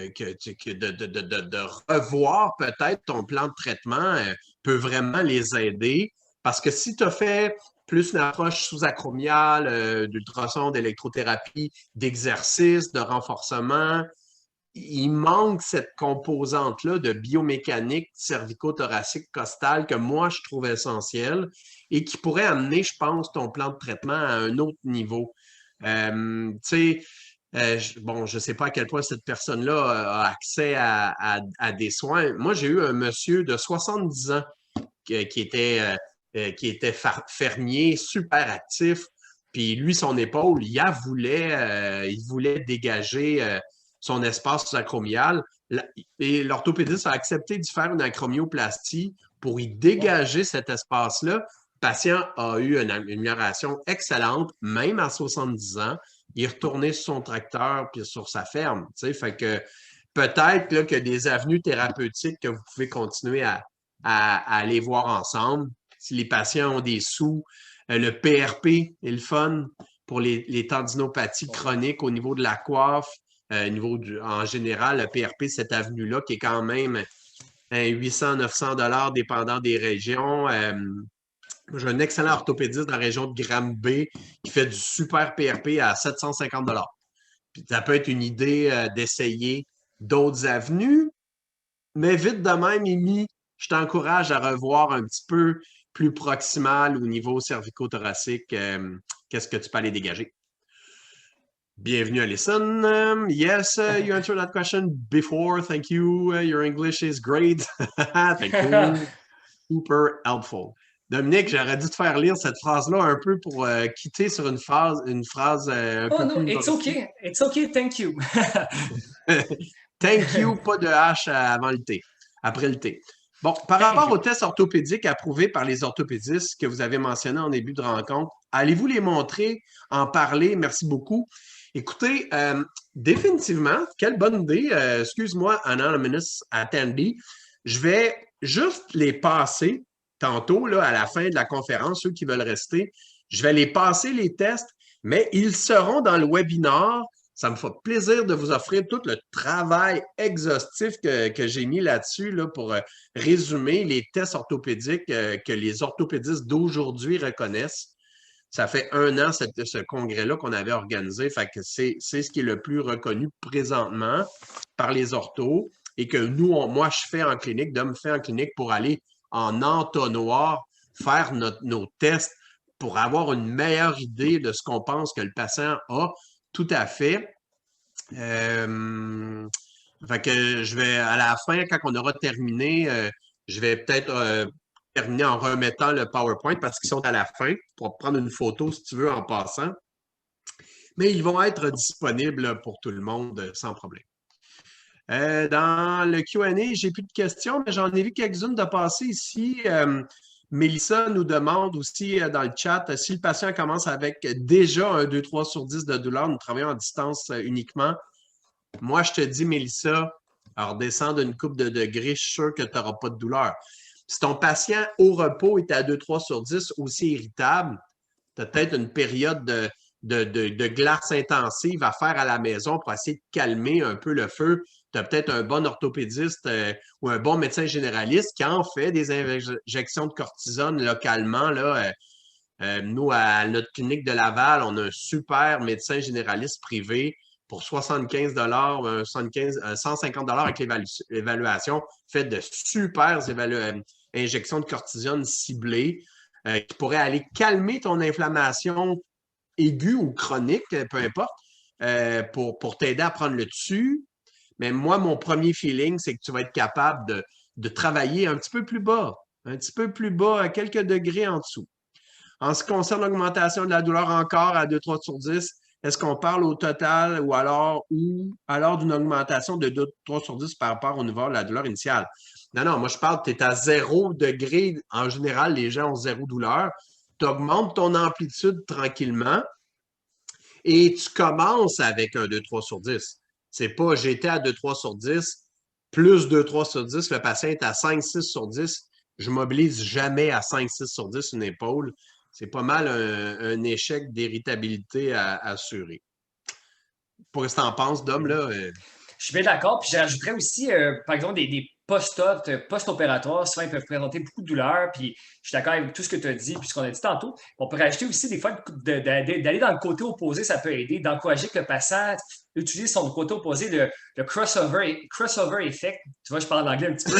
Speaker 1: revoir peut-être ton plan de traitement peut vraiment les aider. Parce que si tu as fait plus une approche sous-acromiale, d'ultrason, d'électrothérapie, d'exercice, de renforcement, il manque cette composante-là de biomécanique cervico-thoracique costale que moi, je trouve essentielle et qui pourrait amener, je pense, ton plan de traitement à un autre niveau. Tu sais, bon, je ne sais pas à quel point cette personne-là a accès à des soins. Moi, j'ai eu un monsieur de 70 ans qui était fermier, super actif. Puis lui, son épaule, il voulait dégager son espace sous-acromial. Et l'orthopédiste a accepté de faire une acromioplastie pour y dégager cet espace-là. Le patient a eu une amélioration excellente, même à 70 ans. Il est retourné sur son tracteur puis sur sa ferme. Tu sais, fait que peut-être là, qu'il y a des avenues thérapeutiques que vous pouvez continuer à aller voir ensemble. Si les patients ont des sous, le PRP est le fun pour les tendinopathies chroniques au niveau de la coiffe, en général, le PRP, cette avenue-là qui est quand même 800-900 $ dépendant des régions. J'ai un excellent orthopédiste dans la région de Granby qui fait du super PRP à 750 $. Puis ça peut être une idée d'essayer d'autres avenues, mais vite de même, Amy, je t'encourage à revoir un petit peu plus proximal au niveau cervico-thoracique. Qu'est-ce que tu peux aller dégager? Bienvenue, Alison. Yes, you answered that question before. Thank you. Your English is great. Thank you. Super helpful. Dominique, j'aurais dû te faire lire cette phrase-là un peu pour quitter sur une phrase un
Speaker 2: Oh
Speaker 1: peu
Speaker 2: no,
Speaker 1: plus
Speaker 2: it's okay. It's okay, thank you.
Speaker 1: Thank you, pas de H avant le T, après le T. Bon, par rapport aux tests orthopédiques approuvés par les orthopédistes que vous avez mentionnés en début de rencontre, allez-vous les montrer, en parler? Merci beaucoup. Écoutez, définitivement, quelle bonne idée. Excuse-moi, Anonymous Attendee. Je vais juste les passer tantôt, là, à la fin de la conférence, ceux qui veulent rester. Je vais les passer, les tests, mais ils seront dans le webinaire. Ça me fait plaisir de vous offrir tout le travail exhaustif que j'ai mis là-dessus là, pour résumer les tests orthopédiques que les orthopédistes d'aujourd'hui reconnaissent. Ça fait 1 an, ce congrès-là qu'on avait organisé. Fait que c'est ce qui est le plus reconnu présentement par les orthos et que nous, moi, je fais en clinique, Dom fait en clinique pour aller en entonnoir, faire nos tests pour avoir une meilleure idée de ce qu'on pense que le patient a. Tout à fait. Fait que je vais, à la fin, quand on aura terminé, je vais peut-être terminer en remettant le PowerPoint parce qu'ils sont à la fin pour prendre une photo si tu veux en passant. Mais ils vont être disponibles pour tout le monde sans problème. Dans le Q&A, j'ai plus de questions, mais j'en ai vu quelques-unes de passer ici. Mélissa nous demande aussi dans le chat si le patient commence avec déjà un 2-3 sur 10 de douleur, nous travaillons en distance uniquement. Moi, je te dis, Mélissa, alors descends d'une coupe de degrés, je suis sûr que tu n'auras pas de douleur. Si ton patient au repos est à 2-3 sur 10 aussi irritable, tu as peut-être une période de glace intensive à faire à la maison pour essayer de calmer un peu le feu. Tu as peut-être un bon orthopédiste ou un bon médecin généraliste qui en fait des injections de cortisone localement. Là, nous, à notre clinique de Laval, on a un super médecin généraliste privé pour 75 $, 150 $ avec l'évaluation, fait de super injections de cortisone ciblées qui pourraient aller calmer ton inflammation aiguë ou chronique, peu importe, pour t'aider à prendre le dessus. Mais moi, mon premier feeling, c'est que tu vas être capable de travailler un petit peu plus bas, à quelques degrés en dessous. En ce qui concerne l'augmentation de la douleur encore à 2-3 sur 10, est-ce qu'on parle au total ou alors d'une augmentation de 2-3 sur 10 par rapport au niveau de la douleur initiale? Non, moi je parle, tu es à 0 degré. En général, les gens ont 0 douleur. Tu augmentes ton amplitude tranquillement et tu commences avec un 2-3 sur 10. C'est pas j'étais à 2-3 sur 10, plus 2-3 sur 10, le patient est à 5-6 sur 10. Je ne mobilise jamais à 5-6 sur 10 une épaule. C'est pas mal un échec d'irritabilité à assurer. Pour ce que tu en penses, Dom, là?
Speaker 2: Je suis bien d'accord. Puis j'ajouterais aussi, par exemple, des post-opératoires. Souvent, ils peuvent présenter beaucoup de douleurs. Puis je suis d'accord avec tout ce que tu as dit, puis ce qu'on a dit tantôt. On peut rajouter aussi des fois d'aller dans le côté opposé, ça peut aider, d'encourager que le patient utilise son côté opposé, le crossover effect. Tu vois, je parle en anglais un petit peu.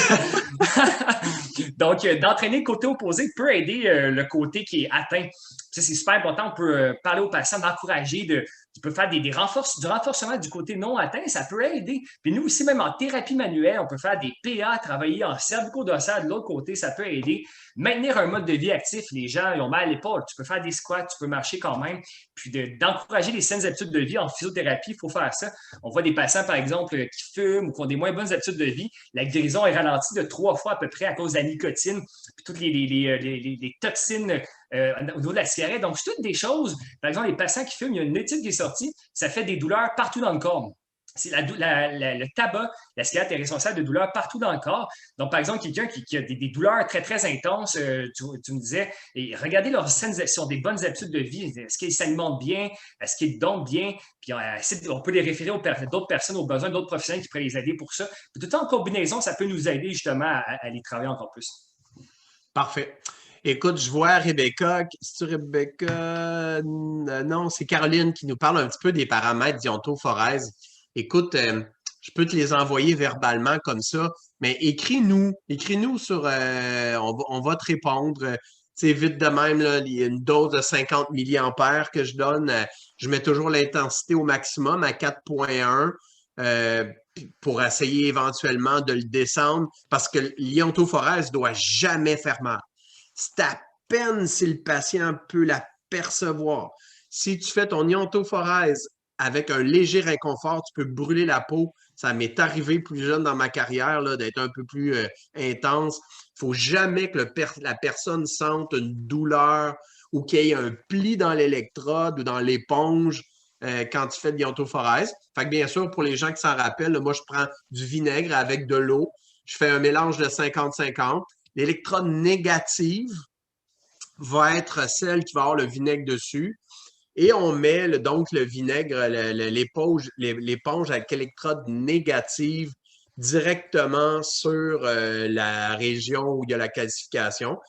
Speaker 2: Donc, d'entraîner le côté opposé peut aider le côté qui est atteint. Ça, c'est super important. On peut parler au patient, d'encourager, tu peux faire du renforcement du côté non atteint, ça peut aider. Puis nous aussi, même en thérapie manuelle, on peut faire des PA, travailler en cervico-dorsal de l'autre côté, ça peut aider. Maintenir un mode de vie actif, les gens ils ont mal à l'épaule, tu peux faire des squats, tu peux marcher quand même. Puis d'encourager les saines habitudes de vie en physiothérapie, il faut faire ça. On voit des patients, par exemple, qui fument ou qui ont des moins bonnes habitudes de vie. La guérison est ralentie de 3 fois à peu près à cause de la nicotine, puis toutes les toxines au niveau de la cigarette. Donc, c'est toutes des choses. Par exemple, les patients qui fument, il y a une étude qui est sortie, ça fait des douleurs partout dans le corps. c'est le tabac, la cigarette est responsable de douleurs partout dans le corps. Donc, par exemple, quelqu'un qui a des douleurs très, très intenses, tu me disais, et regardez leurs saines actions, des bonnes habitudes de vie. Est-ce qu'ils s'alimentent bien? Est-ce qu'ils dorment bien? Puis on peut les référer d'autres personnes, aux besoins d'autres professionnels qui pourraient les aider pour ça. Puis, tout en combinaison, ça peut nous aider justement à les travailler encore plus.
Speaker 1: Parfait. Écoute, je vois Rebecca. C'est-tu Rebecca? Non, c'est Caroline qui nous parle un petit peu des paramètres d'iontophorèse. Écoute, je peux te les envoyer verbalement comme ça, mais écris-nous sur, on va te répondre. Tu sais, vite de même, là, il y a une dose de 50 milliampères que je donne. Je mets toujours l'intensité au maximum à 4,1 pour essayer éventuellement de le descendre parce que l'iontophorèse ne doit jamais faire mal. C'est à peine si le patient peut la percevoir. Si tu fais ton iontophorèse avec un léger inconfort, tu peux brûler la peau. Ça m'est arrivé plus jeune dans ma carrière d'être un peu plus intense. Il ne faut jamais que la personne sente une douleur ou qu'il y ait un pli dans l'électrode ou dans l'éponge quand tu fais de l'iontophorèse. Fait que bien sûr, pour les gens qui s'en rappellent, moi, je prends du vinaigre avec de l'eau. Je fais un mélange de 50-50. L'électrode négative va être celle qui va avoir le vinaigre dessus. Et on met donc le vinaigre, l'éponge avec l'électrode négative directement sur la région où il y a la calcification.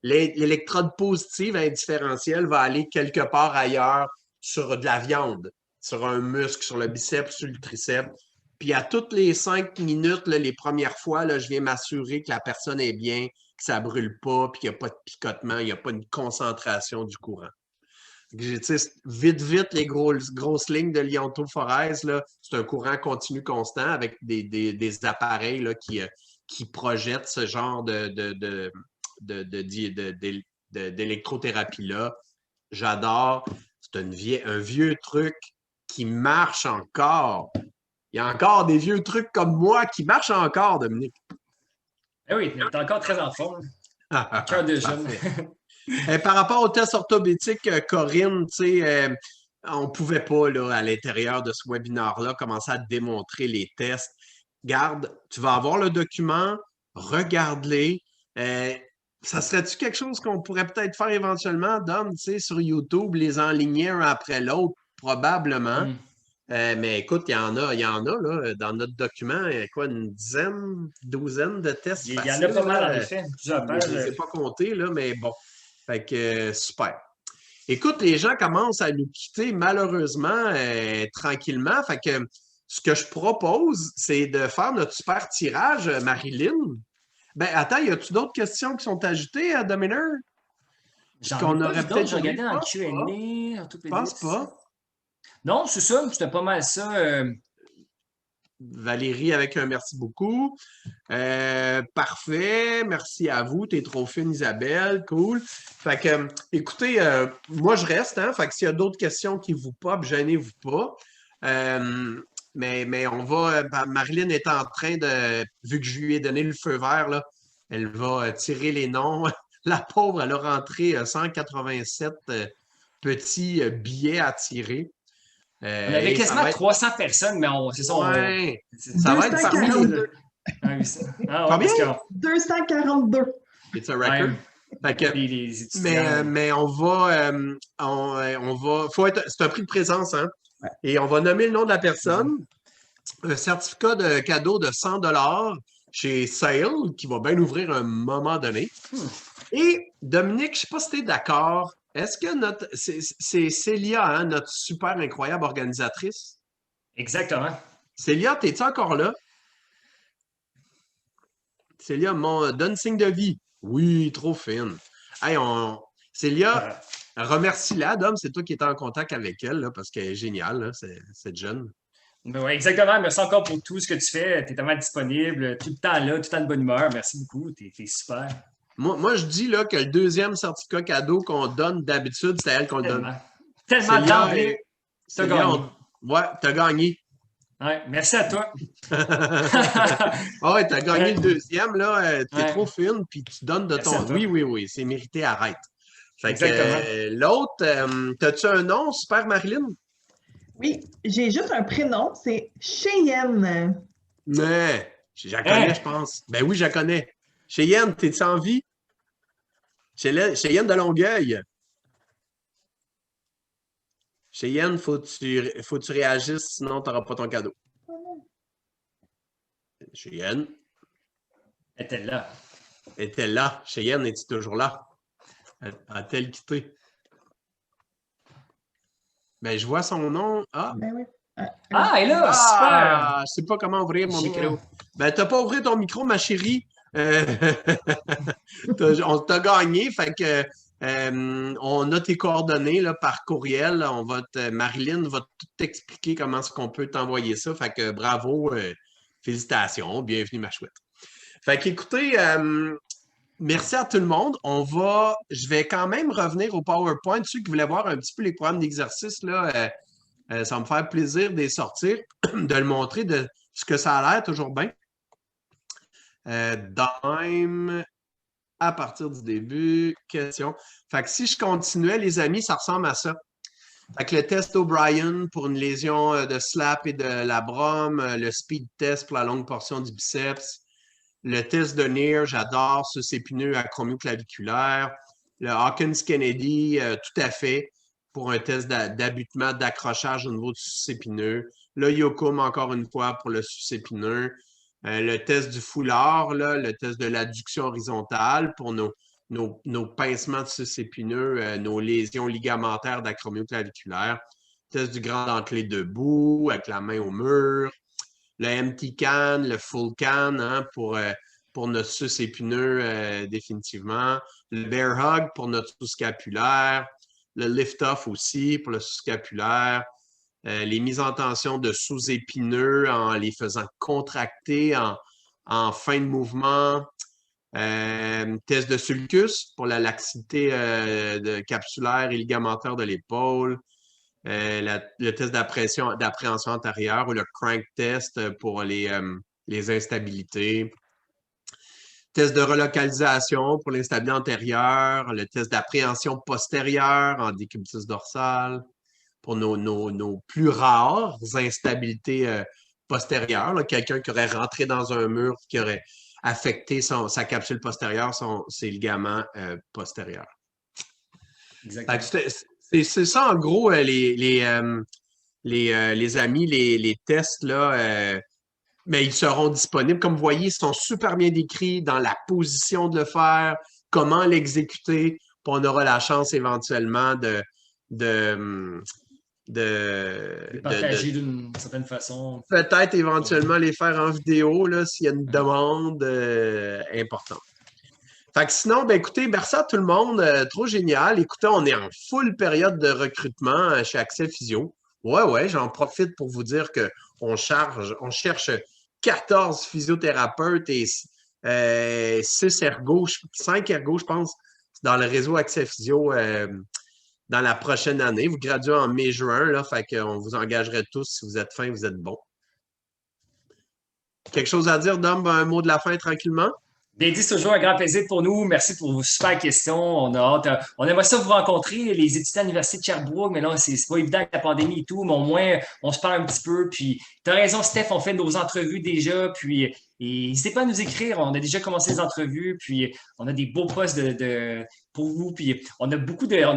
Speaker 1: L'électrode positive indifférentielle va aller quelque part ailleurs sur de la viande, sur un muscle, sur le biceps, sur le triceps. Puis à toutes les 5 minutes, là, les premières fois, là, je viens m'assurer que la personne est bien, que ça ne brûle pas, puis qu'il n'y a pas de picotement, il n'y a pas une concentration du courant. Vite, les grosses lignes de l'iontophorèse, c'est un courant continu constant avec des appareils là, qui projettent ce genre d'électrothérapie-là. J'adore. C'est un vieux truc qui marche encore. Il y a encore des vieux trucs comme moi qui marchent encore, Dominique.
Speaker 2: Eh oui, tu es encore très en forme. Cœur de jeune.
Speaker 1: Par rapport au test orthopédique, Corinne, on ne pouvait pas, là, à l'intérieur de ce webinaire-là, commencer à démontrer les tests. Garde, tu vas avoir le document, regarde-les. Ça serait-tu quelque chose qu'on pourrait peut-être faire éventuellement, Dom, sur YouTube, les enligner un après l'autre? Probablement. Mais écoute, il y en a là, dans notre document, il y a quoi, une douzaine de tests faciles?
Speaker 2: Il y en a pas mal, en effet.
Speaker 1: Je ne les ai pas comptés, là, mais bon. Fait que super. Écoute, les gens commencent à nous quitter malheureusement tranquillement. Fait que ce que je propose, c'est de faire notre super tirage, Marilyn. Ben attends, y a-tu d'autres questions qui sont ajoutées à Dominer?
Speaker 2: J'en aurais peut-être regardé dans le Q&A.
Speaker 1: Je pense pas.
Speaker 2: Non, c'est ça. C'était pas mal ça.
Speaker 1: Valérie avec un merci beaucoup. Parfait. Merci à vous. T'es trop fine, Isabelle. Cool. Fait que, écoutez, moi, je reste. Hein? Fait que s'il y a d'autres questions qui vous popent, gênez-vous pas. Mais on va. Marilyn est en train de. Vu que je lui ai donné le feu vert, là, elle va tirer les noms. La pauvre, elle a rentré 187 petits billets à tirer.
Speaker 2: On avait quasiment 300 personnes, mais c'est ça.
Speaker 1: Ouais, ça va être parmi
Speaker 4: Combien? 242.
Speaker 1: C'est un record. Mais on va. C'est un prix de présence, hein? Ouais. Et on va nommer le nom de la personne. Un certificat de cadeau de 100 $ chez Sale, qui va bien ouvrir à un moment donné. Et Dominique, je ne sais pas si tu es d'accord. Est-ce que c'est Célia, hein, notre super incroyable organisatrice?
Speaker 2: Exactement.
Speaker 1: Célia, es-tu encore là? Célia, donne signe de vie. Oui, trop fine. Hey, Célia, remercie-la, Dom, c'est toi qui étais en contact avec elle, là, parce qu'elle est géniale, là, cette jeune.
Speaker 2: Ben ouais, exactement. Merci encore pour tout ce que tu fais. Tu es tellement disponible, tout le temps là, tout le temps de bonne humeur. Merci beaucoup. Tu es super.
Speaker 1: Moi, je dis là, que le deuxième certificat cadeau qu'on donne d'habitude, c'est à elle qu'on le donne.
Speaker 2: Tellement d'emblée.
Speaker 1: Tu as gagné. Ouais, tu as gagné.
Speaker 2: Ouais, merci à toi.
Speaker 1: Ouais, tu as gagné le deuxième, là. Tu es trop fine, puis tu donnes de ton. Oui, c'est mérité, arrête. Fait que l'autre, as-tu un nom, Super Marilyn?
Speaker 4: Oui, j'ai juste un prénom, c'est Cheyenne.
Speaker 1: Mais, je la connais, je pense. Ben oui, je la connais. Cheyenne, t'es-tu en vie? Cheyenne de Longueuil. Cheyenne, faut que tu réagisses, sinon tu n'auras pas ton cadeau. Cheyenne,
Speaker 2: était là.
Speaker 1: est-elle là? Cheyenne, est-tu toujours là? A-t-elle quitté? Ben, je vois son nom. Ah!
Speaker 4: Ben oui.
Speaker 2: Ah, elle est là, super!
Speaker 1: Ah! Je sais pas comment ouvrir mon
Speaker 2: Génial.
Speaker 1: micro. Ben, t'as pas ouvert ton micro, ma chérie. Euh, on t'a gagné, fait que on a tes coordonnées là, par courriel. Marilyn va tout t'expliquer comment est-ce qu'on peut t'envoyer ça. Fait que bravo, félicitations, bienvenue ma chouette. Fait qu'écoutez, merci à tout le monde. Je vais quand même revenir au PowerPoint. Ceux qui voulaient voir un petit peu les programmes d'exercice, là, ça va me faire plaisir de les sortir, de le montrer, de ce que ça a l'air, toujours bien. Même à partir du début, question. Fait que si je continuais, les amis, ça ressemble à ça. Fait que le test O'Brien pour une lésion de slap et de labrum, le speed test pour la longue portion du biceps, le test de Neer, j'adore, sus épineux acromioclaviculaire, le Hawkins-Kennedy, tout à fait, pour un test d'abutement, d'accrochage au niveau du sus épineux. Le Yokum, encore une fois, pour le sus épineux. Le test du foulard, là, le test de l'adduction horizontale pour nos pincements de sus épineux, nos lésions ligamentaires d'acromioclaviculaire. Test du grand dentelé debout, avec la main au mur. Le empty can, le full can pour notre sus épineux définitivement. Le bear hug pour notre sous-scapulaire. Le lift-off aussi pour le sous-scapulaire. Les mises en tension de sous-épineux en les faisant contracter en fin de mouvement. Test de sulcus pour la laxité capsulaire et ligamentaire de l'épaule. Le test d'appréhension antérieure ou le crank test pour les instabilités. Test de relocalisation pour l'instabilité antérieure. Le test d'appréhension postérieure en décubitus dorsale pour nos plus rares instabilités postérieures. Quelqu'un qui aurait rentré dans un mur qui aurait affecté sa capsule postérieure, ses ligaments postérieurs.
Speaker 2: Exactement.
Speaker 1: C'est ça, en gros, les amis, les tests, là, mais ils seront disponibles. Comme vous voyez, ils sont super bien décrits dans la position de le faire, comment l'exécuter, puis on aura la chance éventuellement de
Speaker 2: partager d'une certaine façon.
Speaker 1: Peut-être éventuellement les faire en vidéo là, s'il y a une demande importante. Fait que sinon, ben écoutez, merci à tout le monde. Trop génial. Écoutez, on est en full période de recrutement chez Accès Physio. Ouais, j'en profite pour vous dire qu'on cherche 14 physiothérapeutes et 6 ergos, 5 ergos, je pense, dans le réseau Accès Physio dans la prochaine année. Vous graduez en mai-juin, là, fait qu'on vous engagerait tous. Si vous êtes fins, vous êtes bons. Quelque chose à dire, Dom? Un mot de la fin tranquillement?
Speaker 2: Bien dit, c'est toujours un grand plaisir pour nous. Merci pour vos super questions. On a hâte. On aimerait ça vous rencontrer, les étudiants à l'Université de Sherbrooke, mais là, c'est pas évident avec la pandémie et tout, mais au moins, on se parle un petit peu. Puis, tu as raison, Steph, on fait nos entrevues déjà. Puis, et n'hésitez pas à nous écrire. On a déjà commencé les entrevues. Puis, on a des beaux postes pour vous. Puis, on a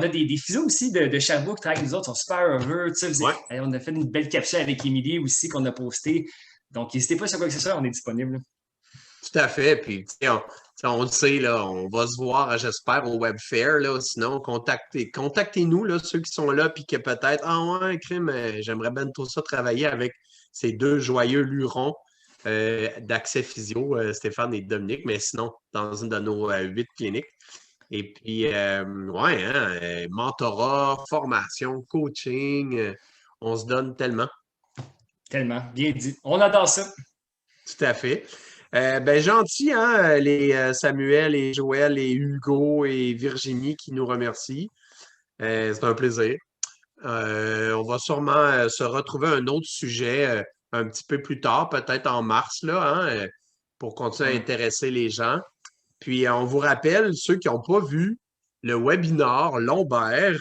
Speaker 2: des physios aussi de Sherbrooke qui travaillent avec nous autres. Ils sont super heureux. Tu sais,
Speaker 1: Ouais.
Speaker 2: on a fait une belle capsule avec Émilie aussi qu'on a postée. Donc, n'hésitez pas sur quoi que ce soit. On est disponible.
Speaker 1: Tout à fait. Puis, on le sait, là, on va se voir, j'espère, au Web Fair. Là, sinon, contactez-nous, là, ceux qui sont là, puis que peut-être, crime, j'aimerais bien tout ça travailler avec ces deux joyeux lurons d'Accès Physio, Stéphane et Dominique, mais sinon, dans une de nos 8 cliniques. Et puis, mentorat, formation, coaching, on se donne tellement.
Speaker 2: Tellement. Bien dit. On adore ça.
Speaker 1: Tout à fait. Gentil, hein, les Samuel et Joël et Hugo et Virginie qui nous remercient. C'est un plaisir. On va sûrement se retrouver un autre sujet un petit peu plus tard, peut-être en mars, là, hein, pour continuer à intéresser les gens. Puis on vous rappelle, ceux qui n'ont pas vu le webinaire lombaire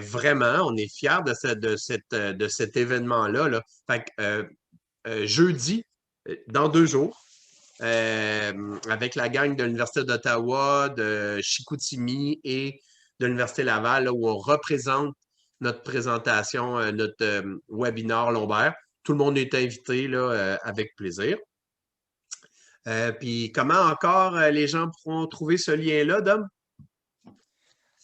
Speaker 1: Vraiment, on est fiers de cet événement-là. Là. Fait que, jeudi, dans 2 jours, avec la gang de l'Université d'Ottawa, de Chicoutimi et de l'Université Laval, là, où on représente notre présentation, notre webinaire Lombaire. Tout le monde est invité là, avec plaisir. Puis comment encore les gens pourront trouver ce lien-là, Dom?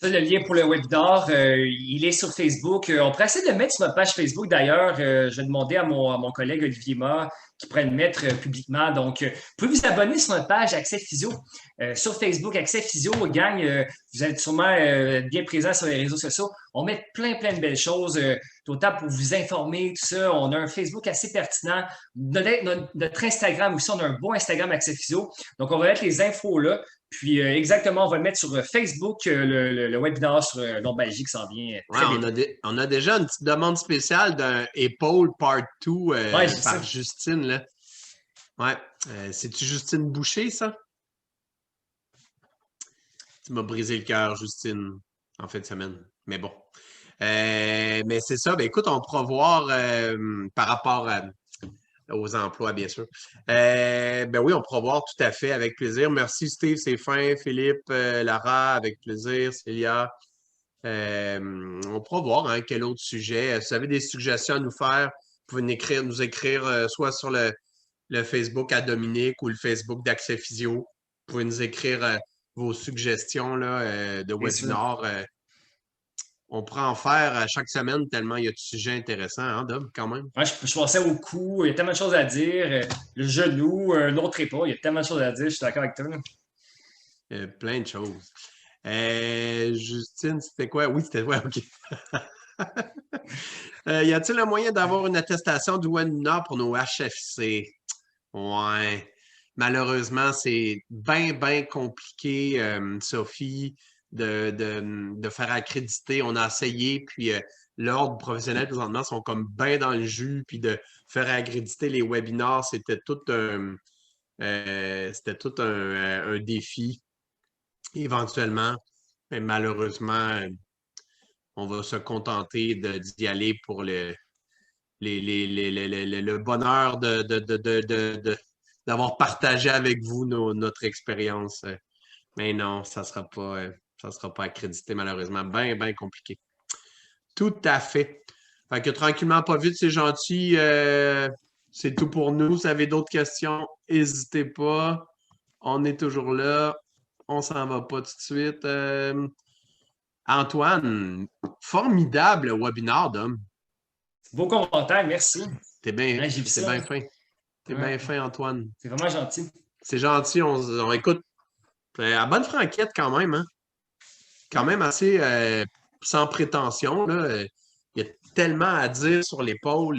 Speaker 2: Ça, le lien pour le webinaire, il est sur Facebook. On pourrait essayer de le mettre sur notre page Facebook d'ailleurs. Je vais demander à mon collègue Olivier Ma qui pourrait le mettre publiquement. Donc, vous pouvez vous abonner sur notre page Accès Physio. Sur Facebook, Accès Physio, gang, vous êtes sûrement bien présents sur les réseaux sociaux. On met plein de belles choses, autant pour vous informer, tout ça. On a un Facebook assez pertinent. Notre Instagram aussi, on a un bon Instagram Accès Physio. Donc, on va mettre les infos là. Puis exactement, on va le mettre sur Facebook, le webinaire sur lombalgie qui s'en vient très
Speaker 1: bien. On a déjà une petite demande spéciale d'un épaule part 2 par Justine. Là. Ouais. C'est-tu Justine Boucher, ça? Tu m'as brisé le cœur, Justine, en fin de semaine. Mais bon. Mais c'est ça. Ben, écoute, on pourra voir par rapport aux emplois, bien sûr. Ben oui, on pourra voir tout à fait avec plaisir. Merci, Steve, c'est fin. Philippe, Lara, avec plaisir. Célia. On pourra voir quel autre sujet. Si vous avez des suggestions à nous faire, vous pouvez nous écrire soit sur le Facebook à Dominique ou le Facebook d'Accès Physio. Vous pouvez nous écrire vos suggestions là, de webinaire. On pourrait en faire chaque semaine tellement il y a de sujets intéressants, hein, Dom, quand même.
Speaker 2: Ouais, je pensais au cou, il y a tellement de choses à dire. Le genou, l'autre épaule, il y a tellement de choses à dire, je suis d'accord avec toi.
Speaker 1: Plein de choses. Justine, c'était quoi? Oui, c'était quoi? OK. Y a-t-il un moyen d'avoir une attestation du webinaire pour nos HFC? Ouais. Malheureusement, c'est bien compliqué, Sophie. De faire accréditer. On a essayé, puis l'ordre professionnel présentement sont comme bien dans le jus, puis de faire accréditer les webinaires, c'était tout un défi éventuellement. Mais malheureusement, on va se contenter d'y aller pour le bonheur d'avoir partagé avec vous notre expérience. Mais non, ça sera pas accrédité, malheureusement. Bien compliqué. Tout à fait. Fait que tranquillement, pas vite, c'est gentil. C'est tout pour nous. Si vous avez d'autres questions, n'hésitez pas. On est toujours là. On s'en va pas tout de suite. Antoine, formidable webinaire, Dom.
Speaker 2: Beau commentaire, merci.
Speaker 1: T'es bien fin. T'es bien fin, Antoine.
Speaker 2: C'est vraiment gentil.
Speaker 1: C'est gentil. On écoute. À bonne franquette quand même, hein? Quand même assez sans prétention. Là. Il y a tellement à dire sur l'épaule.